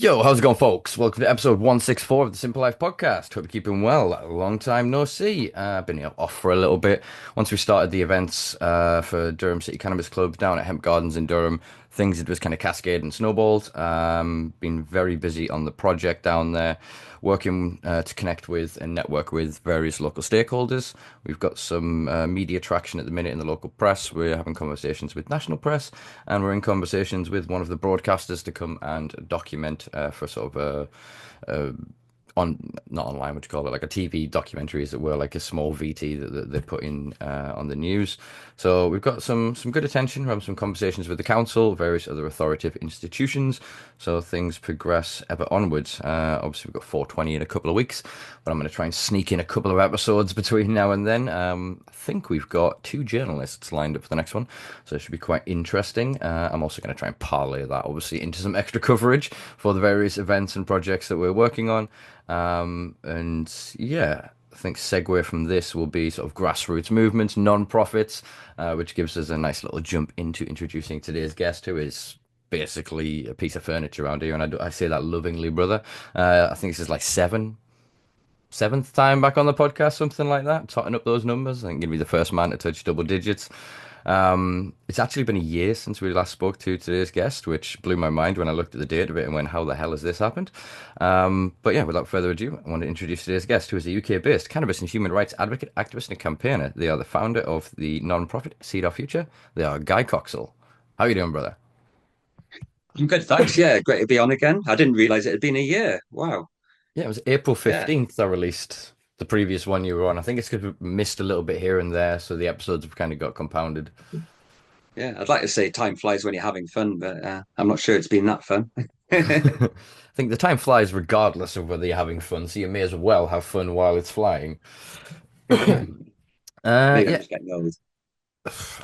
Yo, how's it going, folks? Welcome to episode 164 of the Simpa Life podcast. Hope you're keeping well. Long time no see. Been off for a little bit. Once we started the events for Durham City Cannabis Club down at Hemp Gardens in Durham, things had just kind of cascaded and snowballed. Been very busy on the project down there, working to connect with and network with various local stakeholders. We've got some media traction at the minute in the local press. We're having conversations with national press, and we're in conversations with one of the broadcasters to come and document for sort of a on not online, what do you call it, like a TV documentary, as it were, like a small VT that they put in on the news. So we've got some good attention. We're having some conversations with the council, various other authoritative institutions. So things progress ever onwards. Obviously, we've got 420 in a couple of weeks, but I'm going to try and sneak in a couple of episodes between now and then. I think we've got two journalists lined up for the next one, so it should be quite interesting. I'm also going to try and parlay that, obviously, into some extra coverage for the various events and projects that we're working on. And yeah, I think segue from this will be sort of grassroots movements, non-profits, which gives us a nice little jump into introducing today's guest, who is basically a piece of furniture around here, and I say that lovingly, brother. I think this is like seventh time back on the podcast, something like that, totting up those numbers. I think you'd be the first man to touch double digits. It's actually been a year since we last spoke to today's guest, which blew my mind when I looked at the date of it and went, how the hell has this happened? But yeah, without further ado, I want to introduce today's guest, who is a UK-based cannabis and human rights advocate, activist, and campaigner. They are the founder of the non-profit Seed Our Future. They are Guy Coxall. How are you doing, brother? I'm good, thanks. Yeah, great to be on again. I didn't realize it had been a year. Wow. Yeah, it was April Yeah. 15th I released the previous one you were on. I think it's because we missed a little bit here and there, so the episodes have kind of got compounded. Yeah. I'd like to say time flies when you're having fun, but I'm not sure it's been that fun. I think the time flies regardless of whether you're having fun, so you may as well have fun while it's flying. Maybe I'm Yeah, just getting old.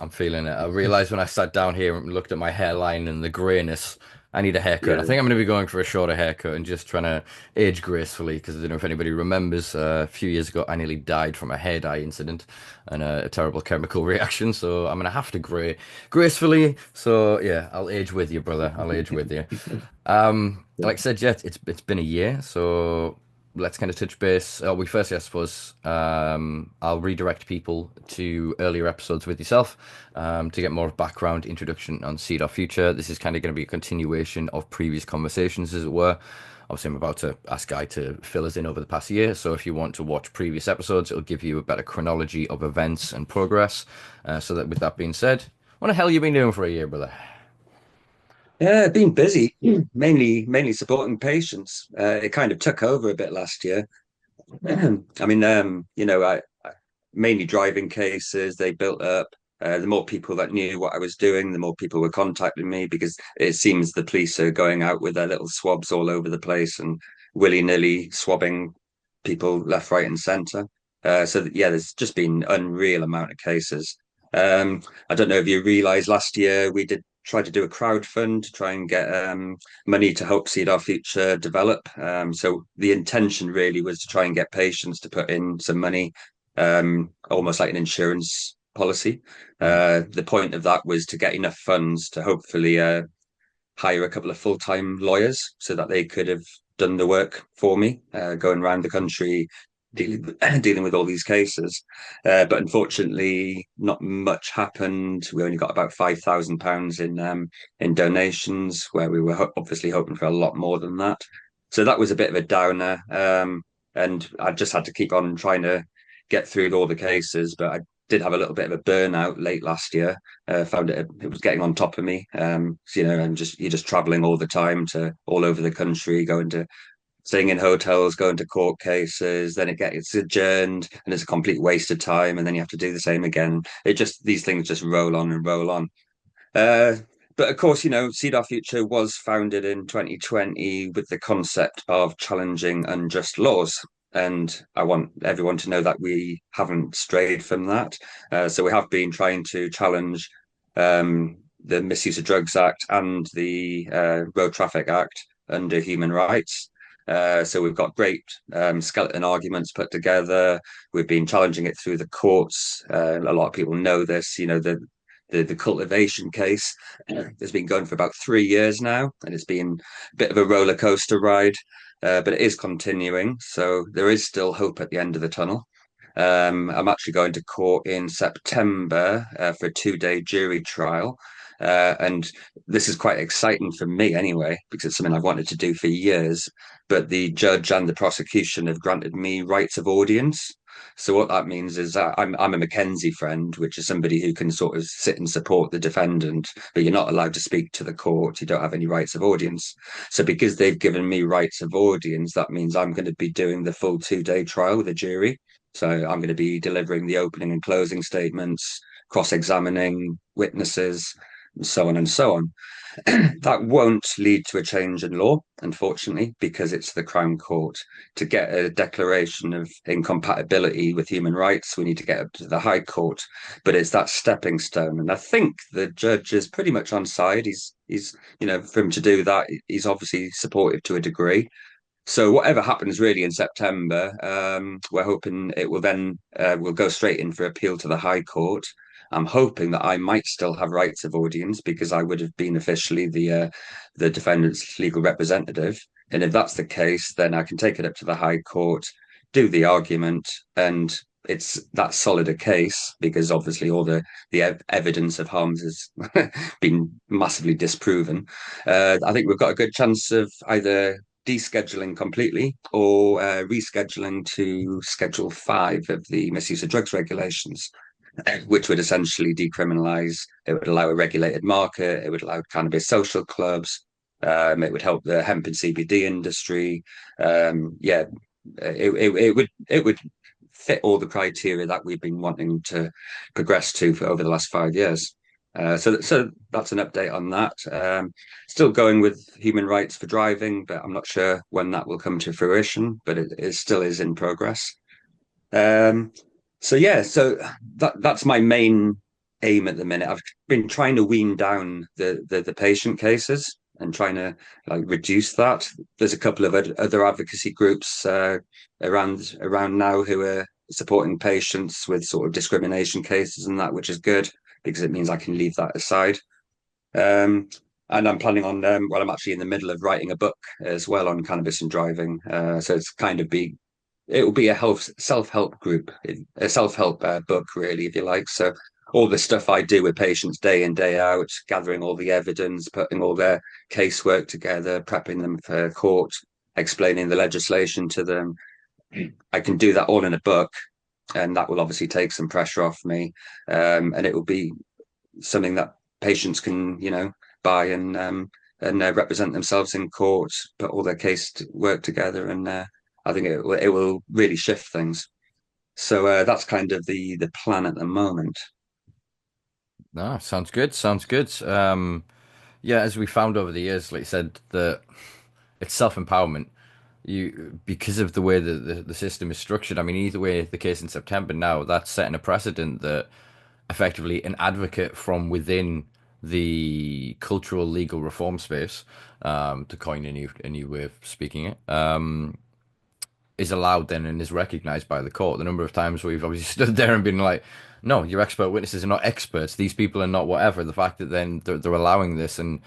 I'm feeling it. I realized when I sat down here and looked at my hairline and the grayness, I need a haircut. I Yeah. think I'm going to be going for a shorter haircut and just trying to age gracefully because I don't know if anybody remembers a few years ago, I nearly died from a hair dye incident and a terrible chemical reaction. So I'm going to have to gray gracefully. So yeah, I'll age with you, brother. I'll age with you. Like I said, yeah, it's been a year, so let's kind of touch base. We firstly, I suppose, I'll redirect people to earlier episodes with yourself to get more background introduction on Seed Our Future. This is kind of going to be a continuation of previous conversations, as it were. Obviously, I'm about to ask Guy to fill us in over the past year. So if you want to watch previous episodes, it'll give you a better chronology of events and progress. So that, with that being said, what the hell you been doing for a year, brother? Yeah, been busy, mainly supporting patients. It kind of took over a bit last year. I mean, I mainly driving cases. They built up. The more people that knew what I was doing, the more people were contacting me because it seems the police are going out with their little swabs all over the place and willy-nilly swabbing people left, right, and centre. Yeah, there's just been unreal amount of cases. I don't know if you realise last year we did try to do a crowd fund to try and get money to help Seed Our Future develop. So the intention really was to try and get patients to put in some money, almost like an insurance policy. The point of that was to get enough funds to hopefully hire a couple of full-time lawyers so that they could have done the work for me, going around the country dealing with all these cases. But unfortunately, not much happened. We only got about £5,000 in donations, where we were obviously hoping for a lot more than that. So that was a bit of a downer. And I just had to keep on trying to get through all the cases, but I did have a little bit of a burnout late last year. Found it was getting on top of me. So, and you're just traveling all the time to all over the country, going to staying in hotels, going to court cases, then it gets adjourned and it's a complete waste of time, and then you have to do the same again. It just these things just roll on and roll on. Uh, but of course, Seed Our Future was founded in 2020 with the concept of challenging unjust laws. And I want everyone to know that we haven't strayed from that. So we have been trying to challenge the Misuse of Drugs Act and the Road Traffic Act under human rights. So we've got great skeleton arguments put together. We've been challenging it through the courts. A lot of people know this. The the cultivation case has been going for about 3 years now, and it's been a bit of a roller coaster ride, but it is continuing. So there is still hope at the end of the tunnel. I'm actually going to court in September for a 2 day jury trial. And this is quite exciting for me anyway, because it's something I've wanted to do for years. But the judge and the prosecution have granted me rights of audience. So what that means is that I'm a Mackenzie friend, which is somebody who can sort of sit and support the defendant, but you're not allowed to speak to the court. You don't have any rights of audience. So because they've given me rights of audience, that means I'm going to be doing the full 2 day trial with a jury. So I'm going to be delivering the opening and closing statements, cross-examining witnesses, and so on and so on. That won't lead to a change in law, unfortunately, because it's the Crown Court. To get a declaration of incompatibility with human rights, we need to get up to the High Court. But it's that stepping stone. And I think the judge is pretty much on side. For him to do that, he's obviously supportive to a degree. So whatever happens really in September, we're hoping it will then will go straight in for appeal to the High Court. I'm hoping that I might still have rights of audience because I would have been officially the defendant's legal representative. And if that's the case, then I can take it up to the High Court, do the argument, and it's that solid a case because obviously all the evidence of harms has been massively disproven. I think we've got a good chance of either descheduling completely or rescheduling to Schedule 5 of the misuse of drugs regulations, which would essentially decriminalize. It would allow a regulated market. It would allow cannabis social clubs. It would help the hemp and CBD industry. Yeah, it would fit all the criteria that we've been wanting to progress to for over the last 5 years. So that's an update on that. Still going with human rights for driving, but I'm not sure when that will come to fruition, but it still is in progress. Um, so yeah, so that's my main aim at the minute. I've been trying to wean down the patient cases and trying to like reduce that. There's a couple of other advocacy groups around now who are supporting patients with sort of discrimination cases and that, which is good because it means I can leave that aside. Um, and I'm planning on, well, I'm actually in the middle of writing a book as well on cannabis and driving. So it's kind of it will be a self-help group, a self-help book, really, if you like. So all the stuff I do with patients day in, day out, gathering all the evidence, putting all their casework together, prepping them for court, explaining the legislation to them. I can do that all in a book, and that will obviously take some pressure off me. And it will be something that patients can, buy and represent themselves in court, put all their case work together, and I think it will really shift things. So that's kind of the plan at the moment. No, sounds good. Sounds good. Yeah, as we found over the years, like you said, that it's self-empowerment. You because of the way that the system is structured. I mean, either way, the case in September now, that's setting a precedent that effectively an advocate from within the cultural legal reform space, to coin a new way of speaking it, is allowed then and is recognized by the court. The number of times we've obviously stood there and been like, no, your expert witnesses are not experts. These people are not whatever. The fact that then they're allowing this, and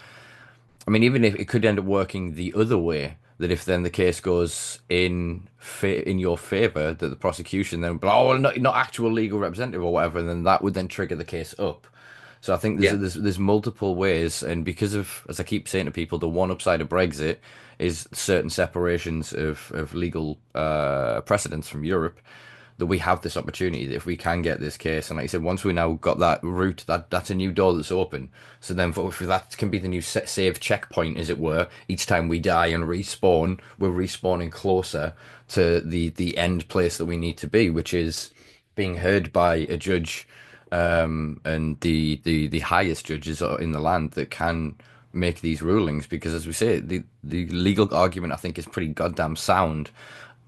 I mean, even if it could end up working the other way, that if then the case goes in your favor, that the prosecution then, oh, well, not actual legal representative or whatever, then that would then trigger the case up. So I think there's Yeah, there's multiple ways, and because of, as I keep saying to people, the one upside of Brexit is certain separations of legal precedents from Europe, that we have this opportunity that if we can get this case, and like you said, once we now got that route, that's a new door that's open. So then for that can be the new save checkpoint, as it were. Each time we die and respawn, we're respawning closer to the end place that we need to be, which is being heard by a judge, and the highest judges in the land that can make these rulings. Because as we say, the legal argument I think is pretty goddamn sound,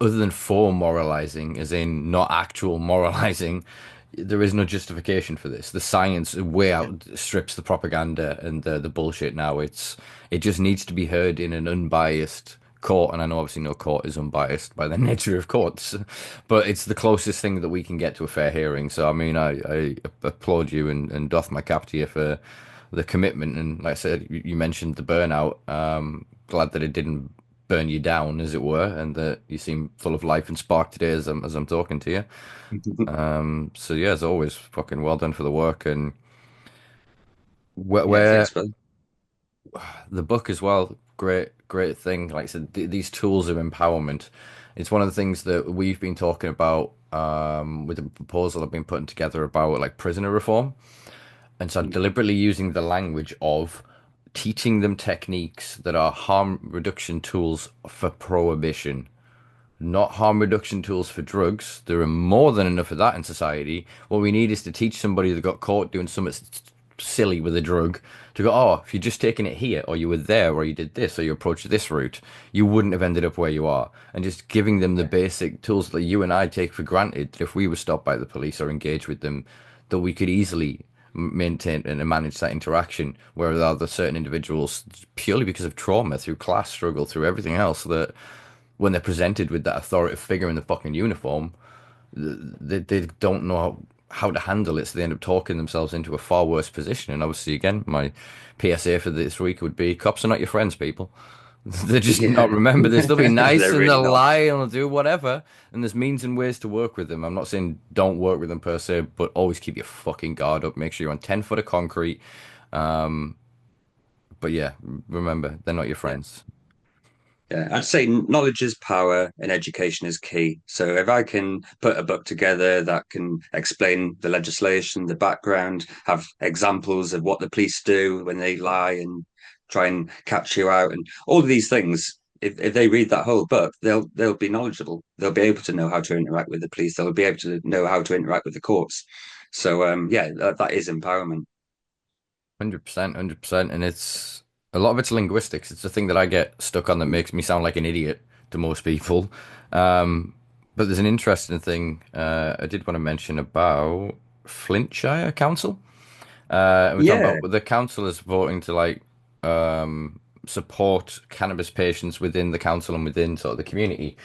other than for moralizing, as in not actual moralizing. There is no justification for this. The science way outstrips the propaganda and the bullshit now. It just needs to be heard in an unbiased court, and I know obviously no court is unbiased by the nature of courts, but it's the closest thing that we can get to a fair hearing. So I mean, I applaud you and doff my cap to you for the commitment. And like I said, you mentioned the burnout. Glad that it didn't burn you down, as it were, and that you seem full of life and spark today as I'm talking to you. So yeah, as always, fucking well done for the work and Yeah, where thanks, brother. the book as well. Great thing. Like I said, these tools of empowerment. It's one of the things that we've been talking about with the proposal I've been putting together about like prisoner reform. And so deliberately using the language of teaching them techniques that are harm reduction tools for prohibition, not harm reduction tools for drugs. There are more than enough of that in society. What we need is to teach somebody that got caught doing something silly with a drug to go, oh, if you'd just taken it here, or you were there, or you did this, or you approached this route, you wouldn't have ended up where you are. And just giving them the Yeah, basic tools that you and I take for granted, that if we were stopped by the police or engaged with them, that we could easily maintain and manage that interaction. Where there are certain individuals, purely because of trauma, through class struggle, through everything else, that when they're presented with that authoritative figure in the fucking uniform, they don't know how to handle it, so they end up talking themselves into a far worse position. And obviously, again, my PSA for this week would be: cops are not your friends, people. They're just not. yeah. Remember, they'll still be nice They're and really they'll not. lie and they'll do whatever. And there's means and ways to work with them. I'm not saying don't work with them per se, but always keep your fucking guard up. Make sure you're on 10 foot of concrete. But yeah, remember, they're not your Yeah. friends. Yeah, I'd say knowledge is power and education is key. So if I can put a book together that can explain the legislation, the background, have examples of what the police do when they lie and try and catch you out, and all of these things, if they read that whole book, they'll be knowledgeable. They'll be able to know how to interact with the police. They'll be able to know how to interact with the courts. So yeah, that is empowerment. 100%, 100%. And it's a lot of it's linguistics. It's the thing that I get stuck on that makes me sound like an idiot to most people. Um, but there's an interesting thing I did want to mention about Flintshire Council. And we're talking Yeah, about the council is voting to like support cannabis patients within the council and within sort of the community.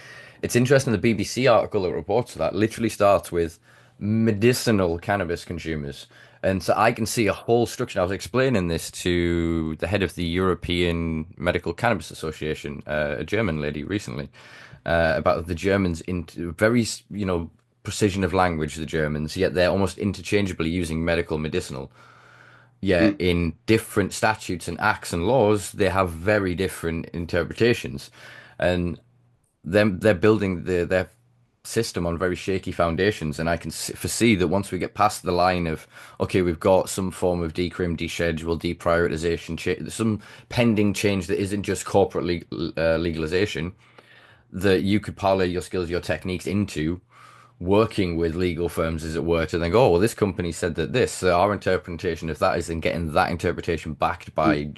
It's interesting. The BBC article that reports that literally starts with medicinal cannabis consumers. And so I can see a whole structure. I was explaining this to the head of the European Medical Cannabis Association, a German lady recently, about the Germans into very, precision of language, the Germans, yet they're almost interchangeably using medical medicinal. Yeah, mm, in different statutes and acts and laws, they have very different interpretations. And they're building their system on very shaky foundations, and I can foresee that once we get past the line of okay, we've got some form of decrim, deschedule, deprioritization, some pending change that isn't just corporate legalization, that you could parlay your skills, your techniques into working with legal firms, as it were, to then go, oh, well, this company said that this, so our interpretation of that is then getting that interpretation backed mm, by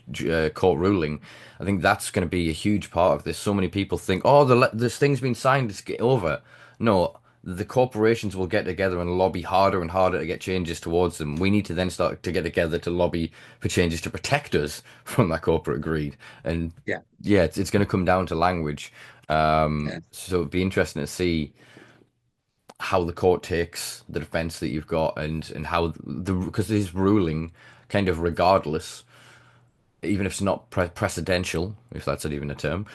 court ruling. I think that's going to be a huge part of this. So many people think, oh, this thing's been signed, it's get over. No, the corporations will get together and lobby harder and harder to get changes towards them. We need to then start to get together to lobby for changes to protect us from that corporate greed. And yeah, yeah, it's going to come down to language. yeah. So it'd be interesting to see how the court takes the defense that you've got and how the because this ruling kind of regardless, even if it's not precedential, if that's even a term,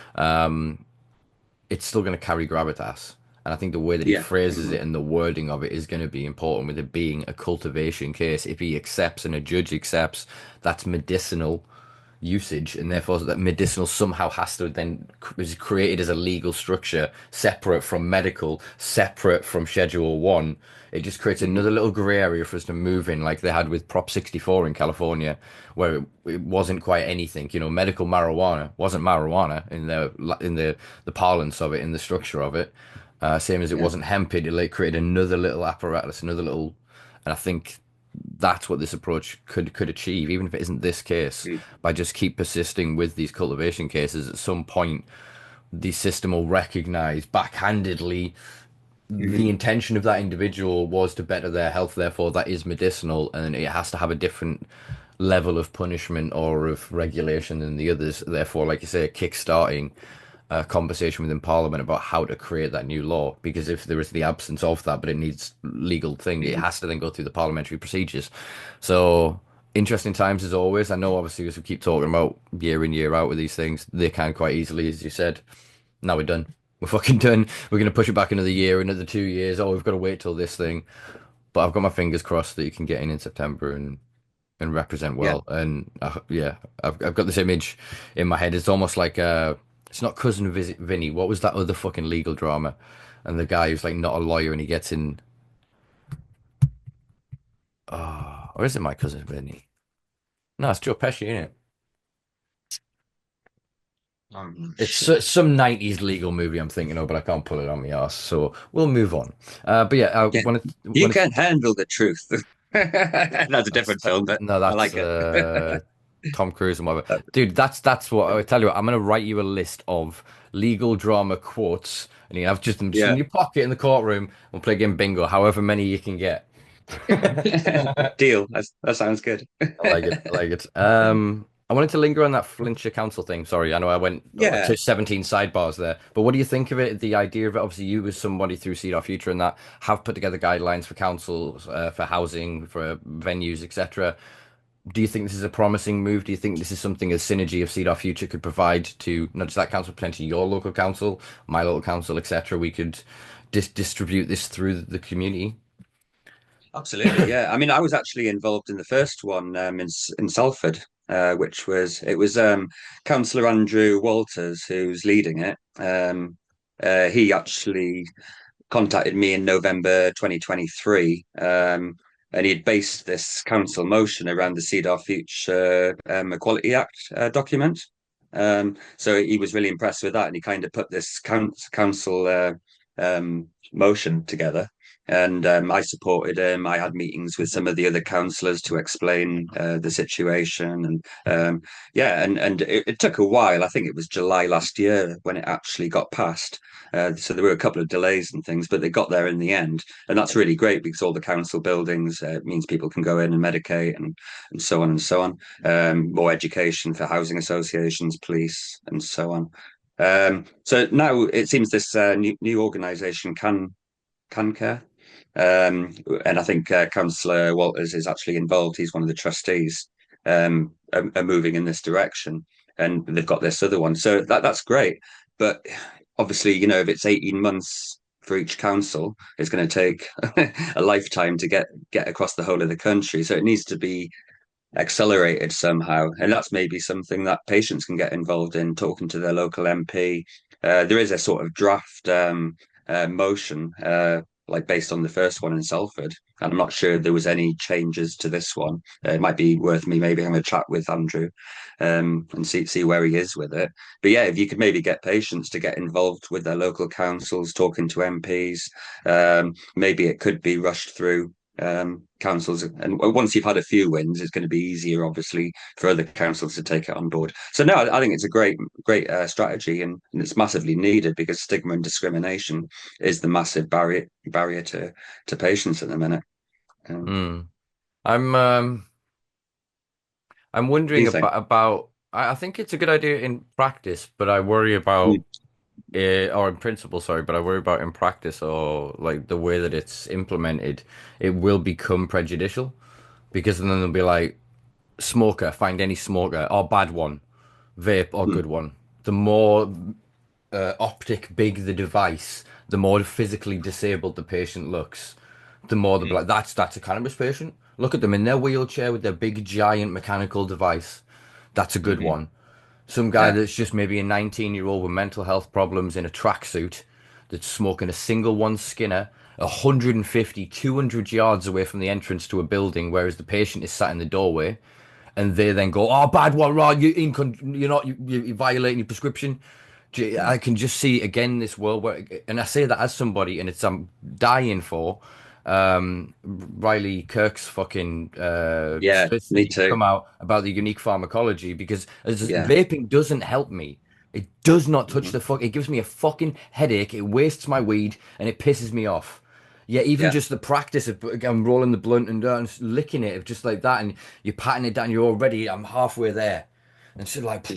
it's still going to carry gravitas. And I think the way that he Yeah. phrases it Mhm. and the wording of it is going to be important, with it being a cultivation case. If he accepts and a judge accepts that's medicinal usage, and therefore that medicinal somehow has to then is created as a legal structure separate from medical, separate from Schedule 1. It just creates Mhm. another little grey area for us to move in, like they had with Prop 64 in California, where it wasn't quite anything. Medical marijuana wasn't marijuana in the parlance of it, in the structure of it. Same as it Yeah. wasn't hemp, it like created another little apparatus, another little, and I think that's what this approach could achieve, even if it isn't this case, Mm. by just keep persisting with these cultivation cases. At some point, the system will recognize backhandedly the Mhm. intention of that individual was to better their health, therefore that is medicinal, and it has to have a different level of punishment or of regulation than the others. Therefore, like you say, kick-starting conversation within Parliament about how to create that new law. Because if there is the absence of that, but it needs legal thing, it Mhm. has to then go through the parliamentary procedures. So interesting times as always. I know obviously as we keep talking about year in year out with these things, they can quite easily, as you said. Now we're done. We're fucking done. We're gonna push it back another year, another 2 years. Oh, we've got to wait till this thing. But I've got my fingers crossed that you can get in September and represent Yeah. well. And yeah, I've got this image in my head. It's almost like it's not Cousin Visit Vinny. What was that other fucking legal drama? And the guy who's like not a lawyer and he gets in. Oh, or is it My Cousin Vinny? No, it's Joe Pesci, isn't it? Oh, It's shit. some 90s legal movie I'm thinking of, but I can't pull it on my ass. So we'll move on. But yeah, I Yeah. wanted You wanted can handle the truth. That's a That's different film, but no, I that's like it. Tom Cruise and whatever. Dude, that's what I tell you what, I'm gonna write you a list of legal drama quotes and you have just them just in Yeah. your pocket in the courtroom. We'll play game bingo, however many you can get. I Deal. That sounds good. like it. I like it. I wanted to linger on that Flintshire Council thing. Sorry, I know I went Yeah. to 17 sidebars there, but what do you think of it? The idea of it, obviously, you as somebody through Seed Our Future and that have put together guidelines for councils, for housing, for venues, etc. Do you think this is a promising move? Do you think this is something a synergy of Seed Our Future could provide to not just that council, potentially your local council, my local council, etc.? We could distribute this through the community. Absolutely, yeah. I mean, I was actually involved in the first one in Salford, which was it was Councillor Andrew Walters who's leading it. He actually contacted me in November 2023, and he'd based this council motion around the Seed Our Future Equality Act document. So he was really impressed with that, and he kind of put this council motion together. And I supported him. I had meetings with some of the other councillors to explain the situation, and yeah, and it took a while. I think it was July last year when it actually got passed. So there were a couple of delays and things, but they got there in the end, and that's really great because all the council buildings means people can go in and medicate and so on and so on. More education for housing associations, police, and so on. So now it seems this new organisation can care. And I think Councillor Walters is actually involved. He's one of the trustees are moving in this direction, and they've got this other one. So that's great. But obviously, if it's 18 months for each council, it's going to take a lifetime to get across the whole of the country. So it needs to be accelerated somehow. And that's maybe something that patients can get involved in, talking to their local MP. There is a sort of draft motion, like based on the first one in Salford. And I'm not sure there was any changes to this one. It might be worth me maybe having a chat with Andrew and see where he is with it. But yeah, if you could maybe get patients to get involved with their local councils, talking to MPs, maybe it could be rushed through councils. And once you've had a few wins, it's going to be easier, obviously, for other councils to take it on board. So no, I think it's a great strategy, and it's massively needed because stigma and discrimination is the massive barrier to patients at the minute. Hmm. I'm I'm What do wondering you think? about I think it's a good idea in practice, but I worry about Mm, or in principle, sorry, but I worry about in practice or like the way that it's implemented, it will become prejudicial because then they'll be like, smoker, find any smoker or bad one, vape or mm, good one. The more optic big the device, the more physically disabled the patient looks. The more they'll be mm, like, that's a cannabis patient. Look at them in their wheelchair with their big giant mechanical device. That's a good mhm. one. Some guy Yeah, that's just maybe a 19-year-old with mental health problems in a tracksuit that's smoking a single one Skinner 150, 200 yards away from the entrance to a building, whereas the patient is sat in the doorway, and they then go, "Oh, bad one, right? You're not, you're violating your prescription." I can just see again this world where, and I say that as somebody, and it's I'm dying for Riley Kirk's fucking yeah, studies that me he's too. come out about the unique pharmacology because as Yeah. vaping doesn't help me. It does not touch Mhm. the fuck. It gives me a fucking headache. It wastes my weed and it pisses me off. Yeah, even Yeah. just the practice of again rolling the blunt and licking it, just like that, and you're patting it down. You're already. I'm halfway there, and so like,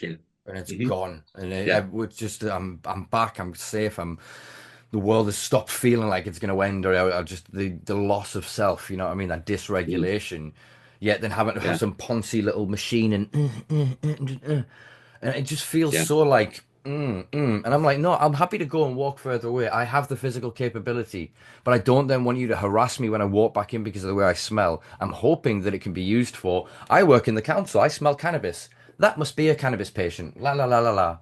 Yeah. and it's Hmm. gone. And Yeah. it's just I'm back. I'm safe. The world has stopped feeling like it's going to end, or I just the loss of self. You know what I mean? That Mm. dysregulation. Yet then having to have Yeah. some poncy little machine and it just feels Yeah. so like and I'm like, no, I'm happy to go and walk further away. I have the physical capability, but I don't then want you to harass me when I walk back in because of the way I smell. I'm hoping that it can be used for. I work in the council. I smell cannabis. That must be a cannabis patient. La la la la la.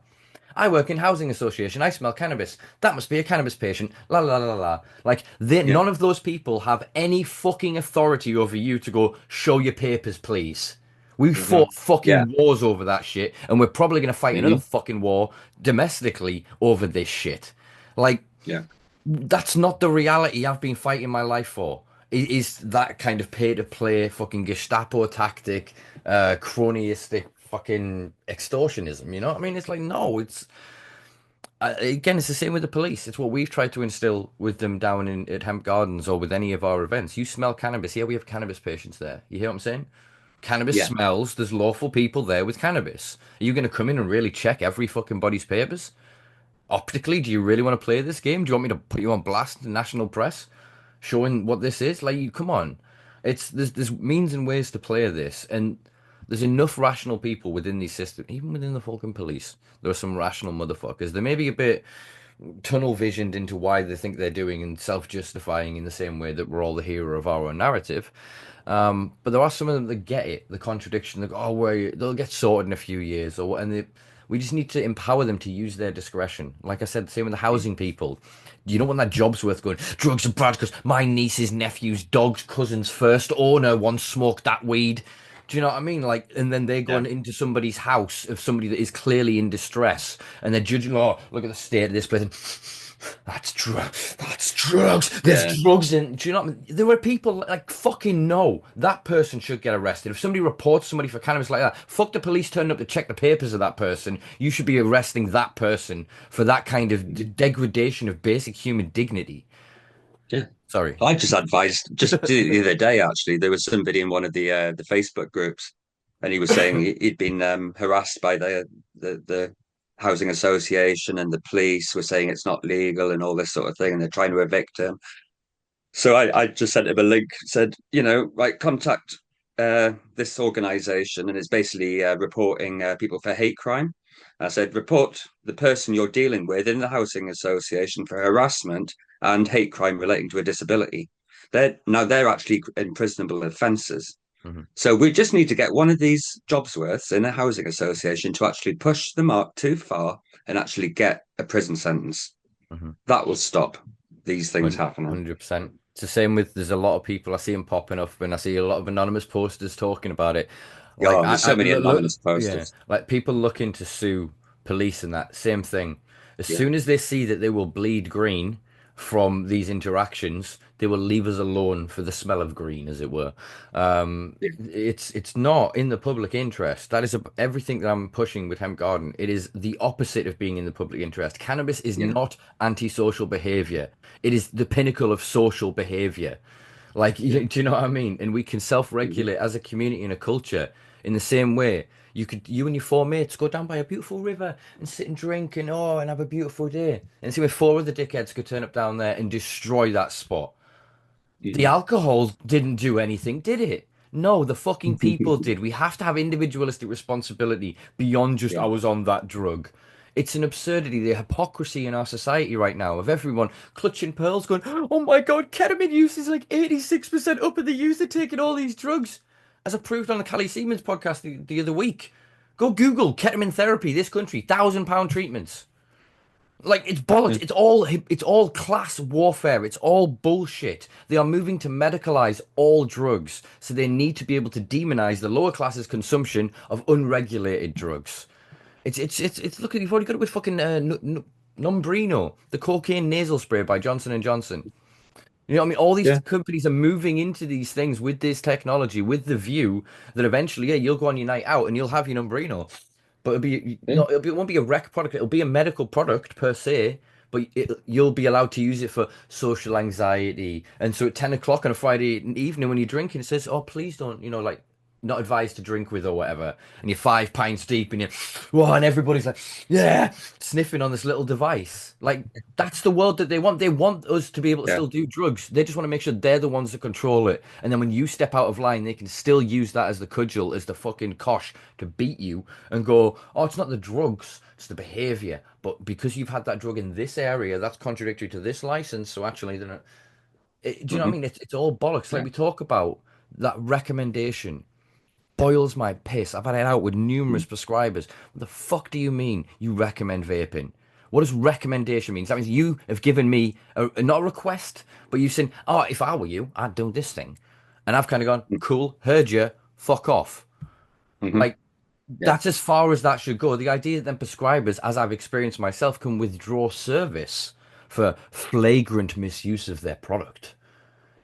I work in housing association. I smell cannabis. That must be a cannabis patient. La la la la la. Like Yeah. none of those people have any fucking authority over you to go show your papers, please. We Hmm. fought Yeah. fucking wars over that shit, and we're probably gonna fight another Hmm. fucking war domestically over this shit. Like Yeah. that's not the reality I've been fighting my life for. Is that kind of pay to play fucking Gestapo tactic, cronyistic fucking extortionism? You know what I mean? It's like no, it's again, it's the same with the police. It's what we've tried to instill with them down in at Hemp Gardens or with any of our events. You smell cannabis. Yeah, we have cannabis patients there. You hear what I'm saying? Cannabis Yeah. smells. There's lawful people there with cannabis. Are you going to come in and really check every fucking body's papers? Optically, do you really want to play this game? Do you want me to put you on blast in national press, showing what this is? Like, you come on. It's there's means and ways to play this, and there's enough rational people within these systems, even within the fucking police. There are some rational motherfuckers. They may be a bit tunnel visioned into why they think they're doing and self-justifying in the same way that we're all the hero of our own narrative. But there are some of them that get it, the contradiction. They go, oh, they'll get sorted in a few years, or and we just need to empower them to use their discretion. Like I said, the same with the Mm. housing people. You don't want that job's worth going, drugs are bad because my niece's nephew's dog's cousin's first owner once smoked that weed. Do you know what I mean? Like, and then they're Yeah. going into somebody's house of somebody that is clearly in distress, and they're judging. Oh, look at the state of this place. And, that's drugs. That's drugs. There's Yeah. drugs in. Do you know what I mean? There were people like fucking no. That person should get arrested. If somebody reports somebody for cannabis like that, fuck the police turning up to check the papers of that person. You should be arresting that person for that kind of Mhm. degradation of basic human dignity. Yeah. Sorry. I just advised just the other day actually there was somebody in one of the Facebook groups, and he was saying he'd been harassed by the housing association, and the police were saying it's not legal and all this sort of thing, and they're trying to evict him. So I just sent him a link, said, right, contact this organization, and it's basically reporting people for hate crime. I said, report the person you're dealing with in the housing association for harassment and hate crime relating to a disability. They're actually imprisonable offences. Hmm. So we just need to get one of these jobs worths in a housing association to actually push the mark too far and actually get a prison sentence. Hmm. That will stop these things happening. 100%. It's the same with there's a lot of people I see them popping up and I see a lot of anonymous posters talking about it. Like Oh, there's so many anonymous yeah, posters. like people looking to sue police and that same thing. As Yeah, soon as they see that they will bleed green from these interactions, they will leave us alone for the smell of green, as it were. yeah, It's not in the public interest. That is everything that I'm pushing with Hemp Garden. It is the opposite of being in the public interest. Cannabis is yeah. not antisocial behavior. It is the pinnacle of social behavior. Like, Yeah. do you know what I mean? And we can Mhm. self-regulate as a community and a culture in the same way. You and your four mates go down by a beautiful river and sit and drink and have a beautiful day. And see when four other dickheads could turn up down there and destroy that spot. The Mhm. alcohol didn't do anything, did it? No, the fucking people did. We have to have individualistic responsibility beyond just Yeah. I was on that drug. It's an absurdity, the hypocrisy in our society right now of everyone clutching pearls going, oh my God, ketamine use is like 86% up in the youth are taking all these drugs. As approved on the Callie Siemens podcast the other week. Go Google ketamine therapy, this country, £1,000 treatments. Like it's bollocks. Yeah. It's all class warfare. It's all bullshit. They are moving to medicalize all drugs, so they need to be able to demonize the lower classes' consumption of unregulated drugs. It's look at you've already got it with fucking Numbrino, the cocaine nasal spray by Johnson and Johnson. You know what I mean? All these Yeah. companies are moving into these things with this technology, with the view that eventually, yeah, you'll go on your night out and you'll have your Numbrino. But Yeah. it won't be a rec product. It'll be a medical product per se, but you'll be allowed to use it for social anxiety. And so at 10 o'clock on a Friday evening when you're drinking, it says, "Oh, please don't," like. not advised to drink with or whatever, and you're 5 pints deep and you're, whoa, and everybody's like, yeah, sniffing on this little device. Like, that's the world that they want. They want us to be able to Yeah. still do drugs. They just want to make sure they're the ones that control it. And then when you step out of line, they can still use that as the cudgel, as the fucking cosh to beat you and go, oh, it's not the drugs, it's the behavior. But because you've had that drug in this area, that's contradictory to this license. So actually, they're not. Do you know what I Hmm. mean? It's all bollocks. Like Yeah. we talk about that recommendation boils my piss. I've had it out with numerous Mhm. prescribers. What the fuck do you mean you recommend vaping? What does recommendation mean? That means you have given me not a request, but you've said, oh, if I were you, I'd do this thing. And I've kind of gone, cool, heard you, fuck off. Hmm. Like, Yeah. that's as far as that should go. The idea that then prescribers, as I've experienced myself, can withdraw service for flagrant misuse of their product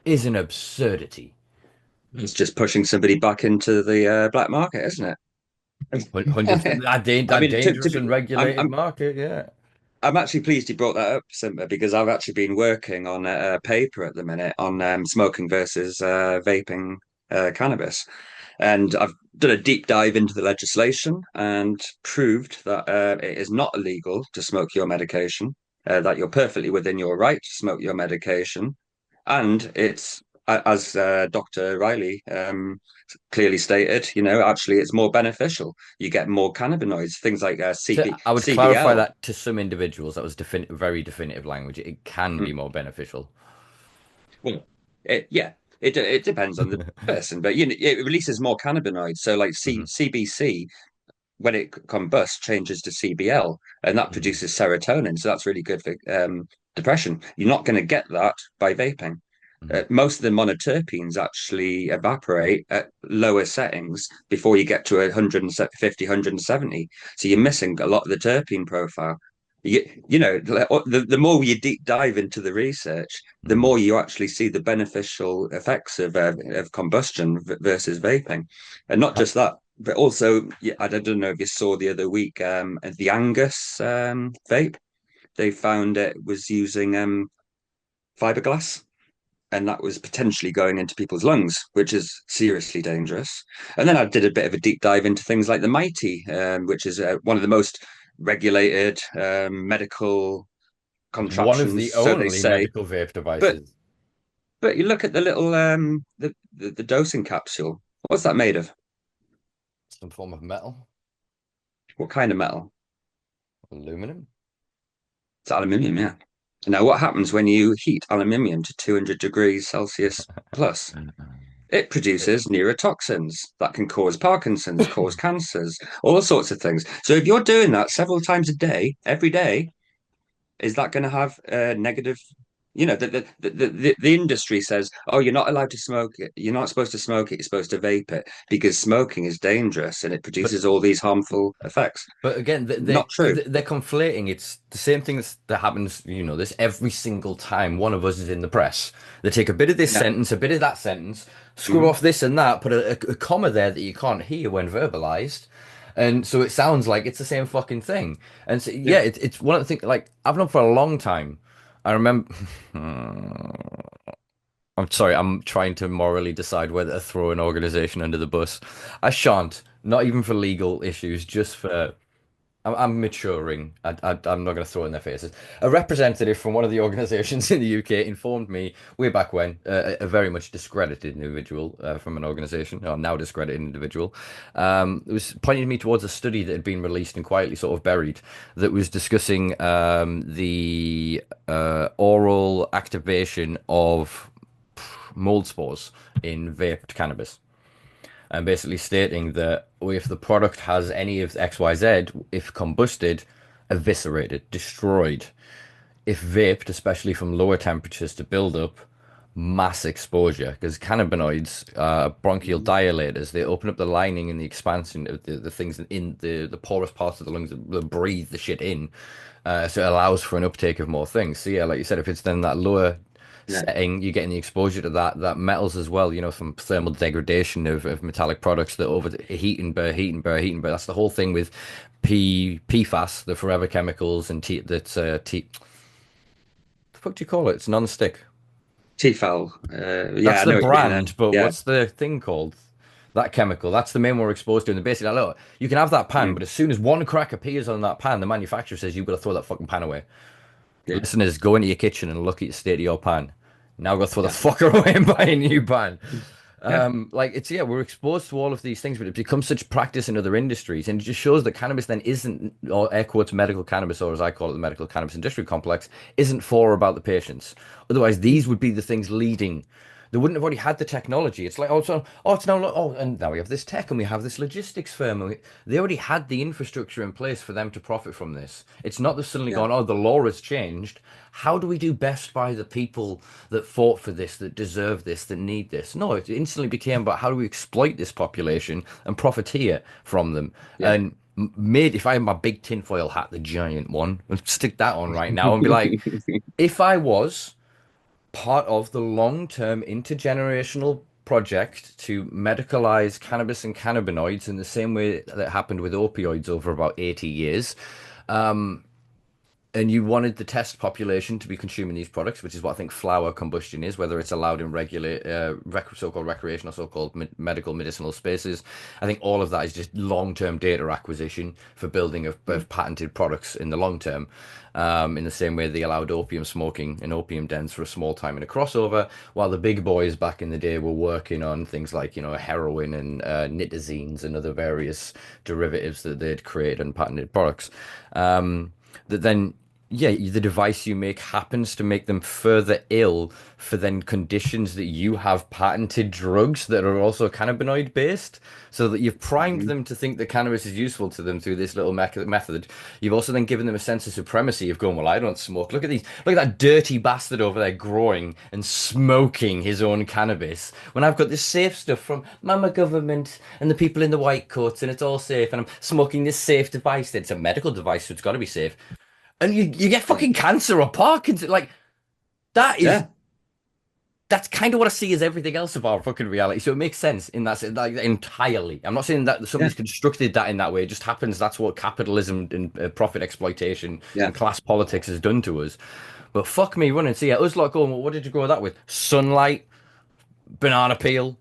is an absurdity. It's just pushing somebody back into the black market, isn't Hundred it? I that mean, dangerous and I'm, regulated I'm market, yeah. I'm actually pleased you brought that up, Simba, because I've actually been working on a paper at the minute on smoking versus vaping cannabis. And I've done a deep dive into the legislation and proved that it is not illegal to smoke your medication, that you're perfectly within your right to smoke your medication. And it's, as Dr. Riley clearly stated, actually it's more beneficial. You get more cannabinoids, things like I would clarify CBL. that to some individuals. That was very definitive language. It can be more beneficial. Well, yeah, it depends on the person, but it releases more cannabinoids. So, like Hmm. CBC, when it combusts, changes to CBL, and that Hmm. produces serotonin. So that's really good for depression. You're not going to get that by vaping. Hmm. Most of the monoterpenes actually evaporate at lower settings before you get to 150, 170. So you're missing a lot of the terpene profile. The more you deep dive into the research, the Hmm. more you actually see the beneficial effects of combustion versus vaping. And not just that, but also, yeah, I don't know if you saw the other week, the Angus vape, they found it was using fiberglass, and that was potentially going into people's lungs, which is seriously dangerous. And then I did a bit of a deep dive into things like the Mighty, which is one of the most regulated medical One of contraptions, the so they only say. medical vape But devices. but you look at the little the dosing capsule. What's that made of? Some form of metal, What kind of metal? aluminum. It's aluminium, yeah. Now, what happens when you heat aluminium to 200 degrees Celsius plus? It produces neurotoxins that can cause Parkinson's, cause cancers, all sorts of things. So if you're doing that several times a day, every day, is that going to have a negative? The industry says, oh, you're not allowed to smoke it. You're not supposed to smoke it. You're supposed to vape it because smoking is dangerous and it But produces all these harmful effects. But again, Not true. they're conflating. It's the same thing that happens, this every single time one of us is in the press. They take a bit of this Yeah. sentence, a bit of that sentence, screw Hmm. off this and that, put a comma there that you can't hear when verbalized. And so it sounds like it's the same fucking thing. And so, yeah, Yeah. it's one of the things, like, I've known for a long time. I remember, I'm sorry, I'm trying to morally decide whether to throw an organization under the bus. I shan't, not even for legal issues, just for I'm maturing. I'm not going to throw it in their faces. A representative from one of the organizations in the UK informed me way back when, a very much discredited individual from an organization, or now discredited individual, was pointing me towards a study that had been released and quietly sort of buried that was discussing the oral activation of mold spores in vaped cannabis and basically stating that if the product has any of XYZ, if combusted, eviscerated, destroyed. If vaped, especially from lower temperatures to build up, mass exposure because cannabinoids are bronchial Mhm. dilators. They open up the lining and the expansion of the things in the porous parts of the lungs that breathe the shit in. So it allows for an uptake of more things. So yeah, like you said, if it's then that lower Yeah. setting, you're getting the exposure to that metals as well, from thermal degradation of metallic products that over heat and burn, heat and burn, heat and burn. That's the whole thing with PFAS, the forever chemicals, and the fuck do you call it? It's non-stick. Tefal. Yeah, That's I the know what you mean. brand, but Yeah. what's the thing called? That chemical, that's the main one we're exposed to. And basically, like, look, you can have that pan, but Mm. as soon as one crack appears on that pan, the manufacturer says you've got to throw that fucking pan away. Yeah, Listeners, go into your kitchen and look at the state of your pan. Now go throw the yeah, fucker away and buy a new pan. yeah, Like it's yeah, we're exposed to all of these things, but it becomes such practice in other industries, and it just shows that cannabis then isn't, or air quotes, medical cannabis, or as I call it, the medical cannabis industry complex, isn't for or about the patients. Otherwise, these would be the things leading. They wouldn't have already had the technology. It's like, it's now, and now we have this tech and we have this logistics firm. They already had the infrastructure in place for them to profit from this. It's not they've suddenly yeah, gone, oh, the law has changed. How do we do best by the people that fought for this, that deserve this, that need this? No, it instantly became about how do we exploit this population and profiteer from them. yeah. And made, if I had my big tinfoil hat, the giant one, and stick that on right now and be like, if I was part of the long-term intergenerational project to medicalize cannabis and cannabinoids in the same way that happened with opioids over about 80 years. And you wanted the test population to be consuming these products, which is what I think flower combustion is, whether it's allowed in so-called recreational, so-called medical medicinal spaces. I think all of that is just long-term data acquisition for building of patented products in the long term. In the same way they allowed opium smoking and opium dens for a small time in a crossover, while the big boys back in the day were working on things like, heroin and nitazines and other various derivatives that they'd created and patented products. That then yeah, the device you make happens to make them further ill for then conditions that you have patented drugs that are also cannabinoid based, so that you've primed Mhm. them to think that cannabis is useful to them through this little method. You've also then given them a sense of supremacy of going, well, I don't smoke. Look at these. Look at that dirty bastard over there growing and smoking his own cannabis. When I've got this safe stuff from Mama government and the people in the white coats, and it's all safe, and I'm smoking this safe device. It's a medical device, so it's got to be safe, and you get Yeah, fucking cancer or Parkinson. Like that is yeah, that's kind of what I see as everything else of our fucking reality. So it makes sense in that sense, like entirely. I'm not saying that yeah, somebody's constructed that in that way. It just happens. That's what capitalism and profit exploitation yeah. and class politics has done to us. But fuck me running. So yeah, us lot going, well, what did you grow that with? Sunlight, banana peel,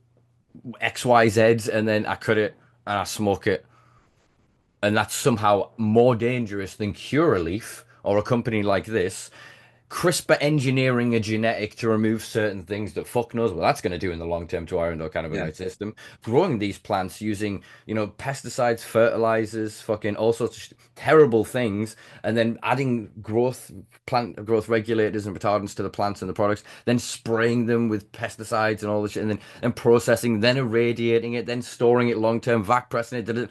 XYZs, and then I cut it and I smoke it. And that's somehow more dangerous than Curaleaf or a company like this CRISPR engineering a genetic to remove certain things that fuck knows what that's going to do in the long term to our Yeah. endocannabinoid system. Growing these plants using, pesticides, fertilizers, fucking all sorts of terrible things, and then adding plant growth regulators and retardants to the plants and the products, then spraying them with pesticides and all this shit, and then processing, then irradiating it, then storing it long term, vac pressing it.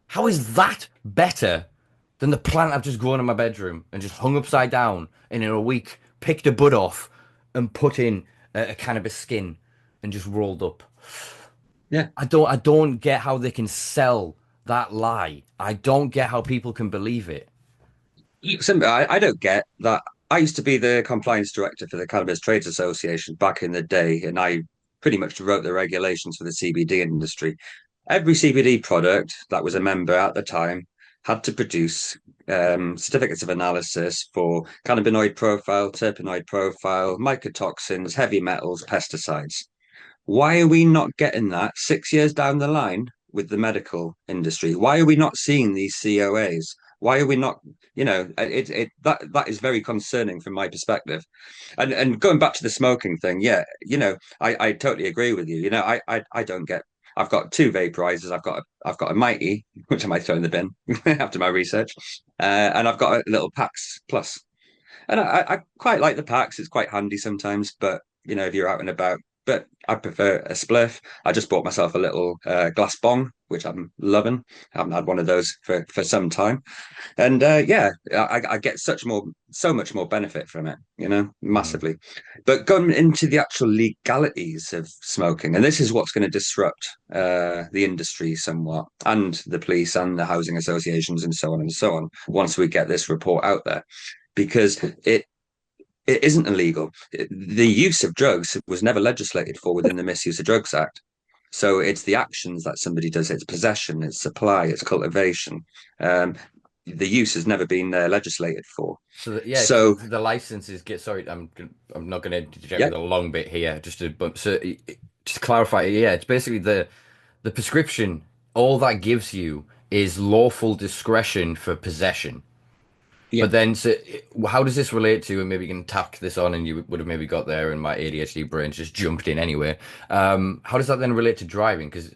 How is that better than the plant I've just grown in my bedroom and just hung upside down and in a week picked a bud off and put in a cannabis skin and just rolled up? Yeah. I don't get how they can sell that lie. I don't get how people can believe it. Simba, I don't get that. I used to be the compliance director for the Cannabis Trades Association back in the day, and I pretty much wrote the regulations for the CBD industry. Every CBD product that was a member at the time had to produce certificates of analysis for cannabinoid profile, terpenoid profile, mycotoxins, heavy metals, pesticides. Why are we not getting that 6 years down the line with the medical industry? Why are we not seeing these COAs? Why are we not, that is very concerning from my perspective. And going back to the smoking thing, yeah, I totally agree with you. I don't get. I've got two vaporizers. I've got a Mighty, which I might throw in the bin after my research, and I've got a little Pax Plus. And I quite like the packs. It's quite handy sometimes, but if you're out and about. But I prefer a spliff. I just bought myself a little glass bong, which I'm loving. I haven't had one of those for some time, and yeah, I get so much more benefit from it. Mhm. Massively. But going into the actual legalities of smoking, and this is what's going to disrupt the industry somewhat, and the police and the housing associations, and so on and so on. Once we get this report out there because it isn't illegal. The use of drugs was never legislated for within the Misuse of Drugs Act. So it's the actions that somebody does. It's possession, it's supply, it's cultivation. The use has never been legislated for. So that, yeah, because So the licenses get. Sorry, I'm not going to interject yeah, with a long bit here. Just to clarify. Yeah, it's basically the prescription, all that gives you is lawful discretion for possession. Yeah, But then, so how does this relate to, and maybe you can tack this on, and you would have maybe got there, and my ADHD brain just jumped in anyway. How does that then relate to driving? Because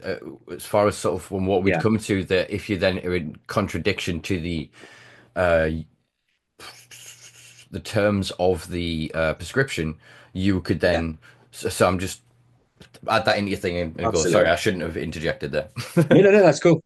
as far as sort of from what we'd yeah, come to, that if you then are in contradiction to uh, the terms of the prescription, you could yeah, then. So I'm just add that into your thing and go. Sorry, absolutely. I shouldn't have interjected there. No, no, no, that's cool.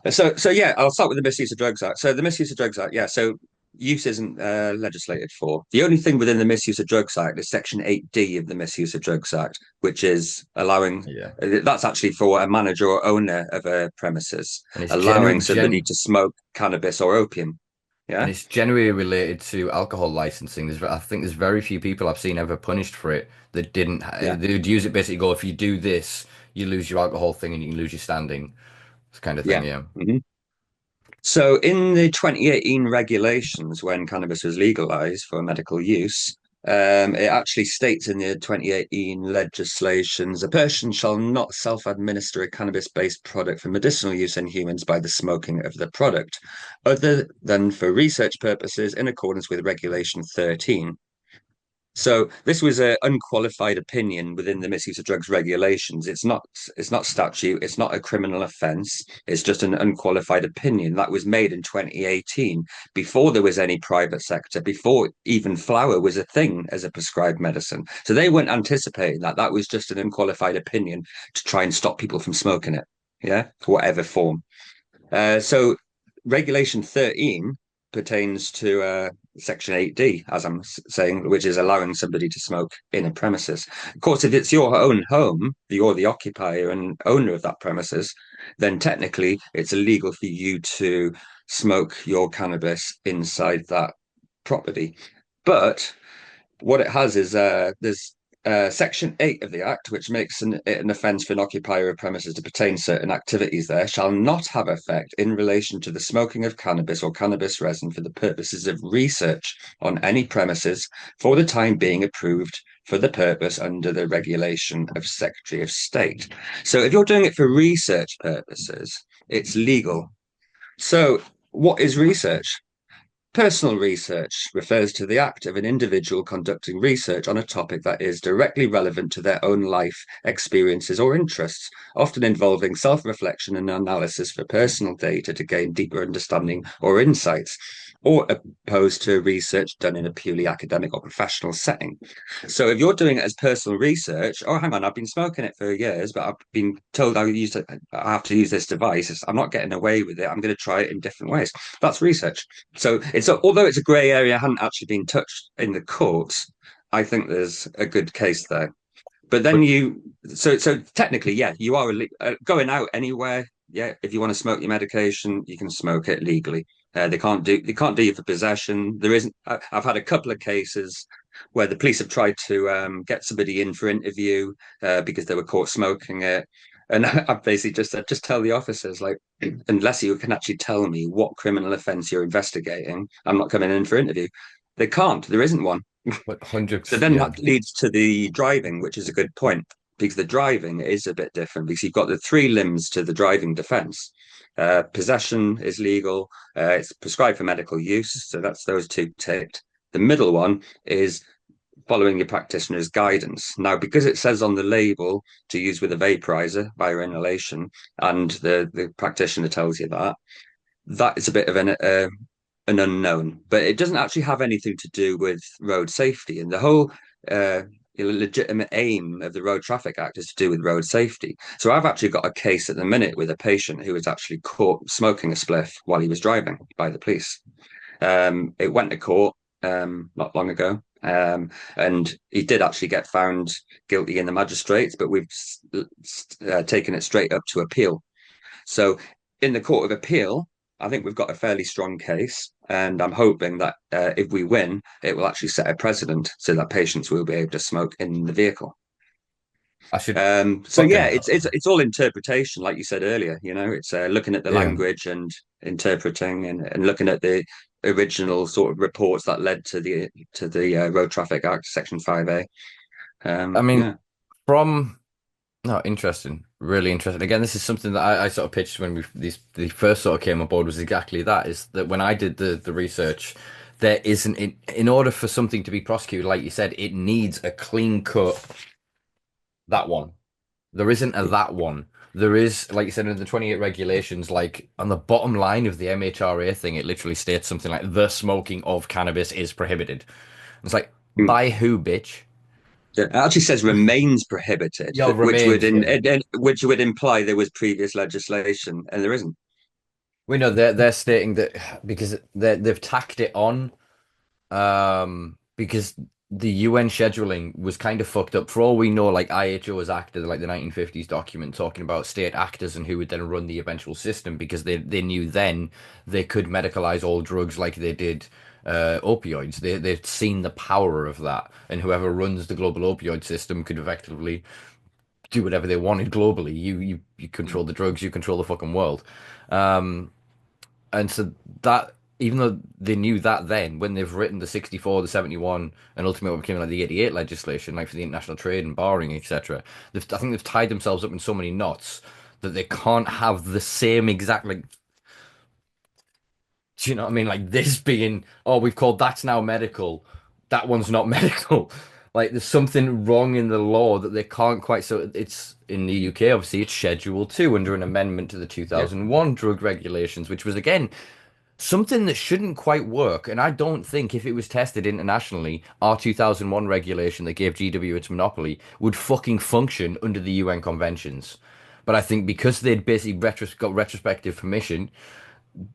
So yeah, I'll start with the Misuse of Drugs Act. So the Misuse of Drugs Act, yeah. So use isn't legislated for. The only thing within the Misuse of Drugs Act is Section 8D of the Misuse of Drugs Act, which is allowing. Yeah, That's actually for a manager or owner of a premises, and it's allowing somebody to smoke cannabis or opium. and Yeah, it's generally related to alcohol licensing. I think there's very few people I've seen ever punished for it that didn't. yeah, They would use it basically go, if you do this, you lose your alcohol thing and you can lose your standing. This kind of thing. yeah. Yeah. Mhm. So, in the 2018 regulations, when cannabis was legalized for medical use, it actually states in the 2018 legislations a person shall not self administer a cannabis based product for medicinal use in humans by the smoking of the product, other than for research purposes in accordance with Regulation 13. So this was an unqualified opinion within the misuse of drugs regulations. It's not statute, it's not a criminal offence. It's just an unqualified opinion that was made in 2018 before there was any private sector, before even flower was a thing as a prescribed medicine. So they weren't anticipating that. That was just an unqualified opinion to try and stop people from smoking it. Yeah, whatever form. So Regulation 13 pertains to Section 8D, as I'm saying, which is allowing somebody to smoke in a premises. Of course, if it's your own home, you're the occupier and owner of that premises, then technically it's illegal for you to smoke your cannabis inside that property. But what it has is there's Section 8 of the Act, which makes an offence for an occupier of premises to pertain certain activities there, shall not have effect in relation to the smoking of cannabis or cannabis resin for the purposes of research on any premises for the time being approved for the purpose under the regulation of Secretary of State. So if you're doing it for research purposes, it's legal. So what is research? Personal research refers to the act of an individual conducting research on a topic that is directly relevant to their own life, experiences, or interests, often involving self reflection and analysis for personal data to gain deeper understanding or insights, or opposed to research done in a purely academic or professional setting. So if you're doing it as personal research, oh, hang on, I've been smoking it for years, but I've been told I have to use this device. I'm not getting away with it. I'm going to try it in different ways. That's research. So although it's a grey area, hadn't actually been touched in the courts. I think there's a good case there. But then But so technically, yeah, you are going out anywhere. Yeah, if you want to smoke your medication, you can smoke it legally. They can't do you for possession. There isn't. I've had a couple of cases where the police have tried to get somebody in for interview because they were caught smoking it. And I basically just said, just tell the officers, like, unless you can actually tell me what criminal offence you're investigating, I'm not coming in for interview. They can't. There isn't one. but hundreds, So then yeah. that leads to the driving, which is a good point, because the driving is a bit different because you've got the three limbs to the driving defence. Possession is legal, it's prescribed for medical use. So that's those two ticked. The middle one is following your practitioner's guidance. Now, because it says on the label to use with a vaporizer via inhalation, and the practitioner tells you that, that is a bit of an unknown, but it doesn't actually have anything to do with road safety. And the whole legitimate aim of the Road Traffic Act is to do with road safety. So I've actually got a case at the minute with a patient who was actually caught smoking a spliff while he was driving by the police. It went to court not long ago. And he did actually get found guilty in the magistrates, but we've taken it straight up to appeal. So in the Court of Appeal, I think we've got a fairly strong case, and I'm hoping that if we win, it will actually set a precedent so that patients will be able to smoke in the vehicle. I should So yeah, fucking it's all interpretation, like you said earlier. It's looking at the yeah. language and interpreting, and looking at the original sort of reports that led to the Road Traffic Act, Section 5A. I mean, Yeah, from no, interesting. really interesting. Again, this is something that I sort of pitched when the first sort of came on board was exactly that. Is that when I did the research, there isn't in order for something to be prosecuted, like you said, it needs a clean cut that one. There isn't a that one. There is, like you said, in the 28 regulations, like on the bottom line of the MHRA thing, it literally states something like the smoking of cannabis is prohibited. It's like, Mm. by who, bitch? It actually says remains prohibited, Yo, which would remains, yeah. which would imply there was previous legislation, and there isn't. We know they're stating that because they've tacked it on because the UN scheduling was kind of fucked up. For all we know, like IHO was acted like the 1950s document talking about state actors and who would then run the eventual system because they knew then they could medicalize all drugs like they did opioids. They'd seen the power of that, and whoever runs the global opioid system could effectively do whatever they wanted globally. You control the drugs, you control the fucking world. Um, and so that, even though they knew that then, when they've written the 64, the 71, and ultimately what became like the 88 legislation, like for the international trade and barring, etc., I think they've tied themselves up in so many knots that they can't have the same exact, like, do you know what I mean? Like this being, oh, we've called that's now medical, that one's not medical. Like there's something wrong in the law that they can't quite. So it's in the UK, obviously, it's Schedule 2 under an amendment to the Yeah. 2001 drug regulations, which was again something that shouldn't quite work, and I don't think if it was tested internationally, our 2001 regulation that gave GW its monopoly would fucking function under the UN conventions. But I think because they'd basically got retrospective permission,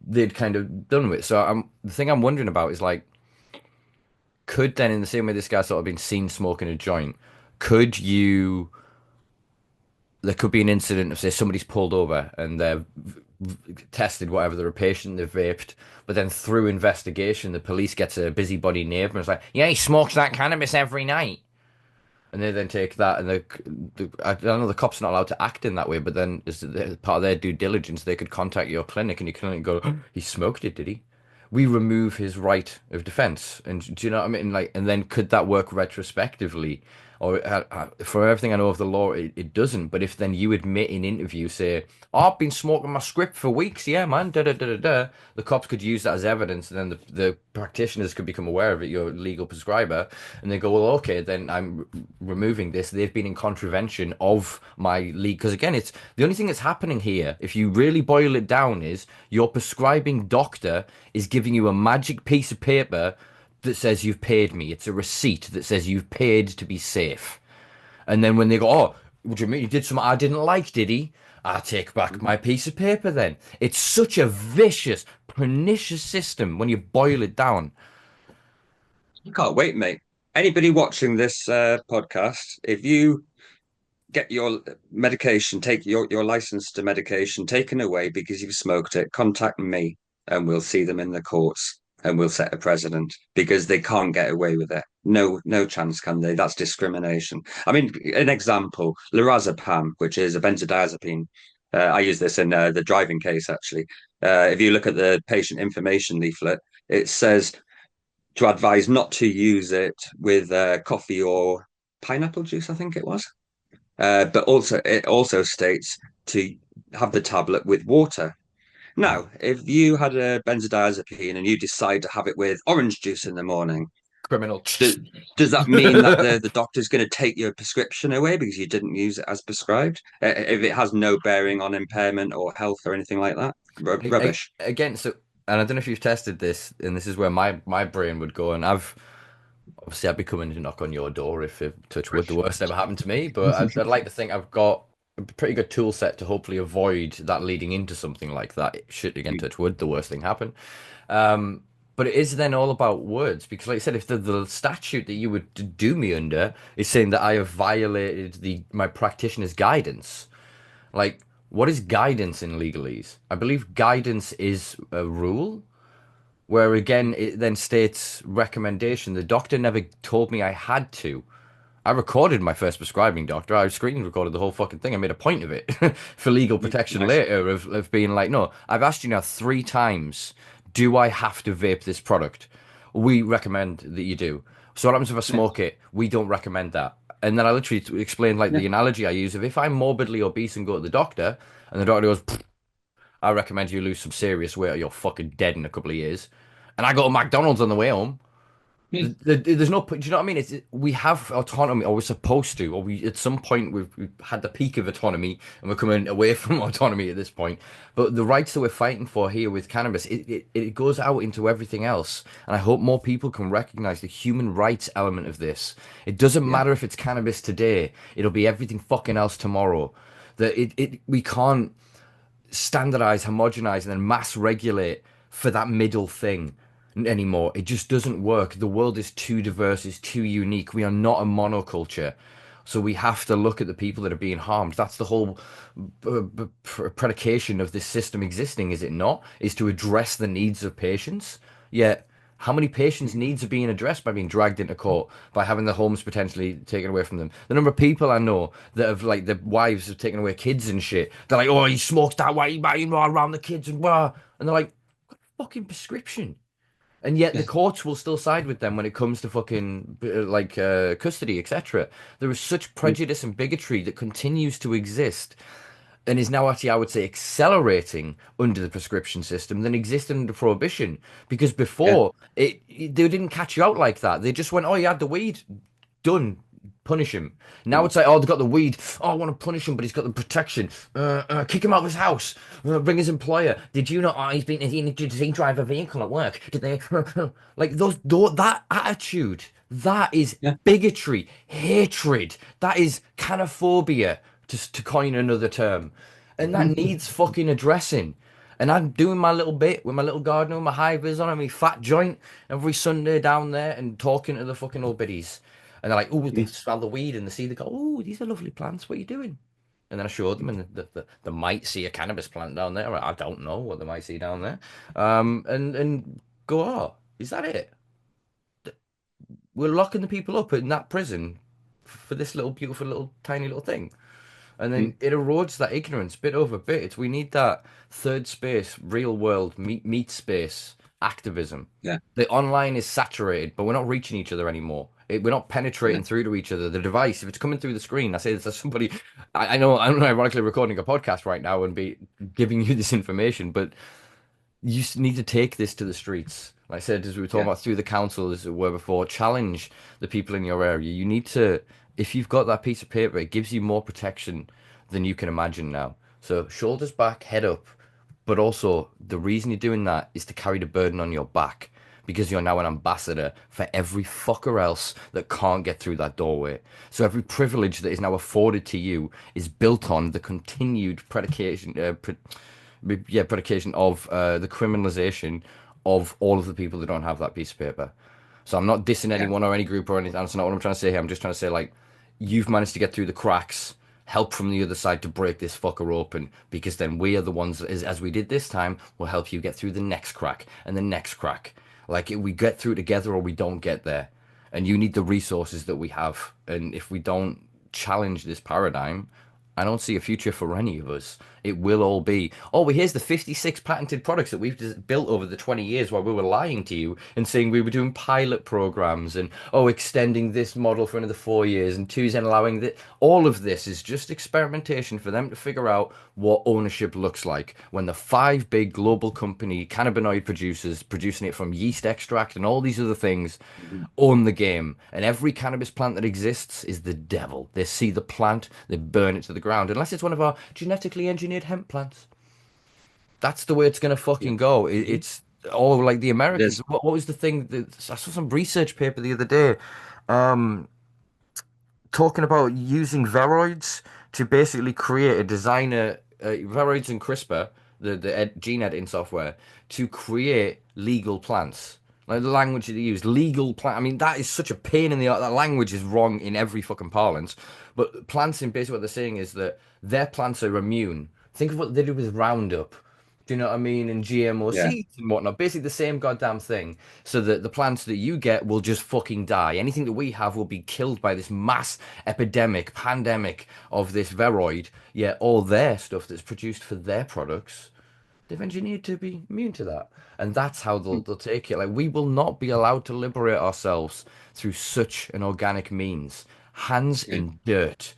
they'd kind of done with it. So the thing I'm wondering about is like, could then, in the same way this guy's sort of been seen smoking a joint, could you there could be an incident of say somebody's pulled over and they've tested whatever they're a patient they've vaped, but then through investigation the police gets a busybody neighbor and it's like, yeah, he smokes that cannabis every night, and they then take that and I don't know, the cops are not allowed to act in that way, but then as part of their due diligence they could contact your clinic and your clinic go, he smoked it, did he? We remove his right of defense, and do you know what I mean? Like, and then could that work retrospectively? Or for everything I know of the law, it doesn't. But if then you admit in interview, say, oh, I've been smoking my script for weeks, yeah, man, da da da da da, the cops could use that as evidence, and then the practitioners could become aware of it, your legal prescriber, and they go, well, okay, then I'm removing this. They've been in contravention of my legal. Because again, it's the only thing that's happening here, if you really boil it down, is your prescribing doctor is giving you a magic piece of paper that says you've paid me. It's a receipt that says you've paid to be safe. And then when they go, oh, what do you mean he did something I didn't like, did he? I take back my piece of paper then. It's such a vicious, pernicious system when you boil it down. I can't wait, mate. Anybody watching this podcast, if you get your medication, take your license to medication taken away because you've smoked it, contact me and we'll see them in the courts and we'll set a precedent because they can't get away with it. No, no chance can they? That's discrimination. I mean, an example, lorazepam, which is a benzodiazepine. I use this in the driving case, actually. If you look at the patient information leaflet, it says to advise not to use it with coffee or pineapple juice, I think it was. But also, it also states to have the tablet with water. Now, if you had a benzodiazepine and you decide to have it with orange juice in the morning, Criminal. does, does that mean that the doctor's going to take your prescription away because you didn't use it as prescribed? If it has no bearing on impairment or health or anything like that? Rubbish. Again, so, and I don't know if you've tested this, and this is where my brain would go, and I'd be coming to knock on your door if touch wood the worst ever happened to me, but I'd like to think I've got a pretty good tool set to hopefully avoid that leading into something like that. Should again touch wood the worst thing happen. Um, but it is then all about words because, like I said, if the statute that you would do me under is saying that I have violated the my practitioner's guidance, like what is guidance in legalese? I believe guidance is a rule where again it then states recommendation. The doctor never told me I had to. I recorded my first prescribing doctor. I screen recorded the whole fucking thing. I made a point of it for legal protection Nice. later of being like, no, I've asked you now 3 times, do I have to vape this product? We recommend that you do. So what happens if I Yeah. smoke it? We don't recommend that. And then I literally explained like Yeah. the analogy I use of if I'm morbidly obese and go to the doctor, and the doctor goes, "Pfft, I recommend you lose some serious weight or you're fucking dead in a couple of years. And I go to McDonald's on the way home. Hmm. There's no, do you know what I mean? We have autonomy, or we're supposed to, or we at some point we've had the peak of autonomy, and we're coming away from autonomy at this point. But the rights that we're fighting for here with cannabis, it goes out into everything else, and I hope more people can recognize the human rights element of this. It doesn't Yeah. matter if it's cannabis today; it'll be everything fucking else tomorrow. That we can't standardize, homogenize, and then mass regulate for that middle thing anymore. It just doesn't work. The world is too diverse, it's too unique. We are not a monoculture. So we have to look at the people that are being harmed. That's the whole predication of this system existing, is it not? Is to address the needs of patients. Yet, how many patients' needs are being addressed by being dragged into court, by having their homes potentially taken away from them? The number of people I know that have like their wives have taken away kids and shit. They're like, oh, he smokes that way, you know, around the kids and blah. And they're like, fucking prescription. And yet the Yeah. courts will still side with them when it comes to fucking custody, etc. There is such Mm. prejudice and bigotry that continues to exist and is now actually, I would say, accelerating under the prescription system than existed under prohibition. Because Yeah. before they didn't catch you out like that. They just went, "Oh, you had the weed, done, punish him." Now Mm. it's like, "Oh, they got the weed. Oh, I want to punish him, but he's got the protection. Kick him out of his house. Bring his employer. Did you not? Oh, did he drive a vehicle at work? Did they like that attitude? That is Yeah. bigotry, hatred. That is canophobia, to coin another term. And that needs fucking addressing. And I'm doing my little bit with my little garden with my high vis on and my fat joint every Sunday down there and talking to the fucking old biddies. And they're like, oh, they Mm. smell the weed and they see, they go, oh, these are lovely plants. What are you doing? And then I showed them and they might see a cannabis plant down there. I don't know what they might see down there. And go, oh, is that it? We're locking the people up in that prison for this little beautiful little tiny little thing. And then Mm. it erodes that ignorance bit over bit. We need that third space, real world, meat space, activism. Yeah. The online is saturated, but we're not reaching each other anymore. We're not Yeah. penetrating through to each other. The device, if it's coming through the screen, I say this as somebody, I know I'm ironically recording a podcast right now and be giving you this information, but you need to take this to the streets. Like I said, as we were talking Yeah. about through the council, as it were before, challenge the people in your area. You need to, if you've got that piece of paper, it gives you more protection than you can imagine now. So shoulders back, head up. But also, the reason you're doing that is to carry the burden on your back because you're now an ambassador for every fucker else that can't get through that doorway. So every privilege that is now afforded to you is built on the continued predication of the criminalization of all of the people that don't have that piece of paper. So I'm not dissing Yeah. anyone or any group or anything. That's not what I'm trying to say here. I'm just trying to say, like, you've managed to get through the cracks, help from the other side to break this fucker open, because then we are the ones, as we did this time, will help you get through the next crack and the next crack. Like, we get through together or we don't get there. And you need the resources that we have. And if we don't challenge this paradigm, I don't see a future for any of us. It will all be, oh, well, here's the 56 patented products that we've just built over the 20 years while we were lying to you and saying we were doing pilot programs and, oh, extending this model for another 4 years and 2 years and allowing that. All of this is just experimentation for them to figure out what ownership looks like when the five big global company cannabinoid producers producing it from yeast extract and all these other things Mhm. own the game. And every cannabis plant that exists is the devil. They see the plant, they burn it to the ground, unless it's one of our genetically engineered hemp plants. That's the way it's gonna Yeah. fucking go. Mhm. It's all like the It Americans. is. What was the thing that I saw some research paper the other day, talking about using veroids to basically create a designer, veroids and CRISPR, the gene editing software, to create legal plants. Like the language that they use, legal plant. I mean, that is such a pain in the. That language is wrong in every fucking parlance. But plants, in basically what they're saying is that their plants are immune. Think of what they do with Roundup. Do you know what I mean? And GMO Yeah. seeds and whatnot. Basically the same goddamn thing. So that the plants that you get will just fucking die. Anything that we have will be killed by this mass epidemic, pandemic of this veroid. Yet all their stuff that's produced for their products, they've engineered to be immune to that. And that's how Mm. they'll take it. Like we will not be allowed to liberate ourselves through such an organic means. hands Yeah. in dirt.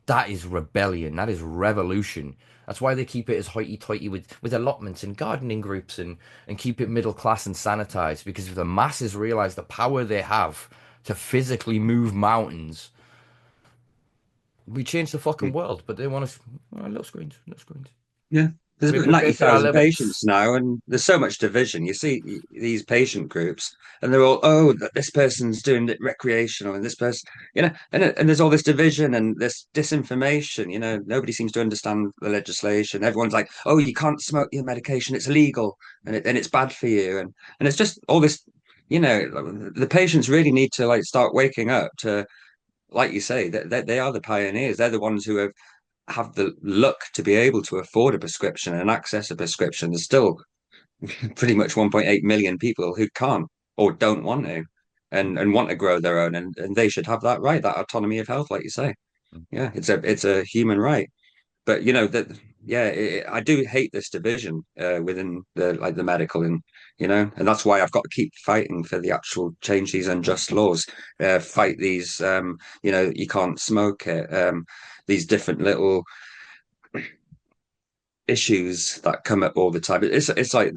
That is rebellion. That is revolution. That's why they keep it as hoity-toity with allotments and gardening groups and keep it middle class and sanitized. Because if the masses realize the power they have to physically move mountains, we change the fucking world. But they want us, oh, little screens, little screens. Yeah. There's We about vaping our 90,000 little. patients now, and there's so much division. You see these patient groups, and they're all, oh, this person's doing it recreational, and this person, and there's all this division and this disinformation. Nobody seems to understand the legislation. Everyone's like, oh, you can't smoke your medication, it's illegal, and it's bad for you. And it's just all this, the patients really need to like start waking up to, like you say, that they are the pioneers. They're the ones who have the luck to be able to afford a prescription and access a prescription. There's still pretty much 1.8 million people who can't or don't want to and want to grow their own, and they should have that right, that autonomy of health, like you say. Yeah, it's a human right. But that, yeah, I do hate this division within the medical, and that's why I've got to keep fighting for the actual change these unjust laws, fight these, you can't smoke it, these different little issues that come up all the time. It's like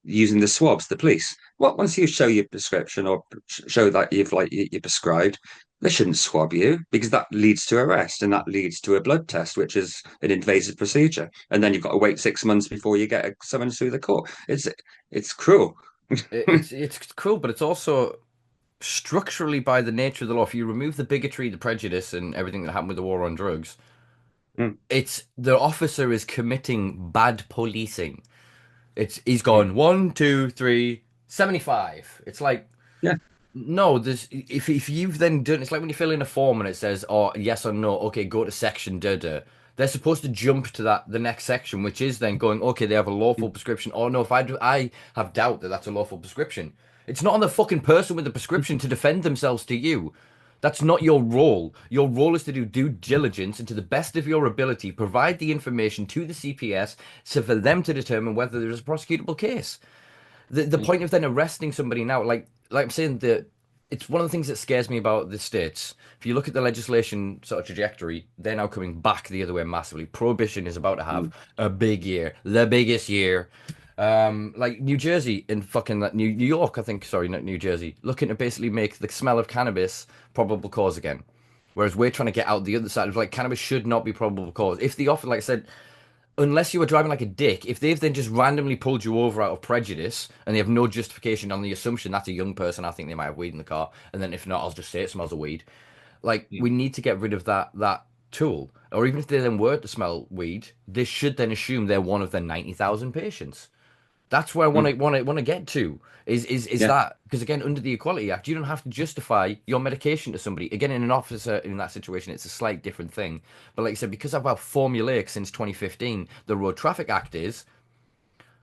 using the swabs, the police. What once you show your prescription or show that you're prescribed, they shouldn't swab you because that leads to arrest and that leads to a blood test, which is an invasive procedure, and then you've got to wait 6 months before you get a summons through the court. It's cruel. It's cool, but it's also structurally by the nature of the law. If you remove the bigotry, the prejudice, and everything that happened with the war on drugs, Mm, it's the officer is committing bad policing. He's mm, gone 1, 2, 3, 75. It's like yeah. no, there's if you've then done it's like when you fill in a form and it says oh yes or no, okay, go to section da da. They're supposed to jump to the next section, which is then going okay, they have a lawful prescription. Oh no, if I have doubt that that's a lawful prescription. It's not on the fucking person with the prescription to defend themselves to you. That's not your role. Your role is to do due diligence and to the best of your ability, provide the information to the CPS so for them to determine whether there is a prosecutable case. The Mm, point of then arresting somebody now, like I'm saying, it's one of the things that scares me about the states. If you look at the legislation sort of trajectory, they're now coming back the other way massively. Prohibition is about to have mm, a big year, the biggest year. Like New Jersey and fucking that New York, I think, sorry, not New Jersey, looking to basically make the smell of cannabis probable cause again. Whereas we're trying to get out the other side of like cannabis should not be probable cause. If the offer, like I said, unless you were driving like a dick, if they've then just randomly pulled you over out of prejudice and they have no justification on the assumption that's a young person, I think they might have weed in the car, and then if not, I'll just say it smells of weed. Like we mm, need to get rid of that tool. Or even if they then were to smell weed, they should then assume they're one of the 90,000 patients. That's where I want mm, to want to get to is yeah. that because again under the Equality Act you don't have to justify your medication to somebody. Again, in an officer in that situation it's a slight different thing. But like I said, because of how formulaic since 2015 the Road Traffic Act is,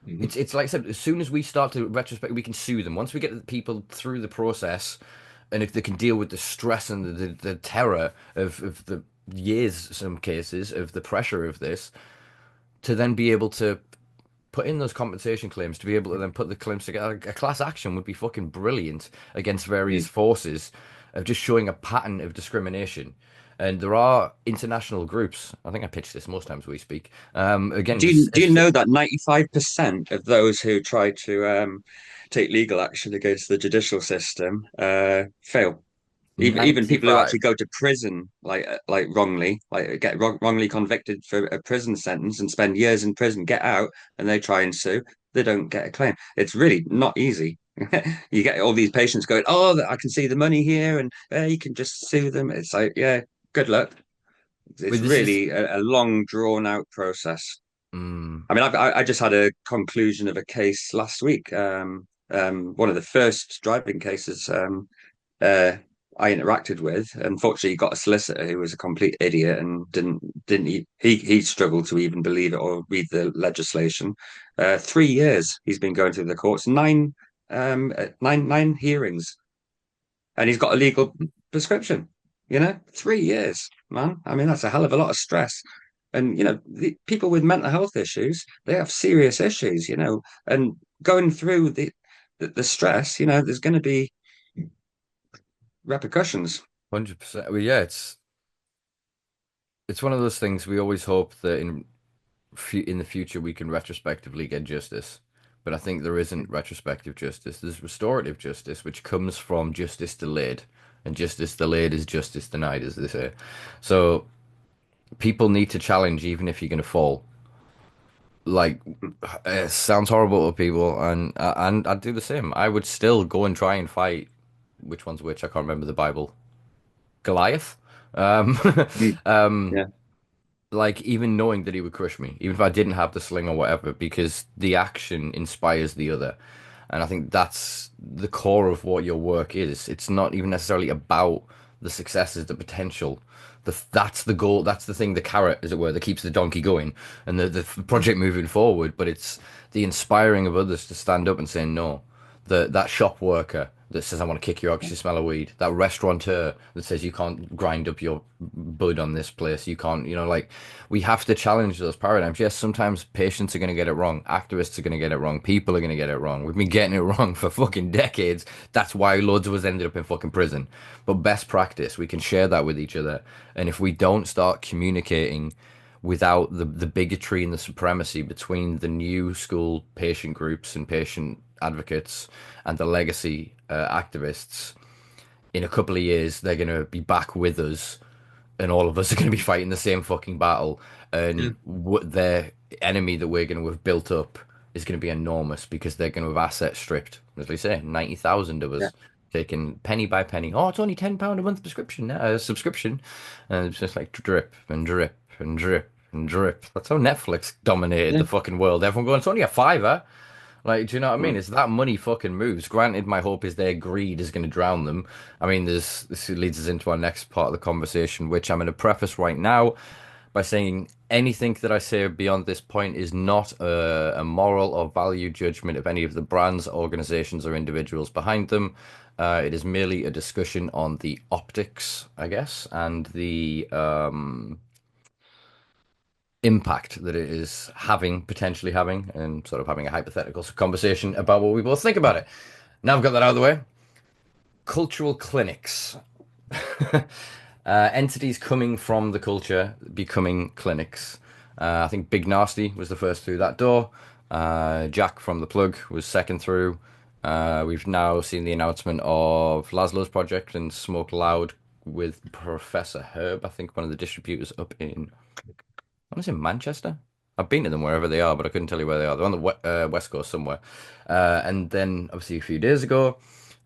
Mhm. it's like I said, as soon as we start to retrospect, we can sue them. Once we get the people through the process, and if they can deal with the stress and the terror of the years, some cases of the pressure of this, to then be able to put in those compensation claims to be able to then put the claims together. A class action would be fucking brilliant against various Mm. forces of just showing a pattern of discrimination. And there are international groups. I think I pitch this most times we speak. Again, Do because you do you know that 95% of those who try to take legal action against the judicial system fail? Even people who 95. actually go to prison, like wrongly, like get wrongly convicted for a prison sentence and spend years in prison, get out, and they try and sue, they don't get a claim. It's really not easy. You get all these patients going, "Oh, I can see the money here, and you can just sue them." It's like, yeah, good luck. It's But this is. really a long, drawn out process. Mm, I mean, I just had a conclusion of a case last week. One of the first driving cases uh, I interacted with. Unfortunately, got a solicitor who was a complete idiot and didn't he struggled to even believe it or read the legislation. 3 years he's been going through the courts, nine hearings, and he's got a legal prescription. 3 years, man. I mean, that's a hell of a lot of stress. And the people with mental health issues, they have serious issues. And going through the stress, there's going to be repercussions. 100%. Well, yeah, it's one of those things we always hope that in the future we can retrospectively get justice. But I think there isn't retrospective justice. There's restorative justice, which comes from justice delayed. And justice delayed is justice denied, as they say. So people need to challenge even if you're going to fall. Like, it sounds horrible to people, and I'd do the same. I would still go and try and fight. Which one's which? I can't remember the Bible. Goliath. Um, Mm. um, Yeah. like even knowing that he would crush me, even if I didn't have the sling or whatever, because the action inspires the other. And I think that's the core of what your work is. It's not even necessarily about the successes, the potential. That's the goal. That's the thing, the carrot, as it were, that keeps the donkey going and the project moving forward. But it's the inspiring of others to stand up and say no. That shop worker that says I want to kick you out because you smell of weed. That restaurateur that says you can't grind up your bud on this place. You can't, like we have to challenge those paradigms. Yes, sometimes patients are going to get it wrong. Activists are going to get it wrong. People are going to get it wrong. We've been getting it wrong for fucking decades. That's why loads of us ended up in fucking prison. But best practice, we can share that with each other. And if we don't start communicating without the bigotry and the supremacy between the new school patient groups and patient advocates and the legacy activists, in a couple of years, they're going to be back with us and all of us are going to be fighting the same fucking battle. Yeah. And what their enemy that we're going to have built up is going to be enormous because they're going to have assets stripped. As we say, 90,000 of Yeah. us taking penny by penny. Oh, it's only £10 a month subscription. And it's just like drip and drip and drip and drip. That's how Netflix dominated Yeah. the fucking world. Everyone going, it's only a fiver. Like, do you know what I mean? Mm. It's that money fucking moves. Granted, my hope is their greed is going to drown them. I mean, this leads us into our next part of the conversation, which I'm going to preface right now by saying anything that I say beyond this point is not a moral or value judgment of any of the brands, organizations, or individuals behind them. It is merely a discussion on the optics, I guess, and the impact that it is having, potentially having, and sort of having a hypothetical conversation about what we both think about it. Now I've got that out of the way. Cultural clinics. Entities coming from the culture becoming clinics. I think Big Nasty was the first through that door. Jack from The Plug was second through. We've now seen the announcement of Laszlo's project and Smoke Loud with Professor Herb, I think one of the distributors up in I want to say Manchester. I've been to them wherever they are, but I couldn't tell you where they are. They're on the west coast somewhere. And then, obviously, a few days ago,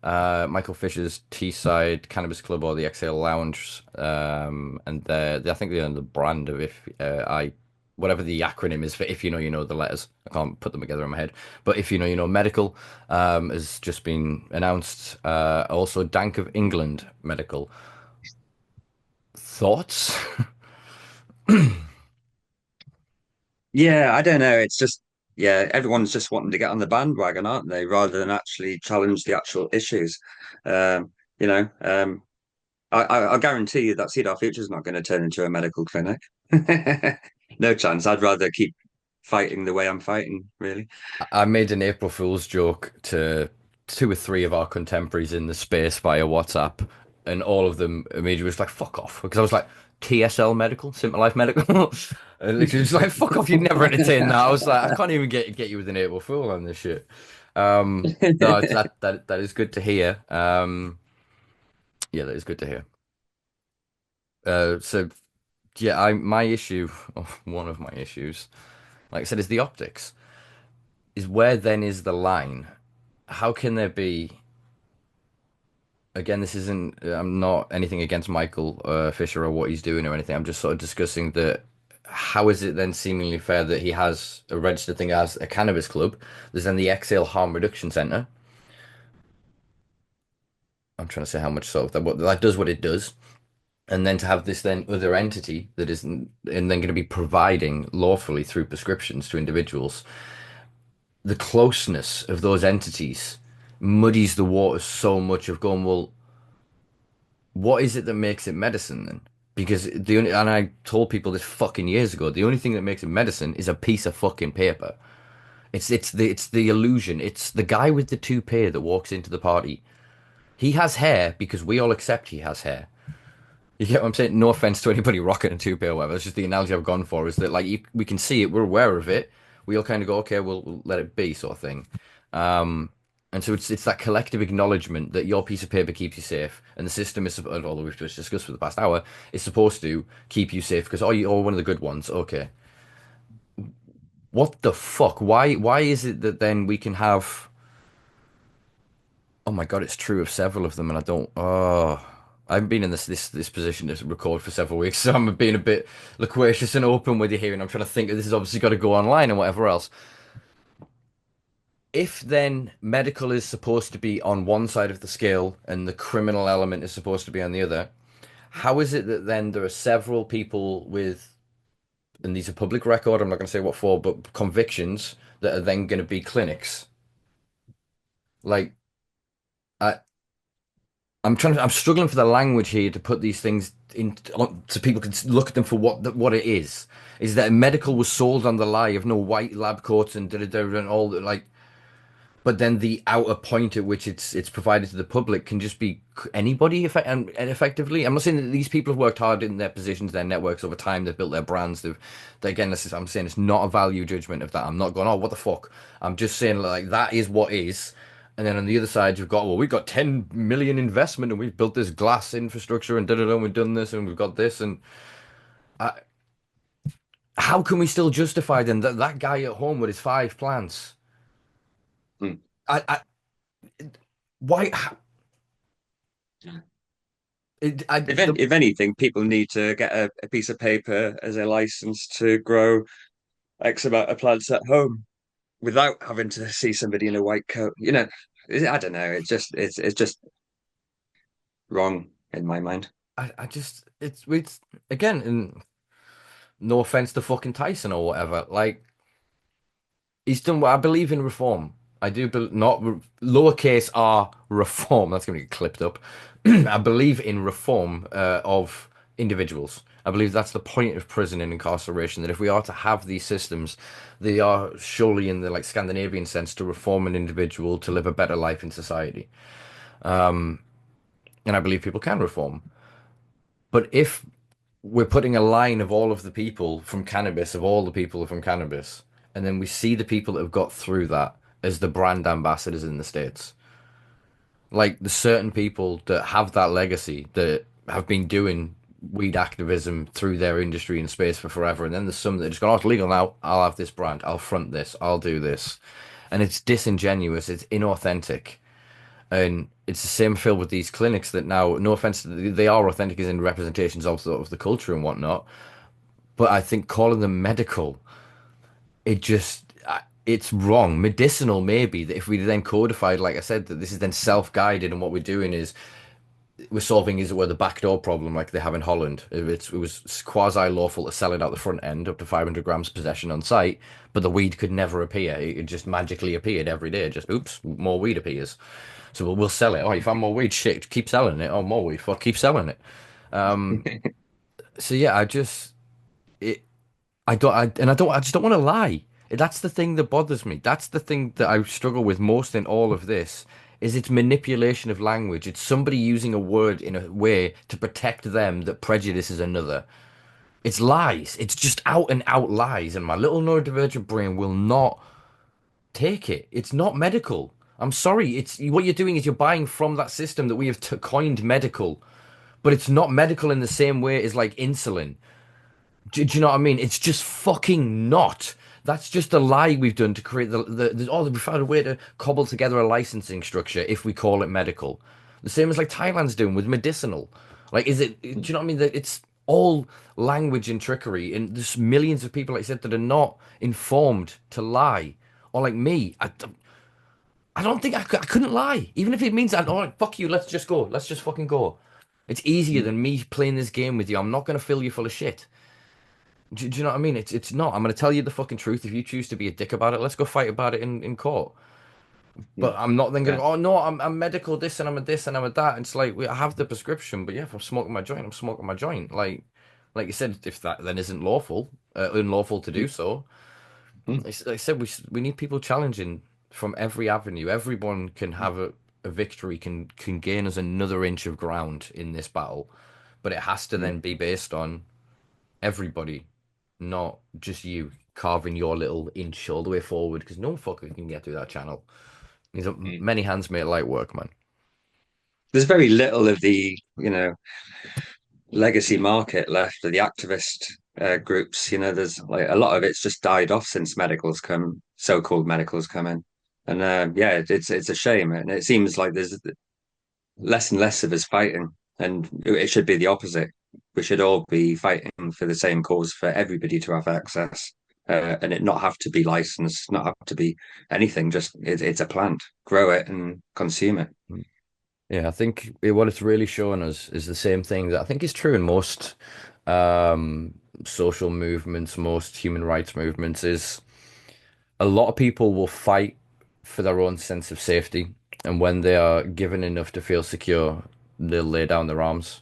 Michael Fisher's Teesside Cannabis Club or the Exhale Lounge, and I think they're under the brand of if I whatever the acronym is for if you know you know the letters. I can't put them together in my head, but if you know you know medical has just been announced. Also, Dank of England Medical. Thoughts? Yeah, I don't know. It's just, yeah, everyone's just wanting to get on the bandwagon, aren't they? Rather than actually challenge the actual issues. Um, you know, I guarantee you that Cedar Future's not going to turn into a medical clinic. No chance. I'd rather keep fighting the way I'm fighting, really. I made an April Fool's joke to two or three of our contemporaries in the space via WhatsApp, and all of them immediately was like, "Fuck off," because I was like, "TSL Medical, Simpa Life Medical," and literally just like, "Fuck off, you'd never entertain that." I was like, "I can't even get you with an April Fool on this shit." No, that is good to hear. Yeah, that is good to hear. So yeah, I my issue, or one of my issues, like I said, is the optics. Is where then is the line? How can there be again, this isn't, I'm not anything against Michael Fisher or what he's doing or anything. I'm just sort of discussing that how is it then seemingly fair that he has a registered thing as a cannabis club? There's then the Exhale Harm Reduction Center. I'm trying to say how much sort of that does what it does. And then to have this then other entity that isn't, and then going to be providing lawfully through prescriptions to individuals, the closeness of those entities muddies the waters so much of going, well, what is it that makes it medicine then? Because the only, and I told people this fucking years ago, the only thing that makes it medicine is a piece of fucking paper. It's the illusion. It's the guy with the toupee that walks into the party. He has hair because we all accept he has hair. You get what I'm saying? No offense to anybody rocking a toupee or whatever. It's just the analogy I've gone for is that like we can see it, we're aware of it. We'll kind of go, okay, we'll let it be, sort of thing. Um, and so it's that collective acknowledgement that your piece of paper keeps you safe, and the system is, although we've just discussed for the past hour, is supposed to keep you safe because you're one of the good ones. Okay, what the fuck? Why is it that then we can have? Oh my God, it's true of several of them, and I don't. Oh, I've been in this position to record for several weeks, so I'm being a bit loquacious and open with you here, and I'm trying to think. This has obviously got to go online and whatever else. If then medical is supposed to be on one side of the scale and the criminal element is supposed to be on the other, how is it that then there are several people with, and these are public record, I'm not going to say what for, but convictions that are then going to be clinics? Like, I, I'm struggling for the language here to put these things in so people can look at them for what it is. Is that medical was sold on the lie of no white lab coats and and all that like, but then the outer point at which it's provided to the public can just be anybody and effectively. I'm not saying that these people have worked hard in their positions, their networks over time. They've built their brands. Again, I'm saying it's not a value judgment of that. I'm not going, oh, what the fuck. I'm just saying like that is what is. And then on the other side, you've got, well, we've got 10 million investment and we've built this glass infrastructure and da da da, we've done this and we've got this. And how can we still justify then that guy at home with his five plants? Hmm. I why? If anything, people need to get a piece of paper as a license to grow X amount of plants at home without having to see somebody in a white coat. I don't know. It's just wrong in my mind. I just it's again, and no offense to fucking Tyson or whatever. Like he's done what I believe in reform. I do, not lowercase r reform. That's going to get clipped up. I believe in reform of individuals. I believe that's the point of prison and incarceration. That if we are to have these systems, they are surely in the like Scandinavian sense to reform an individual to live a better life in society. And I believe people can reform. But if we're putting a line of all of the people from cannabis, of all the people from cannabis, and then we see the people that have got through that as the brand ambassadors in the States. Like the certain people that have that legacy that have been doing weed activism through their industry and space for forever. And then there's some that just go, oh, it's legal now. I'll have this brand. I'll front this. I'll do this. And it's disingenuous. It's inauthentic. And it's the same feel with these clinics that now, no offense, they are authentic as in representations of the culture and whatnot. But I think calling them medical, it just it's wrong. Medicinal, maybe that if we then codified, like I said, that this is then self-guided, and what we're doing is we're solving is where the backdoor problem, like they have in Holland. It was quasi lawful to sell it out the front end, up to 500 grams possession on site, but the weed could never appear. It just magically appeared every day. Just oops, more weed appears. So we'll sell it. Oh, you found more weed? Shit, keep selling it. Oh, more weed. Fuck, keep selling it. So yeah, it I just don't want to lie. That's the thing that bothers me. That's the thing that I struggle with most in all of this is its manipulation of language. It's somebody using a word in a way to protect them that prejudices another. It's lies. It's just out and out lies, and my little neurodivergent brain will not take it. It's not medical. I'm sorry. It's what you're doing is you're buying from that system that we have coined medical, but it's not medical in the same way as like insulin. Do you know what I mean? It's just fucking not. That's just a lie we've done to create we found a way to cobble together a licensing structure if we call it medical. The same as like Thailand's doing with medicinal. Like, do you know what I mean? That it's all language and trickery, and there's millions of people, like I said, that are not informed to lie. Or like me, I don't think I couldn't lie, even if it means that. All right, fuck you. Let's just go. Let's just fucking go. It's easier than me playing this game with you. I'm not gonna fill you full of shit. Do you know what I mean? It's not. I'm gonna tell you the fucking truth. If you choose to be a dick about it, let's go fight about it in court. But I'm not then gonna Yeah. go, oh no, I'm medical this and I'm a this and I'm a that. It's like I have the prescription, but yeah, if I'm smoking my joint, I'm smoking my joint. Like you said, if that then isn't lawful, unlawful to do so. Like I said, we need people challenging from every avenue. Everyone can have a victory, can gain us another inch of ground in this battle. but it has to Mm. then be based on everybody, not just you carving your little inch all the way forward because no fucker can get through that channel. These are Mm. many hands make light work, man. There's very little of the, legacy market left of the activist groups. There's like a lot of it's just died off since so-called medicals come in, and yeah, it's a shame, and it seems like there's less and less of us fighting, and it should be the opposite. We should all be fighting for the same cause for everybody to have access, and it not have to be licensed, not have to be anything. Just it's a plant, grow it and consume it. Yeah, I think what it's really showing us is the same thing that I think is true in most social movements, most human rights movements, is a lot of people will fight for their own sense of safety, and when they are given enough to feel secure, they'll lay down their arms.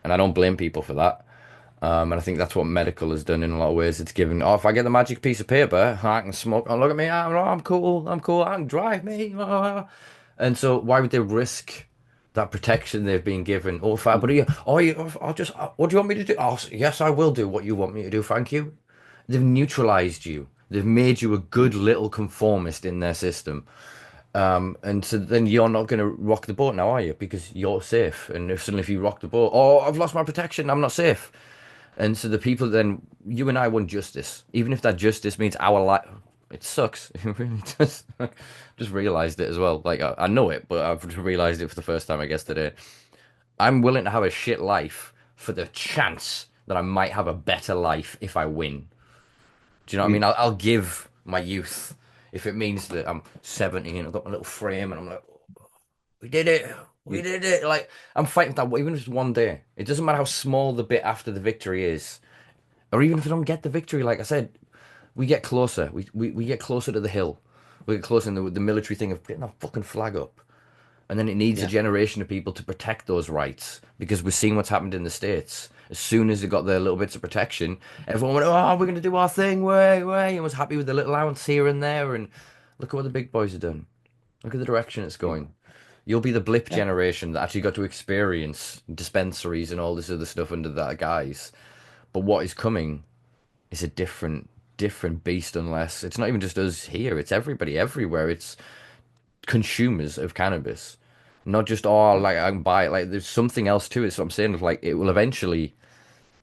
And I don't blame people for that. And I think that's what medical has done in a lot of ways. It's given, oh, if I get the magic piece of paper, I can smoke. Oh, look at me. I'm cool. I'm cool. I can drive me. And so why would they risk that protection they've been given? Oh, if I, but I'll just, what do you want me to do? Oh, yes, I will do what you want me to do. Thank you. They've neutralized you. They've made you a good little conformist in their system. And so then you're not going to rock the boat now, are you? Because you're safe. And if suddenly if you rock the boat, oh, I've lost my protection. I'm not safe. And so the people then, you and I want justice, even if that justice means our life. It sucks. It really does. Just realized it as well. Like I know it, but I've just realized it for the first time, I guess, today. I'm willing to have a shit life for the chance that I might have a better life if I win. Do you know what I mean? Mm. I'll give my youth if it means that I'm 70 and I've got my little frame and I'm like, we did it. We Mm. did it. Like I'm fighting that even if it's one day. It doesn't matter how small the bit after the victory is. Or even if we don't get the victory, like I said, we get closer. We get closer to the hill. We get closer in the military thing of getting that fucking flag up. And then it needs a Yeah. generation of people to protect those rights because we've seen what's happened in the States. As soon as they got their little bits of protection, everyone went, oh, we're going to do our thing, way, and was happy with the little ounce here and there. And look at what the big boys have done. Look at the direction it's Mm. going. You'll be the blip Yeah. generation that actually got to experience dispensaries and all this other stuff under that guise. But what is coming is a different beast unless it's not even just us here, it's everybody everywhere. It's consumers of cannabis. Not just oh Mm. like I can buy it. Like there's something else to it. So I'm saying like it will eventually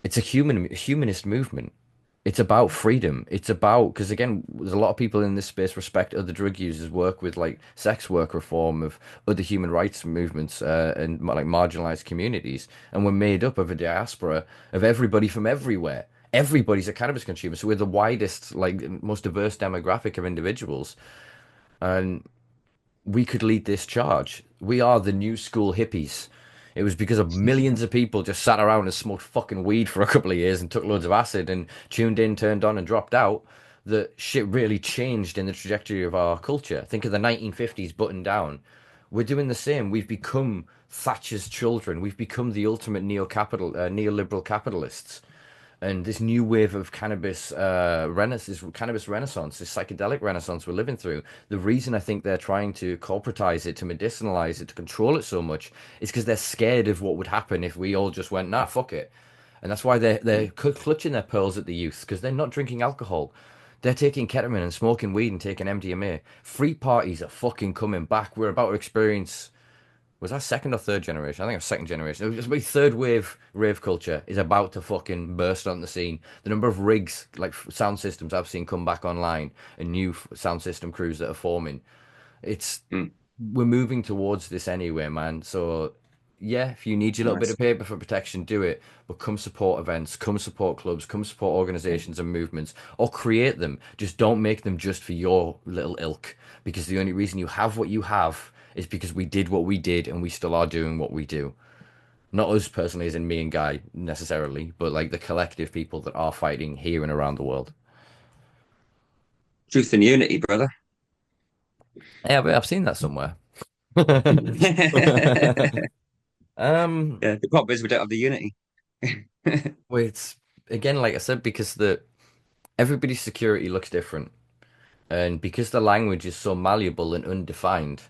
it's a humanist movement. It's about freedom. It's about because again, there's a lot of people in this space respect other drug users, work with like sex work reform of other human rights movements and like marginalized communities, and we're made up of a diaspora of everybody from everywhere. Everybody's a cannabis consumer, so we're the widest, like most diverse demographic of individuals, and we could lead this charge. We are the new school hippies. It was because of millions of people just sat around and smoked fucking weed for a couple of years and took loads of acid and tuned in, turned on, and dropped out that shit really changed in the trajectory of our culture. Think of the 1950s button down. We're doing the same. We've become Thatcher's children. We've become the ultimate neoliberal capitalists and this new wave of cannabis renaissance, this psychedelic renaissance we're living through. The reason I think they're trying to corporatize it, to medicinalize it, to control it so much, is because they're scared of what would happen if we all just went, nah, fuck it. And that's why they're Mm. clutching their pearls at the youth because they're not drinking alcohol. They're taking ketamine and smoking weed and taking MDMA. Free parties are fucking coming back. We're about to experience was that second or third generation? I think it was second generation. It was maybe third wave rave culture is about to fucking burst on the scene. The number of rigs, like sound systems I've seen come back online and new sound system crews that are forming. It's Mm. we're moving towards this anyway, man. So yeah, if you need your little bit Nice. of paper for protection, do it. But come support events, come support clubs, come support organizations and movements, or create them. Just don't make them just for your little ilk, because the only reason you have what you have is because we did what we did and we still are doing what we do. Not us personally, as in me and Guy necessarily, but like the collective people that are fighting here and around the world. Truth and unity, brother. Yeah, but I've seen that somewhere. Yeah, um, the problem is we don't have the unity. well, it's again, like I said, because the everybody's security looks different. And because the language is so malleable and undefined,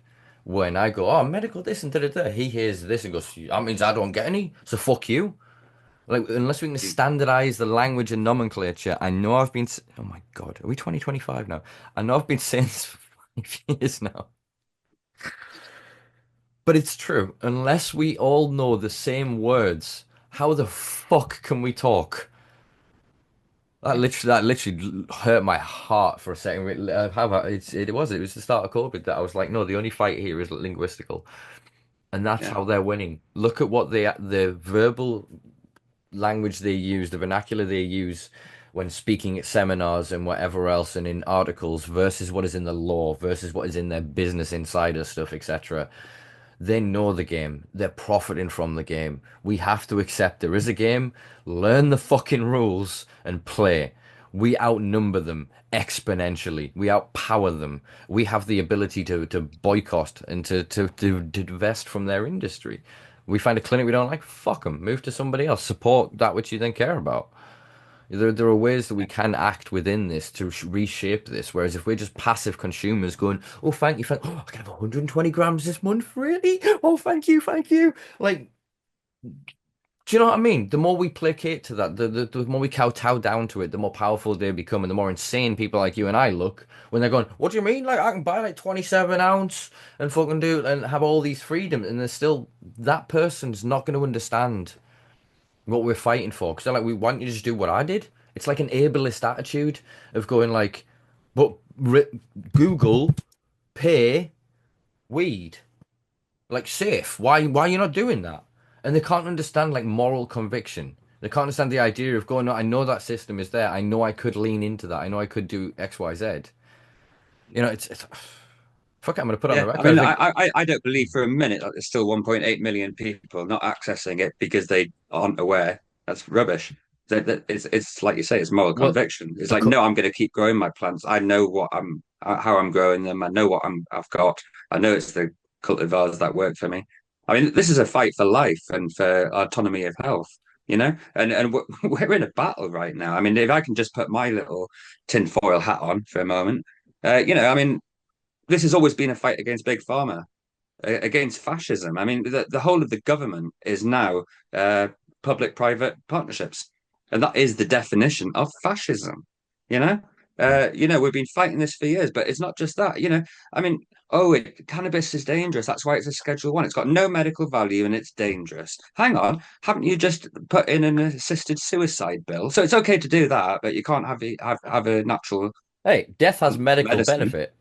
when I go, oh, medical this and da da da, he hears this and goes, that means I don't get any, so fuck you. Like, unless we can standardize the language and nomenclature, I know oh my God, are we 2025 now? I know I've been saying this for 5 years now. But it's true. Unless we all know the same words, how the fuck can we talk? That literally hurt my heart for a second. How about it was the start of COVID that I was like, no, the only fight here is linguistical, and that's Yeah, how they're winning. Look at what the verbal language they use, the vernacular they use when speaking at seminars and whatever else, and in articles versus what is in the law versus what is in their business insider stuff, etc. They know the game. They're profiting from the game. We have to accept there is a game, learn the fucking rules, and play. We outnumber them exponentially. We outpower them. We have the ability to boycott and to divest from their industry. We find a clinic we don't like, fuck them. Move to somebody else. Support that which you then care about. There are ways that we can act within this to reshape this. Whereas if we're just passive consumers going, oh, thank you, oh, I can have 120 grams this month, really? Oh, thank you, thank you. Like, do you know what I mean? The more we placate to that, the more we kowtow down to it, the more powerful they become, and the more insane people like you and I look when they're going, what do you mean? Like, I can buy like 27 ounce and fucking do and have all these freedoms, and there's still that person's not going to understand what we're fighting for because they're like, we want you to just do what I did. It's like an ableist attitude of going like, but Google pay weed like safe. Why are you not doing that? And they can't understand like moral conviction. They can't understand the idea of going, no, I know that system is there. I know I could lean into that. I know I could do X, Y, Z. It's fuck it, I'm gonna put it on the yeah. I record. I mean, think I don't believe for a minute that there's still 1.8 million people not accessing it because they aren't aware. That's rubbish. It's like you say, it's moral well, conviction. It's the like, co- no, I'm going to keep growing my plants. I know how I'm growing them. I know I've got. I know it's the cultivars that work for me. I mean, this is a fight for life and for autonomy of health. And we're in a battle right now. I mean, if I can just put my little tinfoil hat on for a moment, I mean, this has always been a fight against big pharma, against fascism. I mean, the whole of the government is now uh, public-private partnerships, and that is the definition of fascism. You know, we've been fighting this for years, but it's not just that. I mean, cannabis is dangerous. That's why it's a Schedule 1. It's got no medical value and it's dangerous. Hang on, haven't you just put in an assisted suicide bill? So it's okay to do that, but you can't have a natural hey, death has medical medicine. benefit.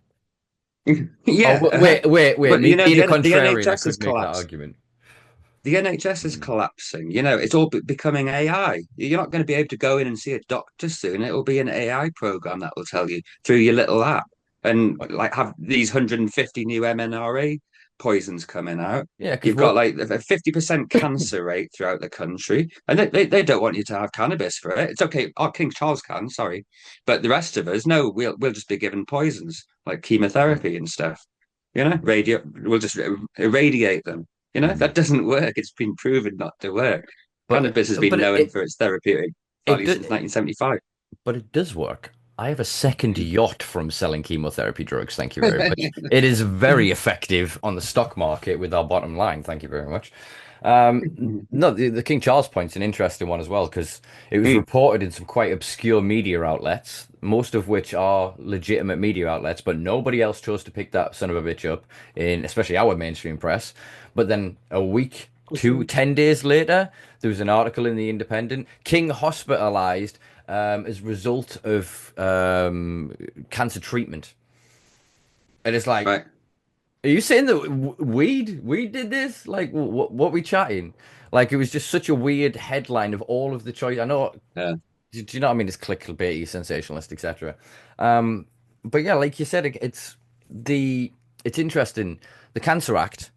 Oh, Yeah, wait. but Me, the the contrarian, I NHS is could make that collapsed. argument. The NHS is Mm. collapsing. It's all becoming AI. You're not going to be able to go in and see a doctor soon. It will be an AI program that will tell you through your little app, and like have these 150 new MNRA poisons coming out. Yeah, because You've got what? like a 50% cancer rate throughout the country, and they don't want you to have cannabis for it. It's okay. Oh, King Charles can, sorry, but the rest of us, no, we'll just be given poisons like chemotherapy and stuff. Radio. We'll just irradiate them. Mm. That doesn't work. It's been proven not to work. But Cannabis has but been known for its therapeutic it value do, since 1975. but it does work. I have a second yacht from selling chemotherapy drugs. Thank you very much. It is very effective on the stock market with our bottom line. Thank you very much. No, the King Charles point's an interesting one as well because it was reported in some quite obscure media outlets, most of which are legitimate media outlets, but nobody else chose to pick that son of a bitch up in, especially our mainstream press. But then a week, 10 days later, there was an article in the Independent, King hospitalized as a result of cancer treatment. And it's like, Right. are you saying that weed did this? Like, what we chatting? Like, it was just such a weird headline of all of the choice. I know, Yeah. do you know what I mean? It's clickbaity, sensationalist, etc. Um, but yeah, like you said, the it's interesting. The Cancer Act,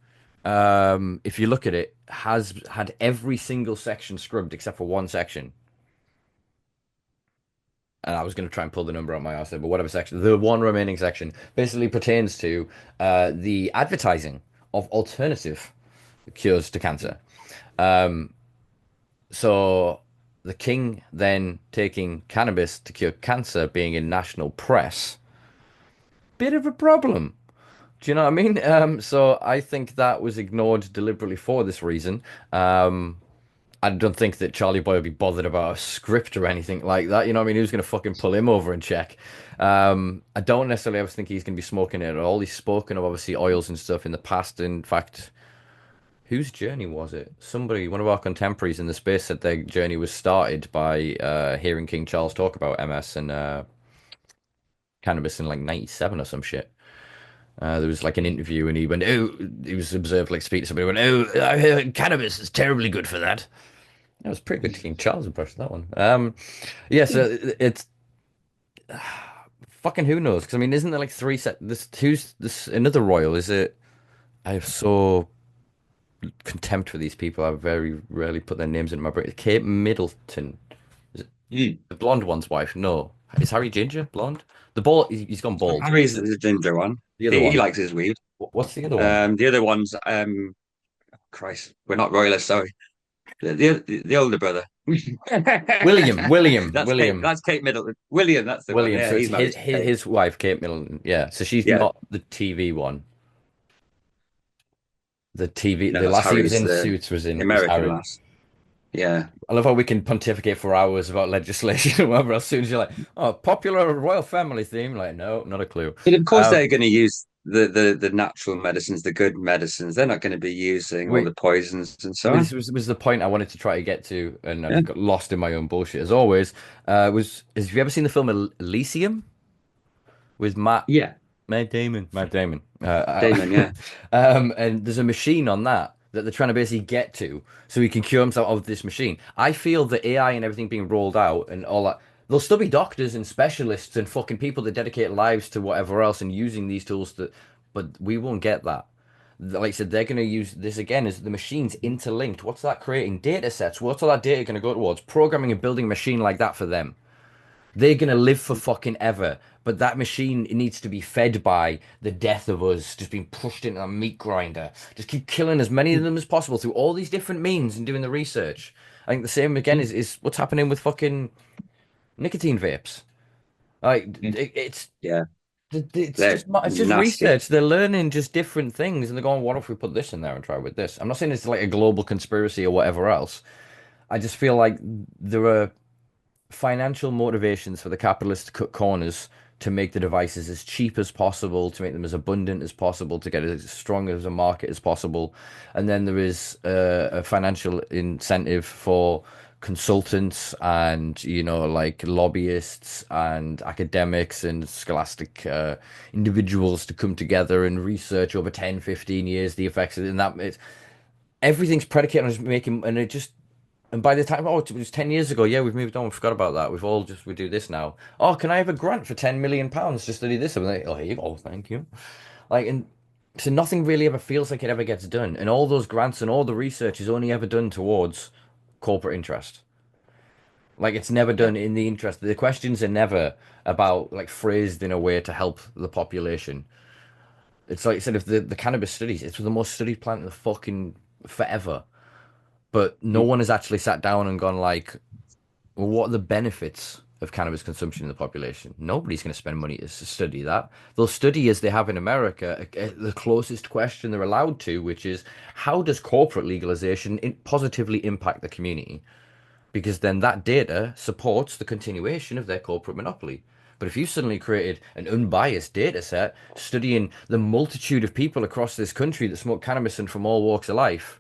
if you look at it, has had every single section scrubbed except for one section. And I was going to try and pull the number out my arse there, but whatever section, the one remaining section basically pertains to the advertising of alternative cures to cancer. So the king then taking cannabis to cure cancer being in national press, bit of a problem. Do you know what I mean? So I think that was ignored deliberately for this reason. I don't think that Charlie Boy would be bothered about a script or anything like that. You know what I mean? Who's going to fucking pull him over and check? I don't necessarily ever think he's going to be smoking it at all. He's spoken of obviously oils and stuff in the past. In fact, whose journey was it? Somebody, one of our contemporaries in the space, said their journey was started by hearing King Charles talk about MS and cannabis in like '97 or some shit. There was like an interview, and he went, "Oh," he was observed like speak to somebody. Went, "Oh, I heard cannabis is terribly good for that." That was pretty good King Charles impression, that one. Yeah, so it's fucking who knows? Because I mean, isn't there like three set? This who's this another royal? Is it? I have so contempt for these people. I very rarely put their names in my brain. Kate Middleton, is it Mm. the blonde one's wife? No, is Harry Ginger blonde? The bald, he's gone bald. Harry's the ginger one. The other He one. likes his weed. What's the other one? The other one's Christ, we're not royalists, sorry. The older brother. William, William, That's Kate. William, That's Kate Middleton. William, that's the one. William. Yeah, So it's he's married to Kate. his wife, Kate Middleton. Yeah, so she's Yeah, not the TV one. The TV, no, the that's last he was Harry's in the Suits was American Harry. lass. Yeah. I love how we can pontificate for hours about legislation and whatever. As soon as you're like, oh, popular royal family theme, like, no, not a clue. But of course Um, they're going to use the natural medicines, the good medicines. They're not going to be using all wait, the poisons and so on. this was the point I wanted to try to get to, and Yeah. I've got lost in my own bullshit as always. Have you ever seen the film Elysium with Yeah. Matt Damon? Matt Damon. Damon, yeah. And there's a machine on that they're trying to basically get to, so he can cure himself of this machine. I feel the AI and everything being rolled out and all that. There'll still be doctors and specialists and fucking people that dedicate lives to whatever else and using these tools that, but we won't get that. Like I said, they're going to use this again as the machine's interlinked. What's that creating? Data sets. What's all that data going to go towards? Programming and building a machine like that for them. They're gonna live for fucking ever, but that machine needs to be fed by the death of us, just being pushed into a meat grinder. Just keep killing as many of them as possible through all these different means and doing the research. I think the same again is what's happening with fucking nicotine vapes. Like Yeah. it's They're it's just nasty. research. They're learning just different things, and they're going, "What if we put this in there and try with this?" I'm not saying it's like a global conspiracy or whatever else. I just feel like there are financial motivations for the capitalists to cut corners to make the devices as cheap as possible, to make them as abundant as possible, to get as strong as a market as possible. And then there is a financial incentive for consultants and, like lobbyists and academics and scholastic individuals to come together and research over 10, 15 years the effects of it. And everything's predicated on just making, and it just and by the time, oh, it was 10 years ago. Yeah, we've moved on. We forgot about that. We do this now. Oh, can I have a grant for £10 million to study this? I'm like, oh, here you go. Thank you. And so nothing really ever feels like it ever gets done. And all those grants and all the research is only ever done towards corporate interest. Like it's never Yeah. done in the interest. The questions are never about like phrased in a way to help the population. It's like I said, if the cannabis studies, it's the most studied plant in the fucking forever. But no one has actually sat down and gone like, well, what are the benefits of cannabis consumption in the population? Nobody's going to spend money to study that. They'll study, as they have in America, the closest question they're allowed to, which is how does corporate legalization positively impact the community? Because then that data supports the continuation of their corporate monopoly. But if you suddenly created an unbiased data set studying the multitude of people across this country that smoke cannabis and from all walks of life,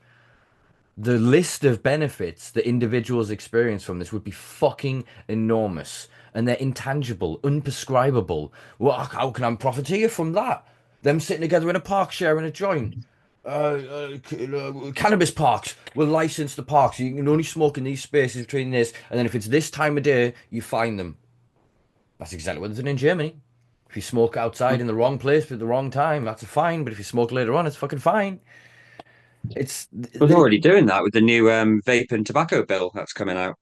the list of benefits that individuals experience from this would be fucking enormous. And they're intangible, unprescribable. Well, how can I profiteer from that? Them sitting together in a park sharing a joint. Cannabis parks will license the parks. You can only smoke in these spaces between this, and then if it's this time of day, you fine them. That's exactly what they're doing in Germany. If you smoke outside in the wrong place at the wrong time, that's a fine. But if you smoke later on, it's fucking fine. It's We're already doing that with the new vape and tobacco bill that's coming out.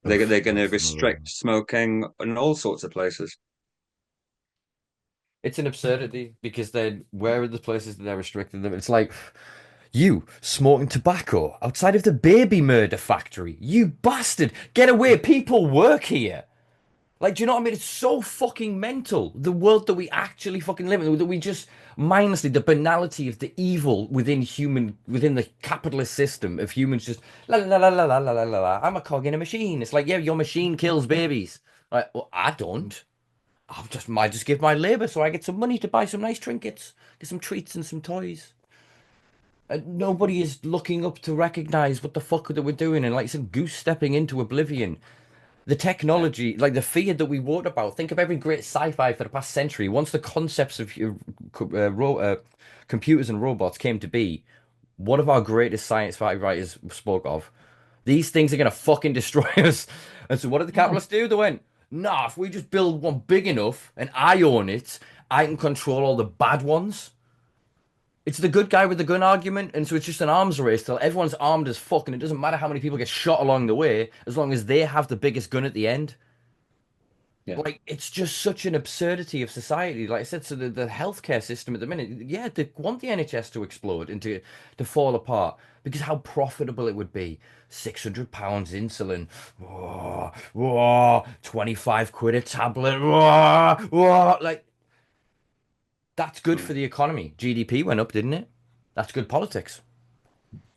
They're going to oh, restrict smoking in all sorts of places. it's an absurdity because then where are the places that they're restricting them? It's like you smoking tobacco outside of the baby murder factory. You bastard! Get away! People work here. Like, do you know what I mean? It's so fucking mental. The world that we actually fucking live in, that we just mindlessly, the banality of the evil within the capitalist system of humans just la la la la la la la la la. I'm a cog in a machine. It's like, yeah, your machine kills babies. Like, well, I don't. Might just give my labor so I get some money to buy some nice trinkets, get some treats and some toys. And nobody is looking up to recognize what the fuck that we're doing and like some goose stepping into oblivion. The Yeah, technology, like the fear that we wrote about. Think of every great sci-fi for the past century. Once the concepts of computers and robots came to be, one of our greatest science fi writers spoke of. These things are gonna fucking destroy us. And so what did the capitalists do? They went, nah, if we just build one big enough and I own it, I can control all the bad ones. It's the good guy with the gun argument, and so it's just an arms race till everyone's armed as fuck, and it doesn't matter how many people get shot along the way, as long as they have the biggest gun at the end. yeah, Like it's just such an absurdity of society. Like I said, so the healthcare system at the minute, yeah, they want the NHS to explode and to fall apart because how profitable it would be. £600 insulin, whoa, whoa, 25 quid a tablet, whoa, whoa. Like that's good mm, for the economy. GDP went up, didn't it? That's good politics.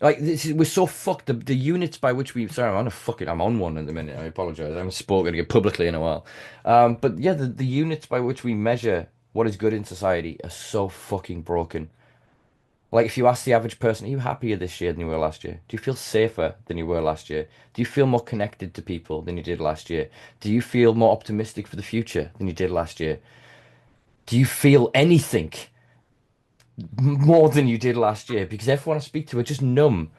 Like we're so fucked. The units by which we sorry, I'm on one at the minute. I apologize. I haven't spoken again publicly in a while. But yeah, the units by which we measure what is good in society are so fucking broken. Like if you ask the average person, are you happier this year than you were last year? Do you feel safer than you were last year? Do you feel more connected to people than you did last year? Do you feel more optimistic for the future than you did last year? Do you feel anything more than you did last year? Because everyone I speak to are just numb,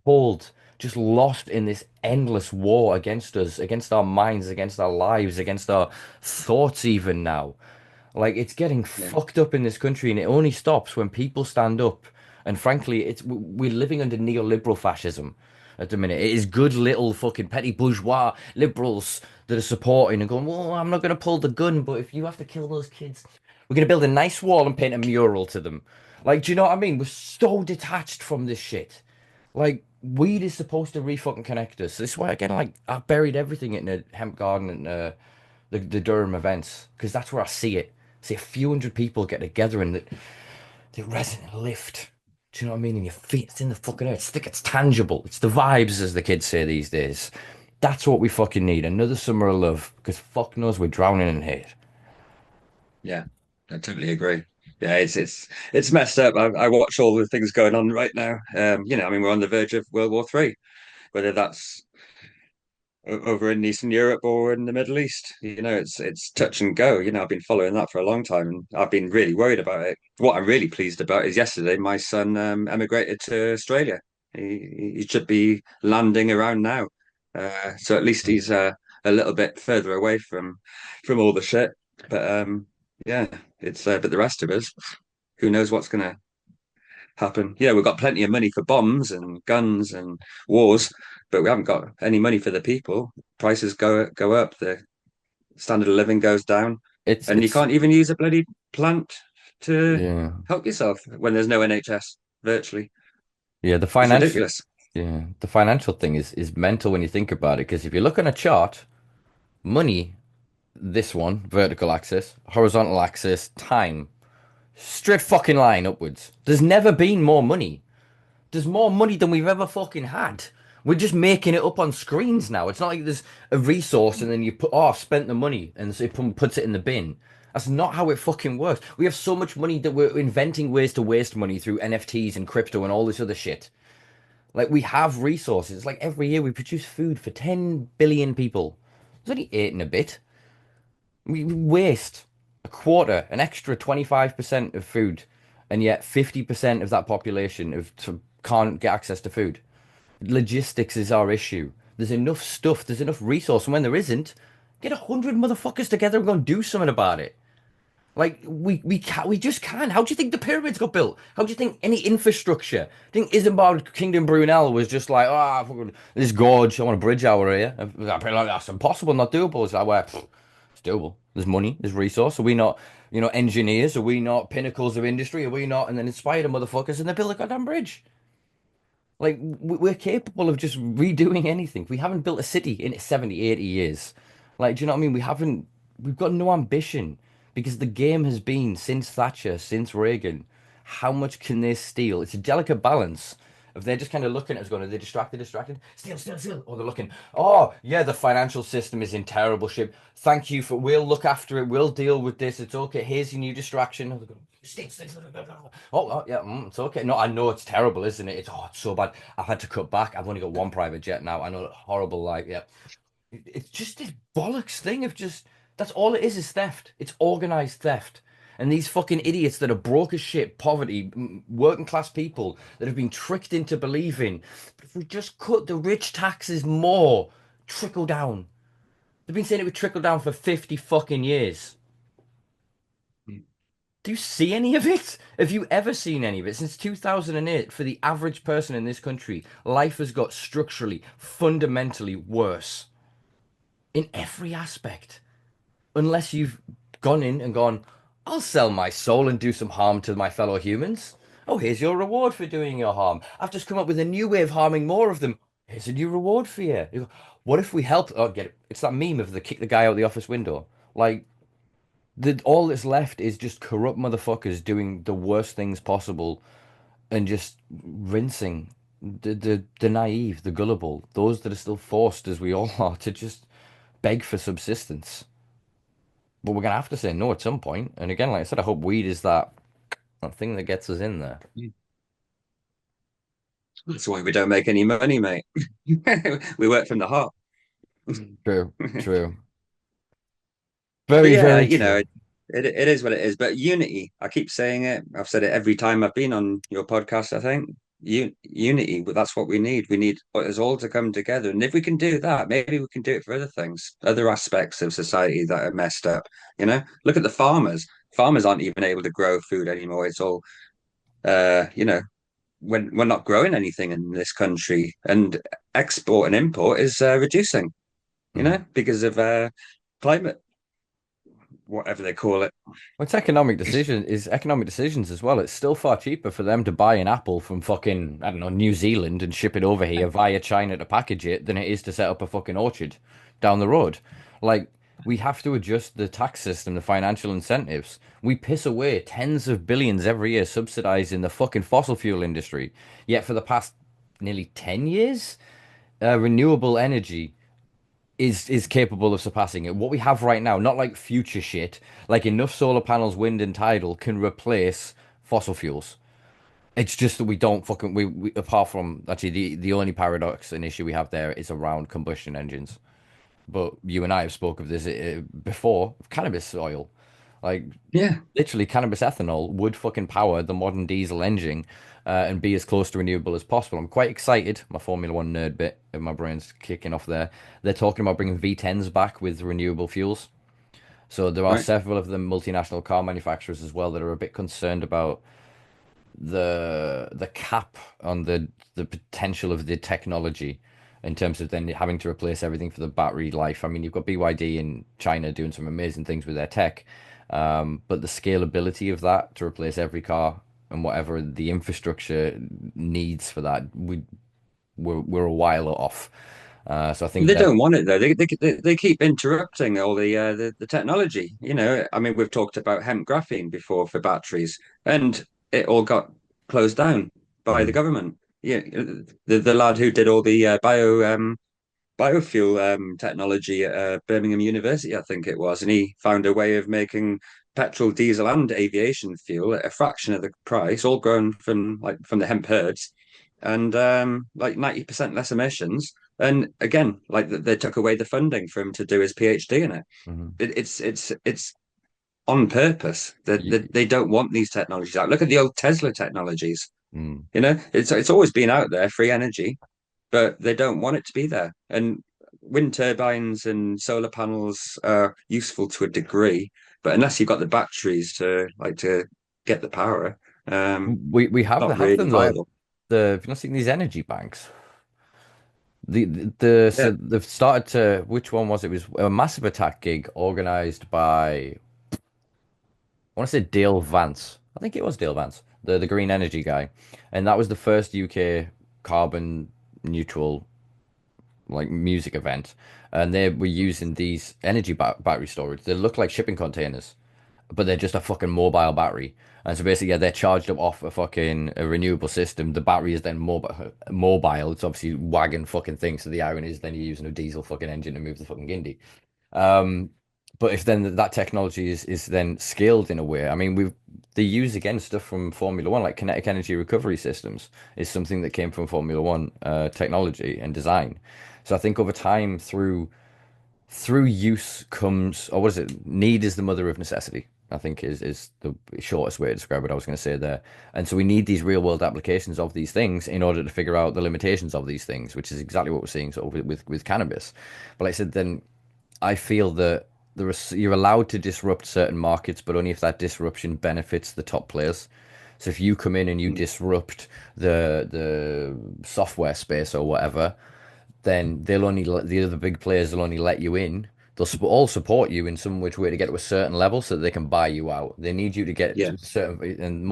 cold, just lost in this endless war against us, against our minds, against our lives, against our thoughts, even now. Like it's getting yeah, fucked up in this country, and it only stops when people stand up. And frankly, we're living under neoliberal fascism at the minute. It is good little fucking petty bourgeois liberals that are supporting and going, well, I'm not going to pull the gun, but if you have to kill those kids, we're going to build a nice wall and paint a mural to them. Like, do you know what I mean? We're so detached from this shit. Like, weed is supposed to re-fucking connect us. This is why, again, like, I buried everything in the hemp garden and the Durham events because that's where I see it. See a few hundred people get together and the resonant lift. Do you know what I mean? And your feet, it's in the fucking air. It's tangible. It's the vibes, as the kids say these days. That's what we fucking need. Another summer of love because fuck knows we're drowning in hate. yeah. I totally agree. Yeah, it's messed up. I watch all the things going on right now. I mean, we're on the verge of World War III, whether that's over in Eastern Europe or in the Middle East. It's touch and go. I've been following that for a long time, and I've been really worried about it. What I'm really pleased about is yesterday my son emigrated to Australia. He should be landing around now, so at least he's a little bit further away from all the shit. But yeah, it's but the rest of us, who knows what's going to happen. We've got plenty of money for bombs and guns and wars, but we haven't got any money for the people. Prices go up, the standard of living goes down, It's and you it's can't even use a bloody plant to yeah. help yourself when there's no NHS virtually. Yeah, It's ridiculous. the financial thing is mental when you think about it because if you look on a chart, money, this one, vertical axis, horizontal axis, time, straight fucking line upwards. There's never been more money. There's more money than we've ever fucking had. We're just making it up on screens now. It's not like there's a resource and then you put, oh, I've spent the money and so it puts it in the bin. That's not how it fucking works. We have so much money that we're inventing ways to waste money through NFTs and crypto and all this other shit. Like we have resources. It's like every year we produce food for 10 billion people. There's only eight and a bit. We waste a quarter, an extra 25% of food, and yet 50% of that population can't get access to food. Logistics is our issue. There's enough stuff, there's enough resource, and when there isn't, get 100 motherfuckers together and go and do something about it. Like we just can't. How do you think the pyramids got built? How do you think any infrastructure? I think Isambard Kingdom Brunel was just like, this gorge, I want a bridge over here. That's impossible, not doable. It's like, well, it's doable. There's money, there's resource. Are we not, engineers? Are we not pinnacles of industry? Are we not? And then inspire the motherfuckers and they build a goddamn bridge. Like we're capable of just redoing anything. We haven't built a city in 70, 80 years. Like, do you know what I mean? We've got no ambition because the game has been since Thatcher, since Reagan. How much can they steal? It's a delicate balance. If they're just kind of looking at us going, are they distracted, distracted? Steal, steal, steal. Or they're looking, oh, yeah, the financial system is in terrible shape. Thank you for, we'll look after it. We'll deal with this. It's okay. Here's your new distraction. Or they're going, steal, steal, steal, steal, steal. Oh, yeah, it's okay. No, I know it's terrible, isn't it? It's so bad. I've had to cut back. I've only got one private jet now. I know, horrible, like, yeah. It's just this bollocks thing of just that's all it is theft. It's organized theft. And these fucking idiots that are broke as shit, poverty, working class people that have been tricked into believing, but if we just cut the rich taxes more, trickle down. They've been saying it would trickle down for 50 fucking years. Do you see any of it? Have you ever seen any of it? Since 2008, for the average person in this country, life has got structurally, fundamentally worse in every aspect. Unless you've gone in and gone, I'll sell my soul and do some harm to my fellow humans. Oh, here's your reward for doing your harm. I've just come up with a new way of harming more of them. Here's a new reward for you. You go, what if we helped? Oh, get it. It's that meme of the kick the guy out the office window. Like, all that's left is just corrupt motherfuckers doing the worst things possible and just rinsing the naive, the gullible, those that are still forced, as we all are, to just beg for subsistence. But we're gonna have to say no at some point. And again, like I said, I hope weed is that thing that gets us in there. That's why we don't make any money, mate. We work from the heart. True, true. But Very, yeah, very true. it is what it is. But unity, I keep saying it. I've said it every time I've been on your podcast, I think. Unity, but that's what we need. We need us all to come together. And if we can do that, maybe we can do it for other things, other aspects of society that are messed up. Look at the farmers. Farmers aren't even able to grow food anymore. It's all when we're not growing anything in this country, and export and import is reducing, Mhm. because of climate, whatever they call it. Well, it's economic decisions as well. It's still far cheaper for them to buy an apple from fucking, I don't know, New Zealand and ship it over here via China to package it than it is to set up a fucking orchard down the road. Like, we have to adjust the tax system, the financial incentives. We piss away tens of billions every year subsidizing the fucking fossil fuel industry. Yet for the past nearly 10 years, renewable energy is capable of surpassing it. What we have right now, not like future shit, like enough solar panels, wind and tidal can replace fossil fuels. It's just that we don't fucking we apart from actually the only paradox and issue we have there is around combustion engines. But you and I have spoke of this before, cannabis oil. Like Yeah, literally cannabis ethanol would fucking power the modern diesel engine and be as close to renewable as possible. I'm quite excited. My Formula One nerd bit of my brain's kicking off there. They're talking about bringing V10s back with renewable fuels. So there are right. several of the multinational car manufacturers as well that are a bit concerned about the cap on the potential of the technology in terms of then having to replace everything for the battery life. I mean, you've got BYD in China doing some amazing things with their tech, but the scalability of that to replace every car and whatever the infrastructure needs for that, we're a while off. So I think They that. don't want it though. They keep interrupting all the technology. I mean, we've talked about hemp graphene before for batteries, and it all got closed down by the Mm, government. Yeah, the lad who did all the biofuel technology at Birmingham University, I think it was, and he found a way of making petrol, diesel, and aviation fuel at a fraction of the price, all grown from the hemp herds, and like 90% less emissions. And again, like they took away the funding for him to do his PhD in it. mhm. It's on purpose. They don't want these technologies out. Look at the old Tesla technologies. Mm. It's always been out there, free energy, but they don't want it to be there. And wind turbines and solar panels are useful to a degree, but unless you've got the batteries to get the power, We have not have really them though. viable. Have you not seen these energy banks? So Yeah, they've started to, which one was it? It was a massive attack gig organized by, I want to say Dale Vance. I think it was Dale Vance, the green energy guy. And that was the first UK carbon neutral like music event, and they were using these energy battery storage. They look like shipping containers, but they're just a fucking mobile battery. And so basically, yeah, they're charged up off a renewable system. The battery is then mobile. It's obviously wagon fucking thing. So the irony is then you're using a diesel fucking engine to move the fucking Guindy. Um, but if then that technology is then scaled in a way, I mean, they use again stuff from Formula One, like kinetic energy recovery systems, is something that came from Formula One technology and design. So I think over time, through use comes, or what is it? Need is the mother of necessity, I think is the shortest way to describe what I was going to say there. And so we need these real world applications of these things in order to figure out the limitations of these things, which is exactly what we're seeing sort of with cannabis. But like I said, then I feel that you're allowed to disrupt certain markets, but only if that disruption benefits the top players. So if you come in and you Mm. disrupt the software space or whatever, then the other big players will only let you in. They'll all support you in some which way to get to a certain level so that they can buy you out. They need you to get to Yeah, a certain, and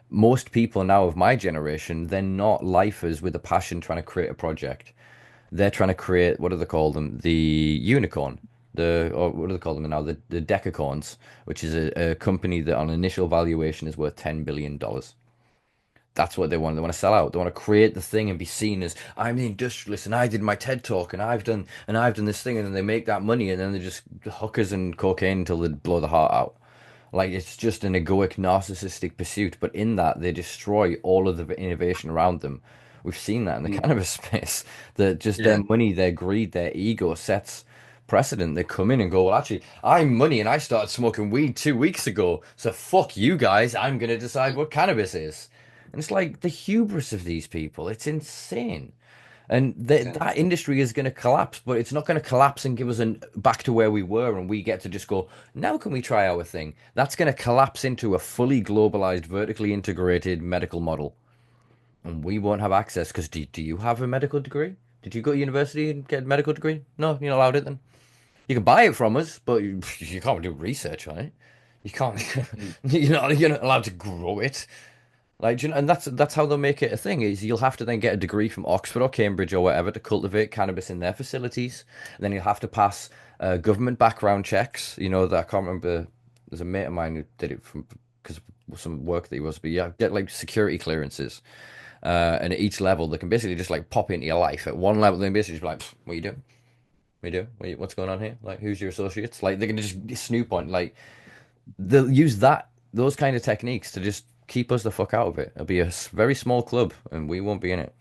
most people now of my generation, they're not lifers with a passion trying to create a project. They're trying to create, what do they call them? The unicorn. Or what do they call them now? The decacorns, which is a company that on initial valuation is worth $10 billion. That's what they want. They want to sell out. They want to create the thing and be seen as I'm the industrialist and I did my TED talk and I've done this thing, and then they make that money and then they're just hookers and cocaine until they blow the heart out. Like it's just an egoic, narcissistic pursuit, but in that they destroy all of the innovation around them. We've seen that in the mm, cannabis space. That just their yeah, money, their greed, their ego sets precedent. They come in and go, well, actually, I'm money and I started smoking weed 2 weeks ago, so fuck you guys. I'm gonna decide what cannabis is. And it's like the hubris of these people. It's insane. And yeah, that industry is going to collapse, but it's not going to collapse and give us back to where we were and we get to just go, now can we try our thing? That's going to collapse into a fully globalized, vertically integrated medical model. And we won't have access because do you have a medical degree? Did you go to university and get a medical degree? No, you're not allowed it then. You can buy it from us, but you can't do research on it. You can't, mm, you're not allowed to grow it. Like, and that's how they'll make it a thing. Is you'll have to then get a degree from Oxford or Cambridge or whatever to cultivate cannabis in their facilities. And then you'll have to pass government background checks. That I can't remember. There's a mate of mine who did it from because of some work that he was. But yeah, get like security clearances. And at each level, they can basically just like pop into your life. At one level, they can basically just be like, "What are you doing? What are you doing? What's going on here? Like, who's your associates?" Like, they can just snoop on. Like, they'll use those kind of techniques to just keep us the fuck out of it. It'll be a very small club, and we won't be in it.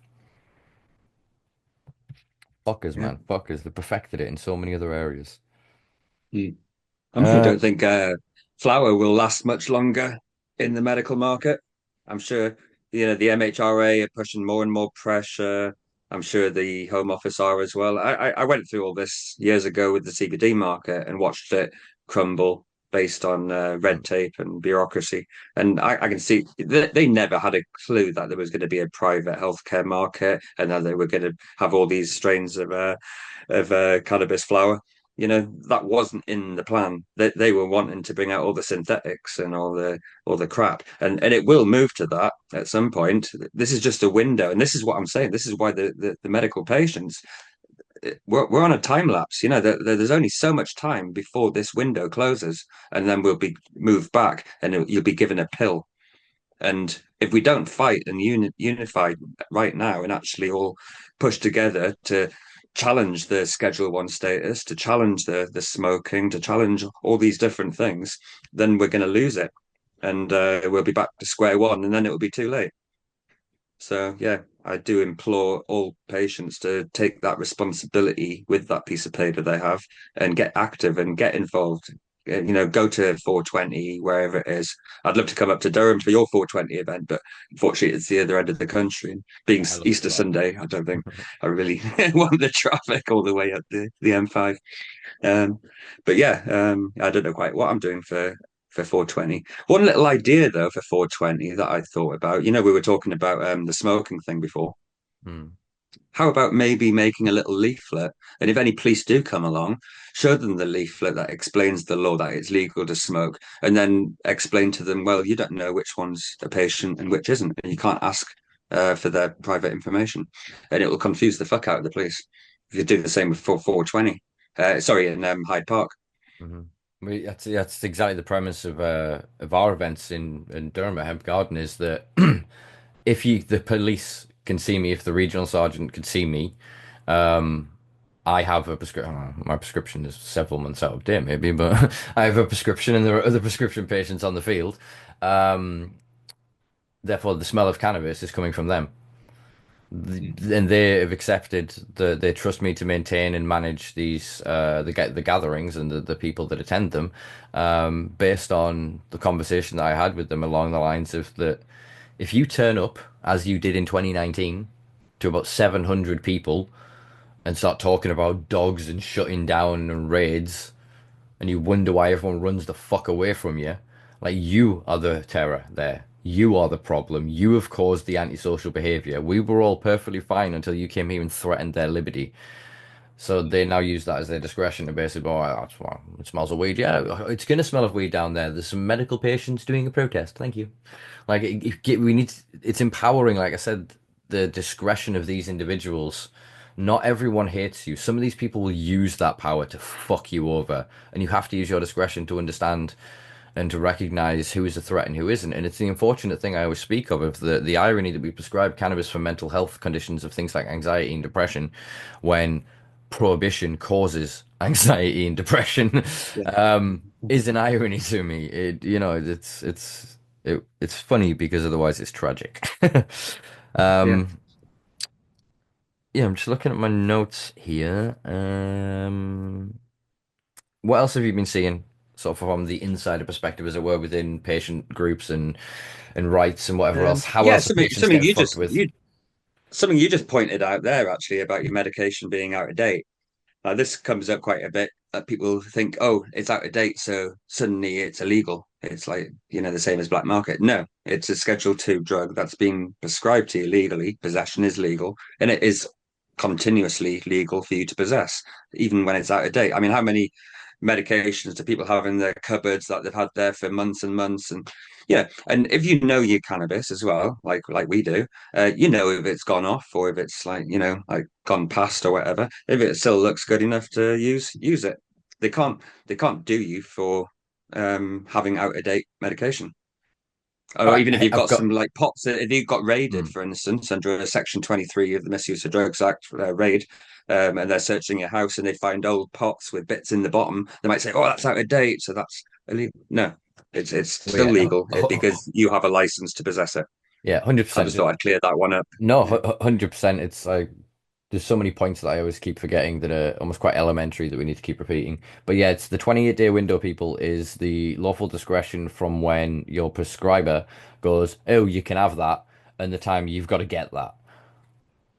Fuckers, yeah. man, fuckers. They perfected it in so many other areas. Mm. I Uh, don't think flower will last much longer in the medical market. I'm sure, the MHRA are pushing more and more pressure. I'm sure the Home Office are as well. I went through all this years ago with the CBD market and watched it crumble based on red tape and bureaucracy. And I can see they never had a clue that there was going to be a private healthcare market and that they were going to have all these strains of cannabis flower. That wasn't in the plan. They were wanting to bring out all the synthetics and all the crap, and it will move to that at some point. This is just a window, and this is what I'm saying. This is why the medical patients, we're on a time lapse. There's only so much time before this window closes, and then we'll be moved back, and you'll be given a pill. And if we don't fight and unify right now and actually all push together to challenge the Schedule 1 status, to challenge the smoking, to challenge all these different things, then we're going to lose it. And we'll be back to square one, and then it will be too late. So, yeah, I do implore all patients to take that responsibility with that piece of paper they have and get active and get involved. Go to 420, wherever it is. I'd love to come up to Durham for your 420 event, but unfortunately, it's the other end of the country. And being I love it as Easter well. Sunday, I don't think I really want the traffic all the way up the M5. Um, but yeah, I don't know quite what I'm doing for 420. One little idea though for 420 that I thought about. We were talking about the smoking thing before. Hmm. How about maybe making a little leaflet? And if any police do come along, show them the leaflet that explains the law that it's legal to smoke, and then explain to them, well, you don't know which one's a patient and which isn't, and you can't ask for their private information, and it will confuse the fuck out of the police. you do the same with 420. Sorry, in Hyde Park. hmm that's exactly the premise of our events in Durham at Hemp Garden is that if the police can see me, if the regional sergeant could see me, I have a prescription. My prescription is several months out of date, maybe, but I have a prescription, and there are other prescription patients on the field. Um, Therefore, the smell of cannabis is coming from them. And they have accepted they trust me to maintain and manage the gatherings and the people that attend them, based on the conversation that I had with them along the lines of that if you turn up as you did in 2019 to about 700 people and start talking about dogs and shutting down and raids, and you wonder why everyone runs the fuck away from you. Like, you are the terror there. You are the problem. You have caused the antisocial behavior. We were all perfectly fine until you came here and threatened their liberty. So they now use that as their discretion to basically, oh, well, it smells of weed. Yeah, it's going to smell of weed down there. There's some medical patients doing a protest. Thank you. Like, we need, it's empowering, like I said, the discretion of these individuals. Not everyone hates you. Some of these people will use that power to fuck you over, and you have to use your discretion to understand and to recognize who is a threat and who isn't. And it's the unfortunate thing I always speak of the irony that we prescribe cannabis for mental health conditions of things like anxiety and depression, when prohibition causes anxiety and depression, Yeah. is an irony to me. It's funny because otherwise it's tragic. Yeah. um, yeah, I'm just looking at my notes here. What else have you been seeing, sort of from the insider perspective, as it were, within patient groups and rights and whatever else? How Yeah, else are patients getting fucked with? something you just pointed out there actually about your medication being out of date. Now, this comes up quite a bit. People think, oh, it's out of date, so suddenly it's illegal. It's like, the same as black market. No, it's a Schedule 2 drug that's being prescribed to you legally. Possession is legal, and it is continuously legal for you to possess, even when it's out of date. I mean, how many medications do people have in their cupboards that they've had there for months and months? And yeah, and if you know your cannabis as well, like we do, you know if it's gone off or if it's like like gone past or whatever. If it still looks good enough to use it. They can't do you for having out of date medication. All Or right, even if you've I've got got. some like pots, if you got raided, Hmm. for instance, under a Section 23 of the Misuse of Drugs Act, raid, and they're searching your house and they find old pots with bits in the bottom, they might say, "Oh, that's out of date," so that's illegal. No, it's Well, still yeah, legal because you have a license to possess it. yeah, I 100%. just thought I'd clear that one up. No, Yeah. 100%. It's like there's so many points that I always keep forgetting that are almost quite elementary that we need to keep repeating. But yeah, it's the 28-day window, people, is the lawful discretion from when your prescriber goes, "Oh, you can have that," and the time you've got to get that.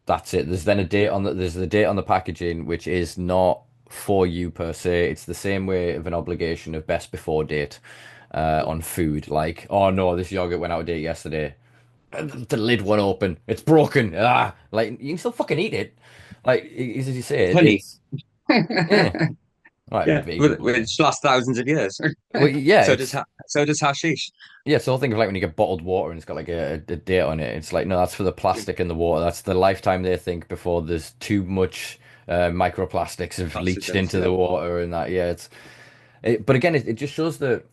That's it. There's then a date on there's the date on the packaging, which is not for you per se. It's the same way of an obligation of best before date on food. Like, oh no, this yogurt went out of date yesterday. The lid won't open. It's broken. Ah, like you can still fucking eat it. Like as you say, Honey. it's yeah. Right, Yeah, vaguely. which lasts thousands of years. Well, yeah, So does it's hashish. yeah. So think of like when you get bottled water and it's got like a date on it. It's like no, that's for the plastic in the water. That's the lifetime they think before there's too much microplastics have leached Oxidants, into yeah. the water and that. Yeah, but again, it just shows that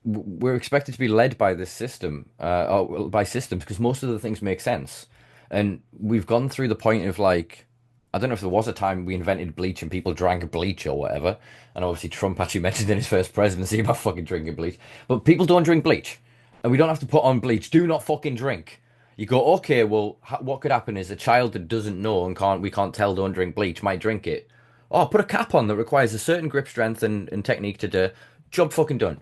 we're expected to be led by this system, or well, by systems, because most of the things make sense. And we've gone through the point of like, I don't know if there was a time we invented bleach and people drank bleach or whatever. And obviously Trump actually mentioned in his first presidency about fucking drinking bleach. But people don't drink bleach. And we don't have to put on bleach. Do not fucking drink. You go, okay, well, what could happen is a child that doesn't know and we can't tell don't drink bleach might drink it. Oh, put a cap on that requires a certain grip strength and technique to do. Job fucking done.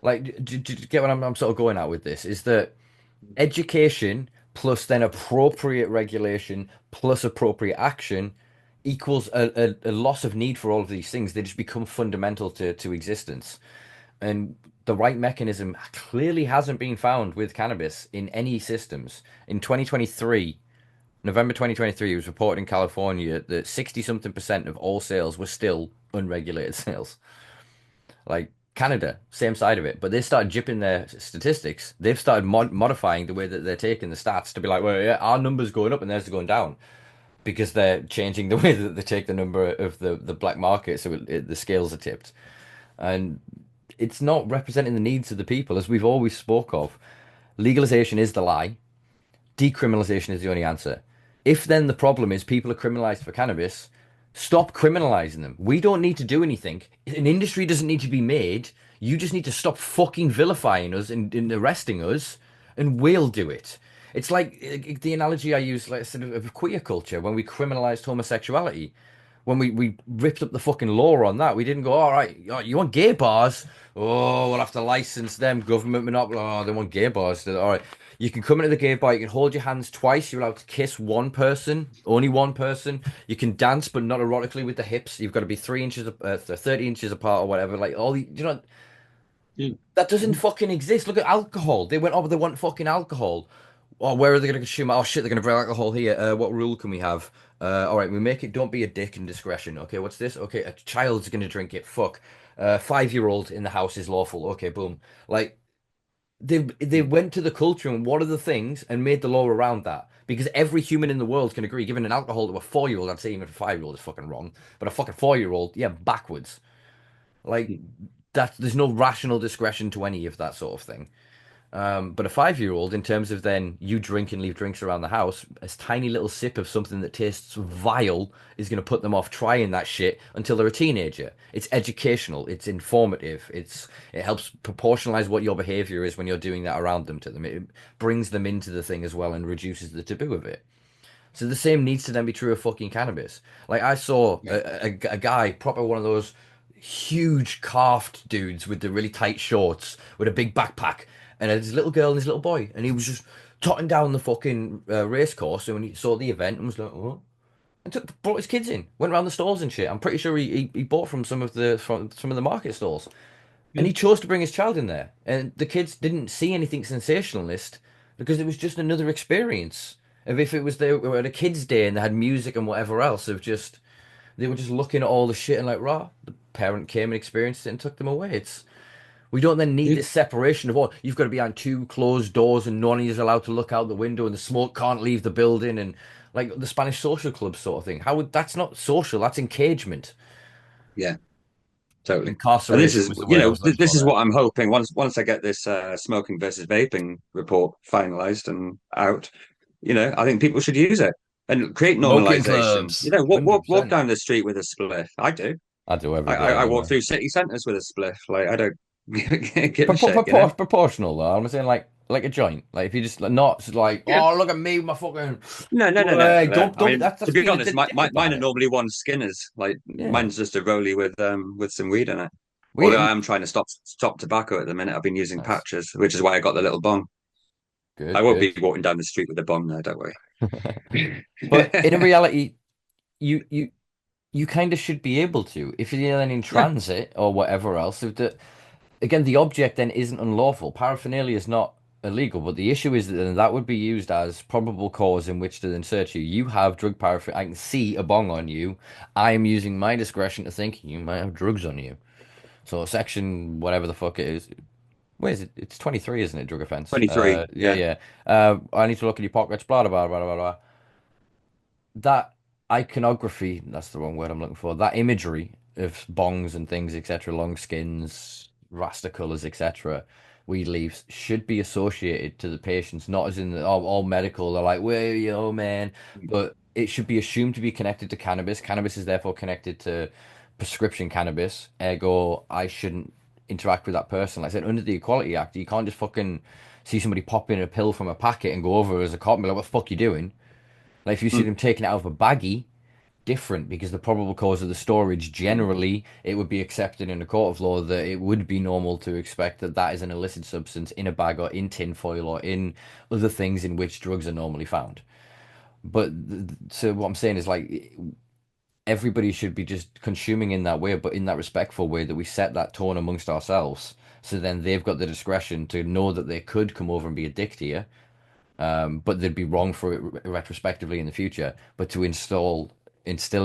Like, do you get what I'm sort of going at with this? Is that education plus then appropriate regulation plus appropriate action equals a loss of need for all of these things. They just become fundamental to existence. And the right mechanism clearly hasn't been found with cannabis in any systems. In 2023, November 2023, it was reported in California that 60 something percent of all sales were still unregulated sales. Like Canada, same side of it, but they started jipping their statistics. They've started modifying the way that they're taking the stats to be like, well, yeah, our numbers going up and theirs are going down. because they're changing the way that they take the number of the black market, so the scales are tipped, and it's not representing the needs of the people, as we've always spoke of. Legalization is the lie. Decriminalization is the only answer. If then the problem is people are criminalized for cannabis, stop criminalizing them. We don't need to do anything. An industry doesn't need to be made. You just need to stop fucking vilifying us and arresting us, and we'll do it. It's like the analogy I use, like sort of queer culture when we criminalized homosexuality. When we ripped up the fucking law on that, we didn't go, all right, you want gay bars? Oh, we'll have to license them. Government monopoly. Oh, they want gay bars. All right. You can come into the gay bar. You can hold your hands twice. You're allowed to kiss one person, only one person. You can dance, but not erotically with the hips. You've got to be 3 inches, 30 inches apart or whatever. Like all the, Mm. that doesn't fucking exist. Look at alcohol. They went, oh, they want fucking alcohol. Oh, where are they going to consume? Oh shit, they're going to bring alcohol here. What rule can we have? All right, we make it. Don't be a dick and discretion. Okay, what's this? Okay, a child's going to drink it. Fuck. 5-year-old in the house is lawful. Okay, boom. Like they Mm. went to the culture and what are the things and made the law around that. Because every human in the world can agree, giving an alcohol to a 4-year-old, I'd say even a 5-year-old is fucking wrong. But a fucking 4-year-old, yeah, backwards. Like Mm. that, there's no rational discretion to any of that sort of thing. But a 5-year-old, in terms of then you drink and leave drinks around the house, a tiny little sip of something that tastes vile is going to put them off trying that shit until they're a teenager. It's educational, it's informative, it helps proportionalize what your behavior is when you're doing that around them to them. It brings them into the thing as well and reduces the taboo of it. So the same needs to then be true of fucking cannabis. Like I saw Yeah. a guy, proper one of those huge calved dudes with the really tight shorts, with a big backpack, and his little girl and his little boy, and he was just trotting down the fucking race course. And when he saw the event, and was like, "Oh," and brought his kids in, went around the stalls and shit. I'm pretty sure he bought from some of the market stalls, and Yeah. he chose to bring his child in there, and the kids didn't see anything sensationalist because it was just another experience. Of if it was they were at a kids' day and they had music and whatever else, of just they were just looking at all the shit and like, rah, the parent came and experienced it and took them away. It's we don't then need Yeah. this separation of oh, you've got to be behind two closed doors and none of you is allowed to look out the window and the smoke can't leave the building and like the Spanish social club sort of thing. How would that's not social, that's engagement. Yeah. Totally. And this Incarceration is, was the you word I know, was looking this for is there. what I'm hoping once I get this smoking versus vaping report finalized and out, I think people should use it and create Smoking normalization. clubs. Walk 100%. down the street with a spliff. I do. I do I, every I, day I walk anyway. through city centers with a spliff. Like I don't give a shit, Proportional though. I'm saying like a joint. Like if you just not just like, Yeah. oh look at me, my fucking No, no, no, no, way. no. Don't I don't mean, that's to that's be being a honest, dick mine about are it. normally one skinners. Like Yeah. mine's just a rollie with some weed in it. Although I We am trying to stop tobacco at the minute. I've been using nice. patches, which is why I got the little bong. I Good, won't be good. walking down the street with a bong now, don't worry. But in reality, you you kind of should be able to if you're then in Yeah. transit or whatever else. If again, the object then isn't unlawful. Paraphernalia is not illegal, but the issue is that then that would be used as probable cause in which to then search you. You have drug paraphernalia. I can see a bong on you. I am using my discretion to think you might have drugs on you. So section whatever the fuck it is. Where is it? It's 23, isn't it? Drug offense. 23. Yeah, Yeah. yeah. I need to look at your pockets. Blah blah blah blah blah. That iconography, that's the wrong word I'm looking for, that imagery of bongs and things, etc., long skins, rasta colors, etc., weed leaves should be associated to the patients, not as in the, all medical, they're like, where you, oh man, but it should be assumed to be connected to cannabis. Cannabis is therefore connected to prescription cannabis, ergo, I shouldn't interact with that person. Like I said, under the Equality Act, you can't just fucking see somebody pop in a pill from a packet and go over as a cop and be like, what the fuck you doing? Like if you see Mm. them taking it out of a baggie, different because the probable cause of the storage generally it would be accepted in a court of law that it would be normal to expect that that is an illicit substance in a bag or in tin foil or in other things in which drugs are normally found. But so what I'm saying is like everybody should be just consuming in that way, but in that respectful way that we set that tone amongst ourselves. So then they've got the discretion to know that they could come over and be a dick to you, but they'd be wrong for it retrospectively in the future. But to instill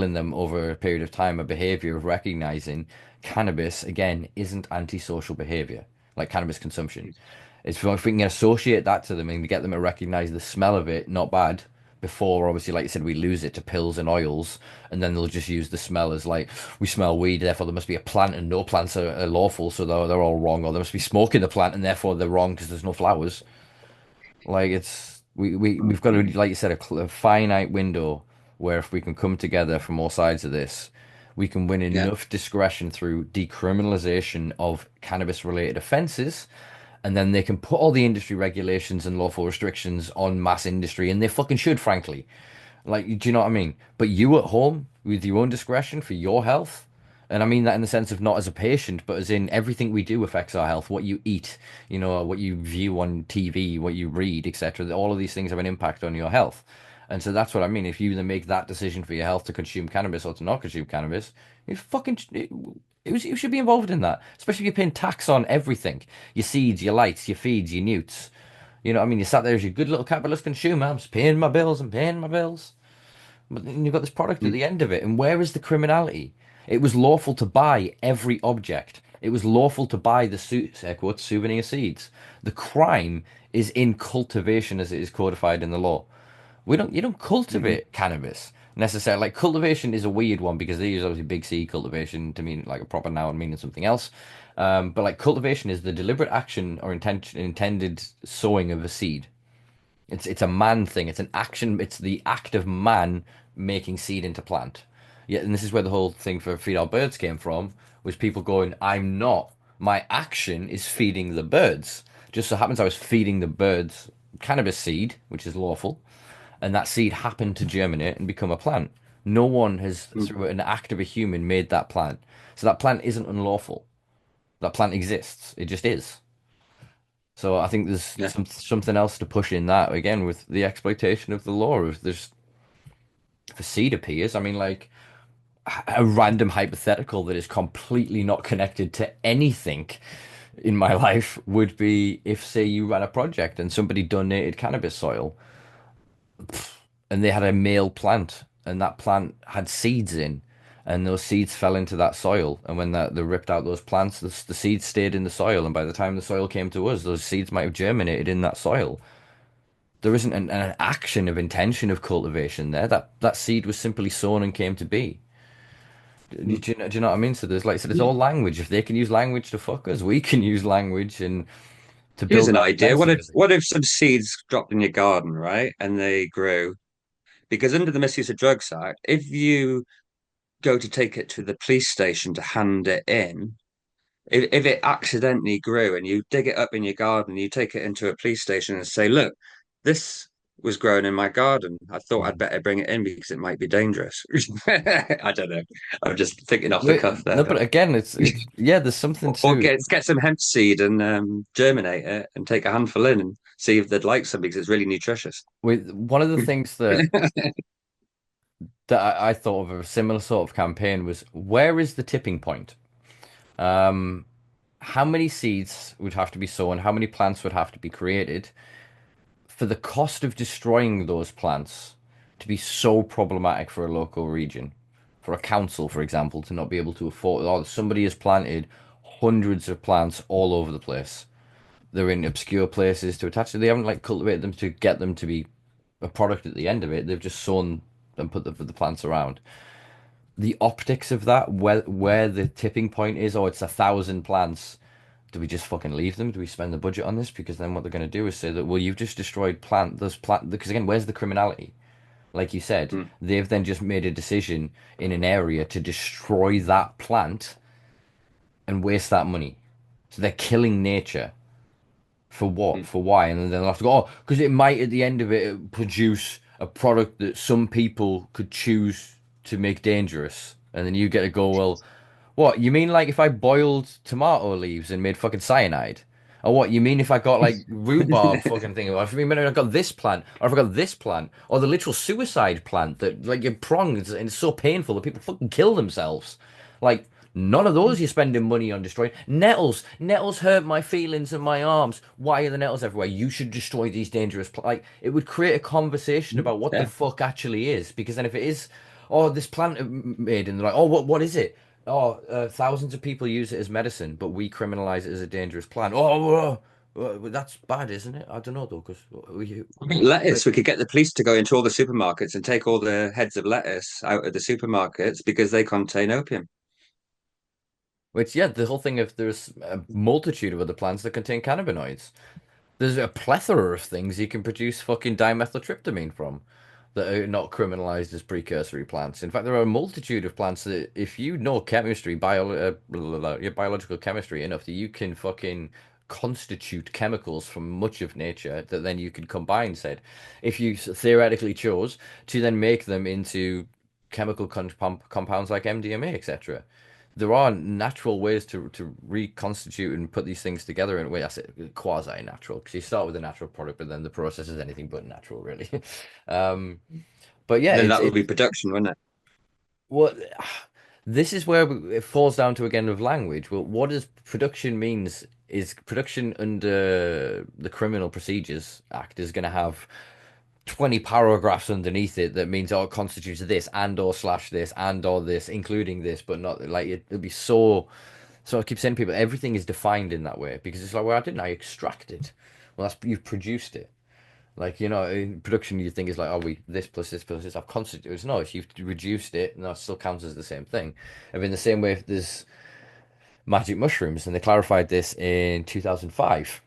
in them over a period of time a behavior of recognizing cannabis again isn't antisocial behavior like cannabis consumption. It's if we can associate that to them and get them to recognize the smell of it, not bad, before, obviously, like you said, we lose it to pills and oils, and then they'll just use the smell as like, we smell weed, therefore there must be a plant, and no plants are lawful, so they're all wrong, or there must be smoke in the plant, and therefore they're wrong because there's no flowers. Like it's we've got to, like you said, a finite window where if we can come together from all sides of this, we can win Yeah. enough discretion through decriminalization of cannabis related offences, and then they can put all the industry regulations and lawful restrictions on mass industry, and they fucking should, frankly. Like, do you know what I mean? But you at home with your own discretion for your health, and I mean that in the sense of not as a patient, but as in everything we do affects our health. What you eat, what you view on TV, what you read, etc. All of these things have an impact on your health. And so that's what I mean. If you then make that decision for your health to consume cannabis or to not consume cannabis, you fucking you should be involved in that. Especially if you're paying tax on everything, your seeds, your lights, your feeds, your newts. You know what I mean? You sat there as your good little capitalist consumer. I'm just paying my bills. I'm paying my bills. But then you've got this product at Mm. the end of it, and where is the criminality? It was lawful to buy every object. It was lawful to buy the air quotes, souvenir seeds. The crime is in cultivation as it is codified in the law. You don't Mhm. cultivate cannabis necessarily. Like cultivation is a weird one because they use obviously big C cultivation to mean like a proper noun meaning something else. But like cultivation is the deliberate action or intended sowing of a seed. It's a man thing. It's an action. It's the act of man making seed into plant. Yeah, and this is where the whole thing for feed our birds came from, was people going, I'm not. My action is feeding the birds. Just so happens I was feeding the birds cannabis seed, which is lawful, and that seed happened to germinate and become a plant. No one has, Mm. through an act of a human, made that plant. So that plant isn't unlawful. That plant exists. It just is. So I think there's Yeah. something else to push in that again with the exploitation of the law. If there's for seed appears, I mean, like a random hypothetical that is completely not connected to anything in my life would be if, say, you ran a project and somebody donated cannabis soil and they had a male plant and that plant had seeds in. And those seeds fell into that soil, and when they ripped out those plants, the seeds stayed in the soil. And by the time the soil came to us, those seeds might have germinated in that soil. There isn't an action of intention of cultivation there. That seed was simply sown and came to be. Mm. Do you know what I mean? So there's like, so it's all language. If they can use language to fuck us, we can use language and to Here's build an that idea. defensively. What if some seeds dropped in your garden, right? And they grew? Because under the Misuse of Drugs Act, if you go to take it to the police station to hand it in, if it accidentally grew and you dig it up in your garden, you take it into a police station and say, look, this was grown in my garden. I thought I'd Mm. better bring it in because it might be dangerous. I don't know. I'm just thinking off the Wait, cuff there, no, but but again, it's yeah. There's something or to get some hemp seed and germinate it and take a handful in and see if they'd like some because it's really nutritious. with one of the things that I thought of a similar sort of campaign was where is the tipping point? Um, how many seeds would have to be sown? How many plants would have to be created for the cost of destroying those plants to be so problematic for a local region, for a council, for example, to not be able to afford, or somebody has planted hundreds of plants all over the place. They're in obscure places to attach to. They haven't like cultivated them to get them to be a product at the end of it. They've just sown and put the plants around. The optics of that, where the tipping point is, or it's 1,000 plants, do we just fucking leave them? Do we spend the budget on this? Because then what they're going to do is say that, well, you've just destroyed those plant, because again, where's the criminality? Like you said, Mm, they've then just made a decision in an area to destroy that plant and waste that money. So they're killing nature. For what? mm, For why? And then they'll have to go, oh, because it might at the end of it produce a product that some people could choose to make dangerous. And then you get to go, well, what? You mean like if I boiled tomato leaves and made fucking cyanide? Or what? You mean if I got like rhubarb fucking thing? Or if you mean I got this plant, or if I got this plant, or the literal suicide plant that like your prongs and it's so painful that people fucking kill themselves. Like none of those you're spending money on destroying. Nettles, nettles hurt my feelings and my arms. Why are the nettles everywhere? You should destroy these dangerous like it would create a conversation about what the yeah. fuck actually is. Because then if it is, oh, this plant made, and they're like, oh, what is it? Oh, thousands of people use it as medicine, but we criminalize it as a dangerous plant. Oh, Well, that's bad, isn't it? I don't know though, because we I think lettuce, like, we could get the police to go into all the supermarkets and take all the heads of lettuce out of the supermarkets because they contain opium. which yeah, the whole thing of there's a multitude of other plants that contain cannabinoids. There's a plethora of things you can produce fucking dimethyltryptamine from that are not criminalized as precursory plants. In fact, there are a multitude of plants that, if you know chemistry, biological chemistry enough, that you can fucking constitute chemicals from much of nature that then you could combine, said, if you theoretically chose to then make them into chemical compounds like MDMA, etc. There are natural ways to reconstitute and put these things together in a way. I say quasi-natural because you start with a natural product, but then the process is anything but natural, really. Um, but yeah, Then it's that would be it's production, wouldn't it? what this is where it falls down to again of language. Well, what does production means is production under the Criminal Procedures Act is going to have 20 paragraphs underneath it that means oh it constitutes this and or slash this and or this including this but not like it'll be so I keep saying to people everything is defined in that way because it's like well I didn't I extracted well that's you've produced it like you know in production you think is like oh we this plus this plus this I've constituted no if you've reduced it no it still counts as the same thing and in the same way if there's magic mushrooms and they clarified this in 2005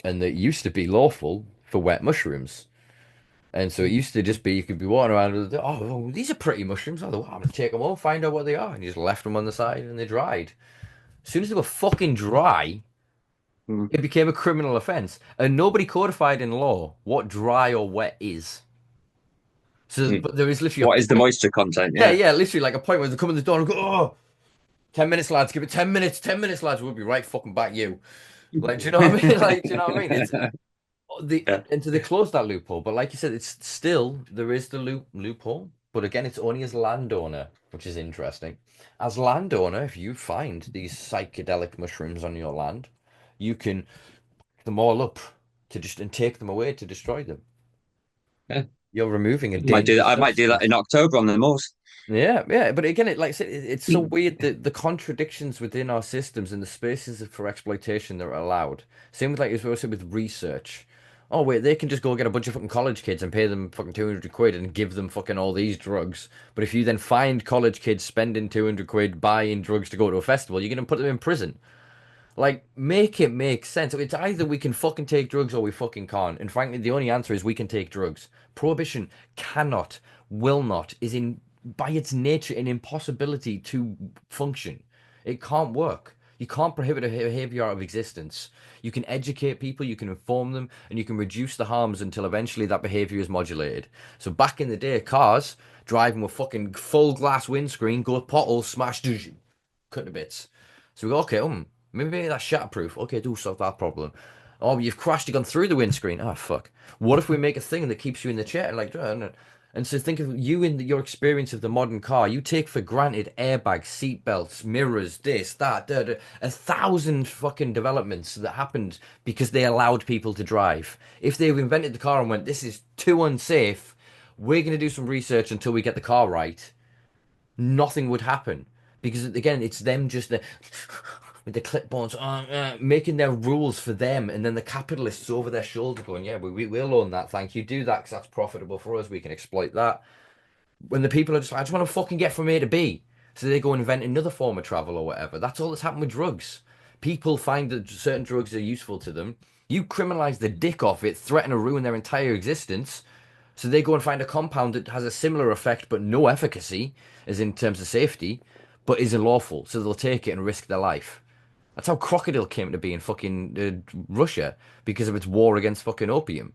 and that used to be lawful for wet mushrooms and so it used to just be you could be walking around with, oh, these are pretty mushrooms. Oh, well, I'm gonna take them home, find out what they are, and you just left them on the side and they dried. As soon as they were fucking dry, Mm. it became a criminal offense, and nobody codified in law what dry or wet is. So, Mm. but there is literally What is a the point. moisture content? Yeah, Yeah. yeah, literally like a point where they come in the door and go, oh, 10 minutes, lads, give it 10 minutes, 10 minutes, lads, we'll be right fucking back you. Like, do you know what I mean? Like, do you know what I mean? It's the Yeah. and so they closed that loophole, but like you said, it's still there is the loophole. But again, it's only as landowner, which is interesting. As landowner, if you find these psychedelic mushrooms on your land, you can pick them all up to just and take them away to destroy them. Yeah. You're removing a Might do that. dangerous I might do that in substance. October on the moors. Yeah, yeah, but again, like I said, it's so weird that the contradictions within our systems and the spaces for exploitation that are allowed. Same with like as well said with research. Oh wait, they can just go get a bunch of fucking college kids and pay them fucking 200 quid and give them fucking all these drugs. But if you then find college kids spending 200 quid buying drugs to go to a festival, you're gonna put them in prison. Like, make it make sense. It's either we can fucking take drugs or we fucking can't. And frankly, the only answer is we can take drugs. Prohibition cannot, will not, is in by its nature an impossibility to function. It can't work. You can't prohibit a behavior out of existence. You can educate people, you can inform them, and you can reduce the harms until eventually that behavior is modulated. So back in the day, cars driving with fucking full glass windscreen, go potholes, smash, cut to bits. So we go, okay, maybe that's shatterproof. Okay, do solve that problem. Oh, you've crashed, you've gone through the windscreen. Oh, fuck. What if we make a thing that keeps you in the chair? Like, and so think of you in your experience of the modern car. You take for granted airbags, seat belts, mirrors, this, that, a thousand fucking developments that happened because they allowed people to drive. If they invented the car and went, this is too unsafe, we're going to do some research until we get the car right, nothing would happen because again it's them just with the clipboards making their rules for them and then the capitalists over their shoulder going yeah we'll own that thank you do that because that's profitable for us we can exploit that when the people are just like I just want to fucking get from A to B so they go and invent another form of travel or whatever that's all that's happened with drugs people find that certain drugs are useful to them you criminalize the dick off it threaten to ruin their entire existence so they go and find a compound that has a similar effect but no efficacy, as in terms of safety, but is unlawful. So they'll take it and risk their life. That's how crocodile came to be in fucking Russia because of its war against fucking opium.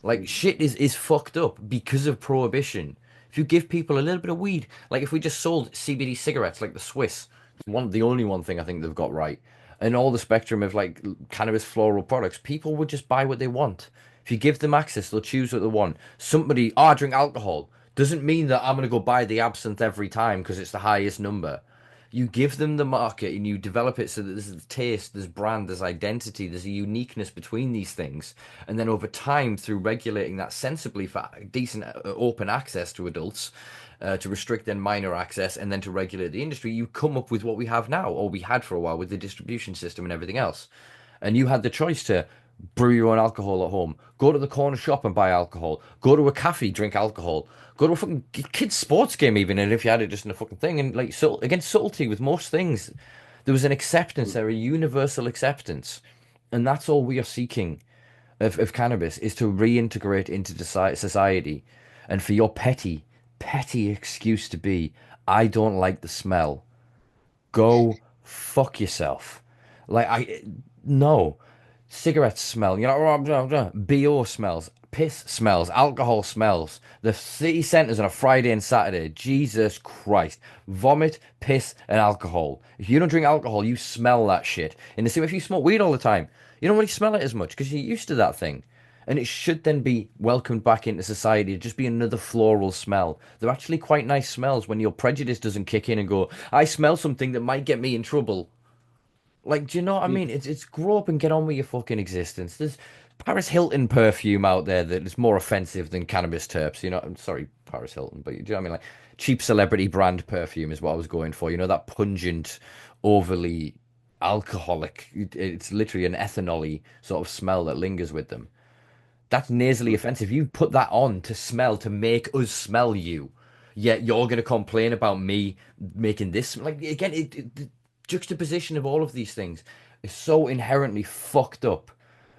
Like shit is fucked up because of prohibition. If you give people a little bit of weed, like if we just sold CBD cigarettes like the Swiss, the only one thing I think they've got right, and all the spectrum of like cannabis floral products, people would just buy what they want. If you give them access, they'll choose what they want. Somebody, oh, I drink alcohol, doesn't mean that I'm gonna go buy the absinthe every time because it's the highest number. You give them the market and you develop it so that there's taste, there's brand, there's identity, there's a uniqueness between these things. And then over time, through regulating that sensibly for decent open access to adults, to restrict then minor access, and then to regulate the industry, you come up with what we have now, or we had for a while with the distribution system and everything else. and you had the choice to brew your own alcohol at home, go to the corner shop and buy alcohol, go to a cafe, drink alcohol, go to a fucking kids sports game even, and if you had it just in a fucking thing, and like so against subtlety with most things, there was an acceptance there, a universal acceptance, and that's all we are seeking of cannabis is to reintegrate into society, and for your petty excuse to be, I don't like the smell. Go fuck yourself. Like I no. Cigarettes smell, BO smells, piss smells, alcohol smells. The city centres on a Friday and Saturday. Jesus Christ. Vomit, piss, and alcohol. If you don't drink alcohol, you smell that shit. In the same if you smoke weed all the time, you don't really smell it as much because you're used to that thing. And it should then be welcomed back into society to just be another floral smell. They're actually quite nice smells when your prejudice doesn't kick in and go, I smell something that might get me in trouble. Like, do you know what I Yeah. mean? It's grow up and get on with your fucking existence. There's Paris Hilton perfume out there that is more offensive than cannabis terps. You know, I'm sorry, Paris Hilton, but do you know what I mean? Like cheap celebrity brand perfume is what I was going for. You know, that pungent, overly alcoholic. It's literally an ethanol sort of smell that lingers with them. That's nasally offensive. You put that on to smell, to make us smell you. Yet you're going to complain about me making this. Like, again, the juxtaposition of all of these things is so inherently fucked up.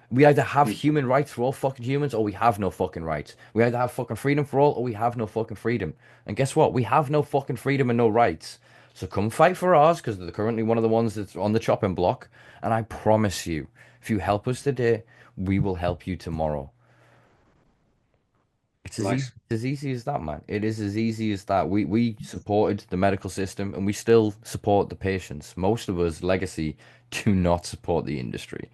We either have human rights for all fucking humans or we have no fucking rights. We either have fucking freedom for all or we have no fucking freedom. And guess what? We have no fucking freedom and no rights. So come fight for ours because they're currently one of the ones that's on the chopping block. And I promise you, if you help us today, we will help you tomorrow. Nice. As easy as that, man. It is as easy as that. We supported the medical system and we still support the patients. Most of us, legacy, do not support the industry,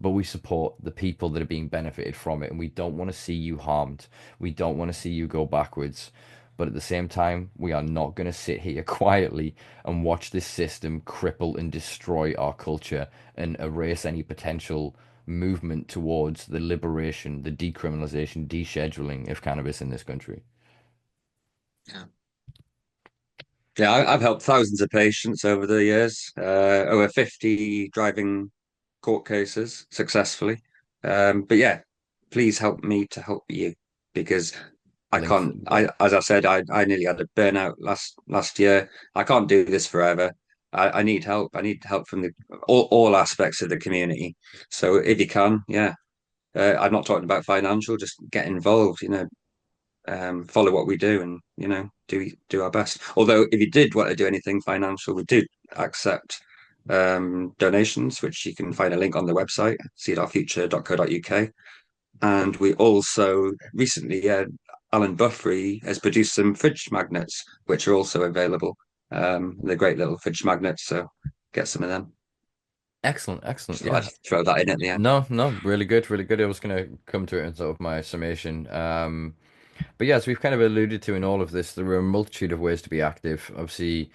but we support the people that are being benefited from it, and we don't want to see you harmed. We don't want to see you go backwards. But at the same time, we are not going to sit here quietly and watch this system cripple and destroy our culture and erase any potential movement towards the liberation, the decriminalization, descheduling of cannabis in this country. Yeah. Yeah, I've helped thousands of patients over the years, over 50 driving court cases successfully. But yeah, please help me to help you because I Links can't. at the I, bottom. as I said, I nearly had a burnout last year. I can't do this forever. I need help. I need help from the all aspects of the community. So if you can, yeah, I'm not talking about financial. Just get involved. Follow what we do, and do our best. Although, if you did want to do anything financial, we do accept donations, which you can find a link on the website, seedourfuture.co.uk. And we also recently, Alan Buffrey has produced some fridge magnets, which are also available. They're great little fridge magnets, so get some of them. Excellent, excellent. Just thought Yeah. I'd throw that in at the end. No, no, really good, really good. I was going to come to it in sort of my summation. But yeah, as we've kind of alluded to in all of this, there are a multitude of ways to be active. Obviously,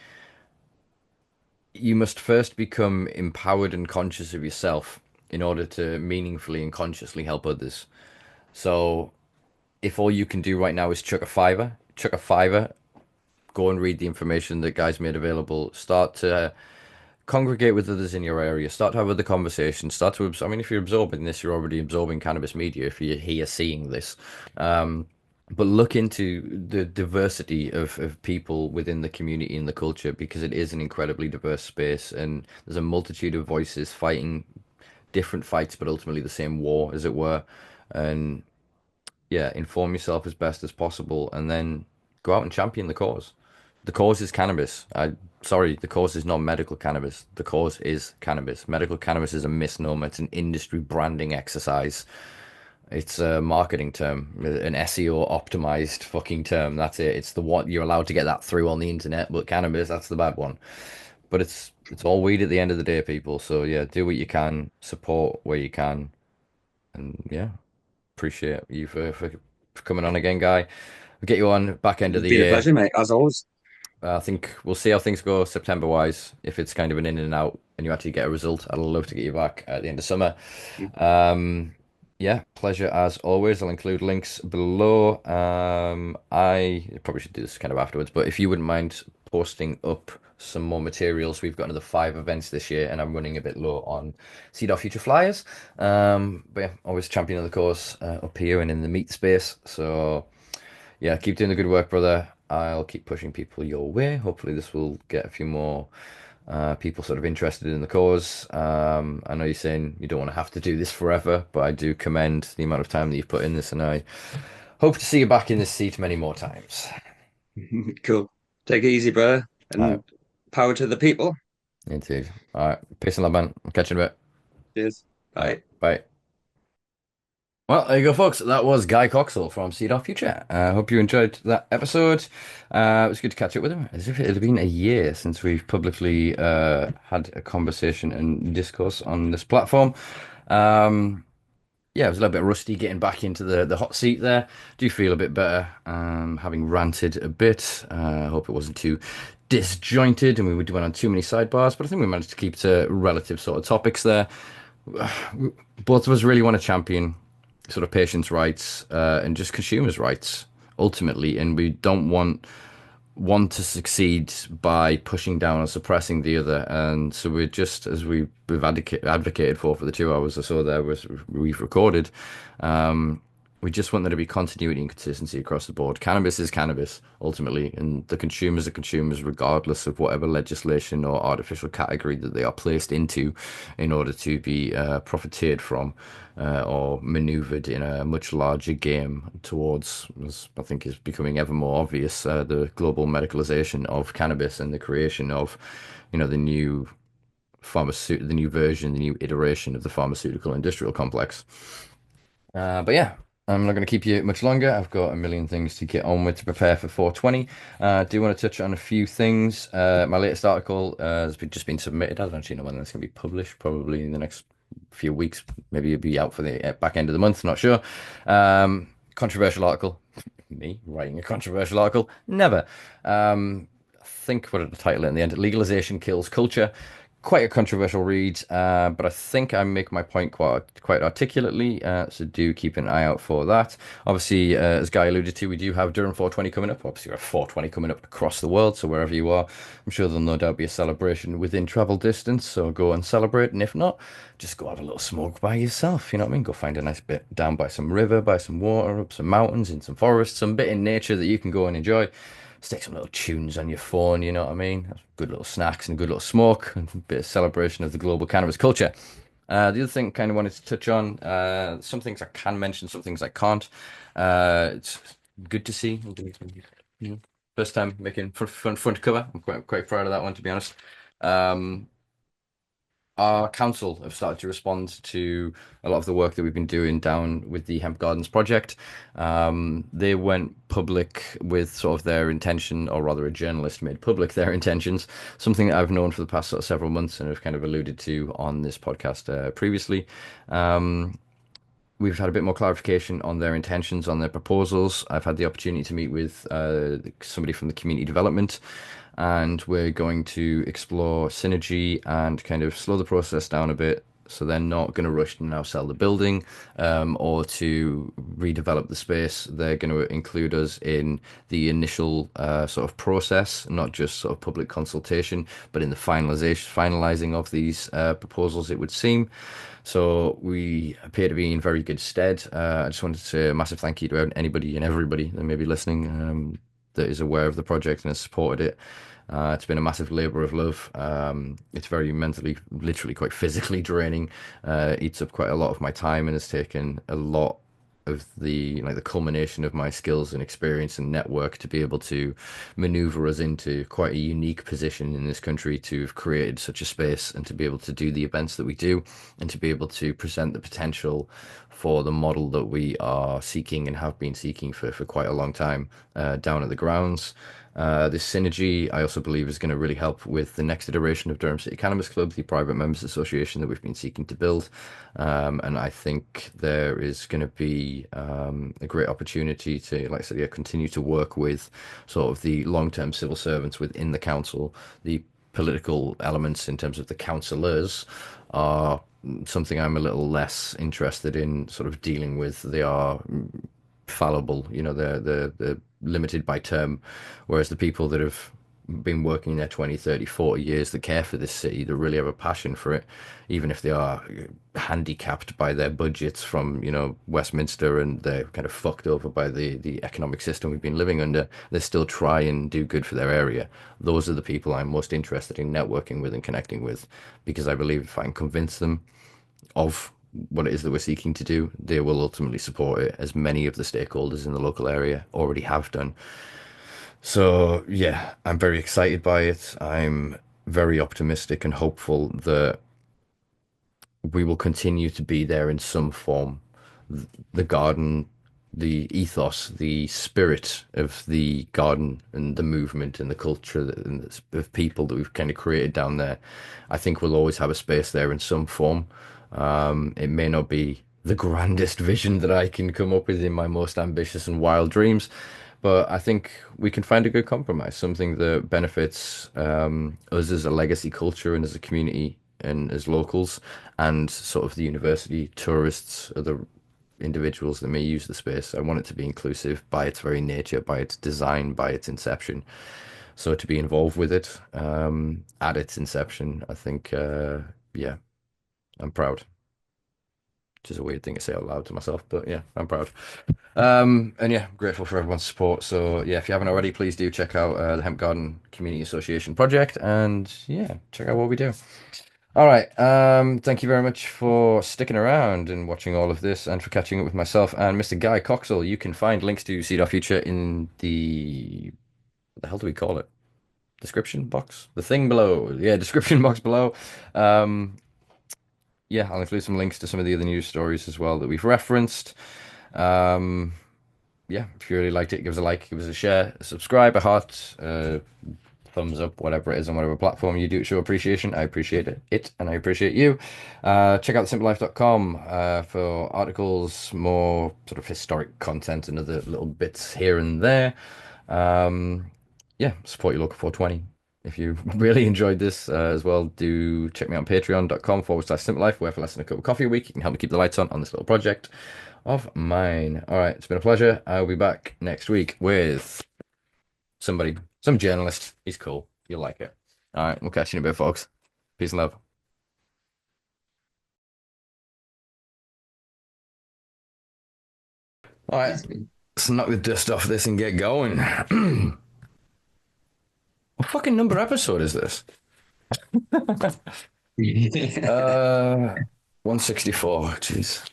you must first become empowered and conscious of yourself in order to meaningfully and consciously help others. So, if all you can do right now is chuck a fiver, go and read the information that Guy's made available. Start to congregate with others in your area. Start to have other conversations. Start to, I mean, if you're absorbing this, you're already absorbing cannabis media. If you're here seeing this, but look into the diversity of people within the community and the culture because it is an incredibly diverse space and there's a multitude of voices fighting different fights, but ultimately the same war, as it were. And yeah, inform yourself as best as possible and then go out and champion the cause. The cause is cannabis. Sorry, the cause is not medical cannabis. The cause is cannabis. Medical cannabis is a misnomer. It's an industry branding exercise. It's a marketing term, an SEO optimized fucking term. That's it. It's the what you're allowed to get that through on the internet, but cannabis, that's the bad one. But it's all weed at the end of the day, people. So yeah, do what you can, support where you can, and yeah, appreciate you for coming on again, Guy. We'll get you on back end of It's the been a year. pleasure, mate, as always. I think we'll see how things go September wise. If it's kind of an in and out and you actually get a result, I'd love to get you back at the end of summer. Yeah, pleasure as always. I'll include links below. I probably should do this kind of afterwards, but if you wouldn't mind posting up some more materials. We've got another 5 events this year, and I'm running a bit low on Seed Our Future flyers. But yeah, always championing the cause up here and in the meat space. So yeah, keep doing the good work, brother. I'll keep pushing people your way. Hopefully, this will get a few more people sort of interested in the cause. I know you're saying you don't want to have to do this forever, but I do commend the amount of time that you've put in this, and I hope to see you back in this seat many more times. Cool. Take it easy, bro, All right, and power to the people. indeed. All right, peace and love, man. I'll catch you in a bit. Cheers. All right, Bye. bye. Well, there you go, folks. That was Guy Coxall from Seed Our Future. I hope you enjoyed that episode. It was good to catch up with him, as if it had been a year since we've publicly had a conversation and discourse on this platform. Um, yeah, it was a little bit rusty getting back into the hot seat there. Do feel a bit better, having ranted a bit. I hope it wasn't too disjointed and we went on too many sidebars, but I think we managed to keep to relative sort of topics there. Both of us really want to champion sort of patients' rights and just consumers' rights ultimately, and we don't want one to succeed by pushing down or suppressing the other. And so we're just, as we've advocated for the 2 hours or so there was we've recorded, um, we just want there to be continuity and consistency across the board. Cannabis is cannabis ultimately, and the consumers are consumers regardless of whatever legislation or artificial category that they are placed into in order to be profiteered from or maneuvered in a much larger game towards, as I think is becoming ever more obvious, the global medicalization of cannabis and the creation of, the new the new version, the new iteration of the pharmaceutical industrial complex. But yeah, I'm not going to keep you much longer. I've got a million things to get on with to prepare for 420. I do want to touch on a few things. My latest article just been submitted. I don't actually know when that's going to be published. Probably in the next few weeks. Maybe it'll be out for the back end of the month. Not sure. Controversial article. Me writing a controversial article. Never. I think what did I title it in the end? Legalization kills culture. Quite a controversial read, but I think I make my point quite articulately. So do keep an eye out for that. Obviously, as Guy alluded to, we do have Durham 420 coming up. Obviously, we have 420 coming up across the world. So wherever you are, I'm sure there'll no doubt be a celebration within travel distance. So go and celebrate, and if not, just go have a little smoke by yourself. You know what I mean? Go find a nice bit down by some river, by some water, up some mountains, in some forests, some bit in nature that you can go and enjoy. Stick some little tunes on your phone, you know what I mean? Good little snacks and good little smoke and a bit of celebration of the global cannabis culture. The other thing I kind of wanted to touch on, some things I can mention, some things I can't. It's good to see. You know, first time making front cover. I'm quite proud of that one, to be honest. Um, our council have started to respond to a lot of the work that we've been doing down with the Hemp Gardens project. They went public with sort of their intention, or rather, a journalist made public their intentions, something that I've known for the past sort of several months and have kind of alluded to on this podcast previously. We've had a bit more clarification on their intentions, on their proposals. I've had the opportunity to meet with somebody from the community development, and we're going to explore synergy and kind of slow the process down a bit. So they're not going to rush to now sell the building or to redevelop the space. They're going to include us in the initial sort of process, not just sort of public consultation, but in the finalizing of these proposals, it would seem. So we appear to be in very good stead. I just wanted to say a massive thank you to anybody and everybody that may be listening that is aware of the project and has supported it. It's been a massive labor of love. It's very mentally, literally quite physically draining. Eats up quite a lot of my time and has taken a lot of the culmination of my skills and experience and network to be able to maneuver us into quite a unique position in this country, to have created such a space and to be able to do the events that we do and to be able to present the potential for the model that we are seeking and have been seeking for quite a long time down at the grounds. This synergy, I also believe, is going to really help with the next iteration of Durham City Cannabis Club, the private members association that we've been seeking to build. And I think there is going to be a great opportunity to, like I said, yeah, continue to work with sort of the long-term civil servants within the council. The political elements in terms of the councillors are something I'm a little less interested in sort of dealing with. They are fallible, they're limited by term, whereas the people that have been working there 20, 30, 40 years that care for this city, that really have a passion for it, even if they are handicapped by their budgets from, Westminster, and they're kind of fucked over by the economic system we've been living under. They still try and do good for their area. Those are the people I'm most interested in networking with and connecting with, because I believe if I can convince them of what it is that we're seeking to do, they will ultimately support it, as many of the stakeholders in the local area already have done. So, yeah, I'm very excited by it. I'm very optimistic and hopeful that we will continue to be there in some form. The garden, the ethos, the spirit of the garden and the movement and the culture of people that we've kind of created down there, I think we'll always have a space there in some form. It may not be the grandest vision that I can come up with in my most ambitious and wild dreams, but I think we can find a good compromise, something that benefits us as a legacy culture and as a community and as locals, and sort of the university tourists, or the individuals that may use the space. I want it to be inclusive by its very nature, by its design, by its inception. So to be involved with it at its inception, I think, yeah, I'm proud. Which is a weird thing to say out loud to myself, but yeah, I'm proud. And yeah, grateful for everyone's support. So yeah, if you haven't already, please do check out the Hemp Garden Community Association project, and yeah, check out what we do. All right. Thank you very much for sticking around and watching all of this, and for catching up with myself and Mr. Guy Coxall. You can find links to Seed Our Future in what the hell do we call it? Description box? The thing below. Yeah, description box below. Um, yeah, I'll include some links to some of the other news stories as well that we've referenced. Um, yeah, if you really liked it, give us a like, give us a share, a subscribe, a heart, thumbs up, whatever it is on whatever platform you do it, show appreciation. I appreciate it, and I appreciate you. Check out simpalife.com for articles, more sort of historic content, and other little bits here and there. Um, yeah, support your local 420. If you really enjoyed this as well, do check me out on patreon.com/simplife, where for less than a cup of coffee a week, you can help me keep the lights on this little project of mine. All right, it's been a pleasure. I'll be back next week with somebody, some journalist. He's cool. You'll like it. All right, we'll catch you in a bit, folks. Peace and love. All right, let's knock the dust off this and get going. What fucking number episode is this? Uh, 164. Jeez.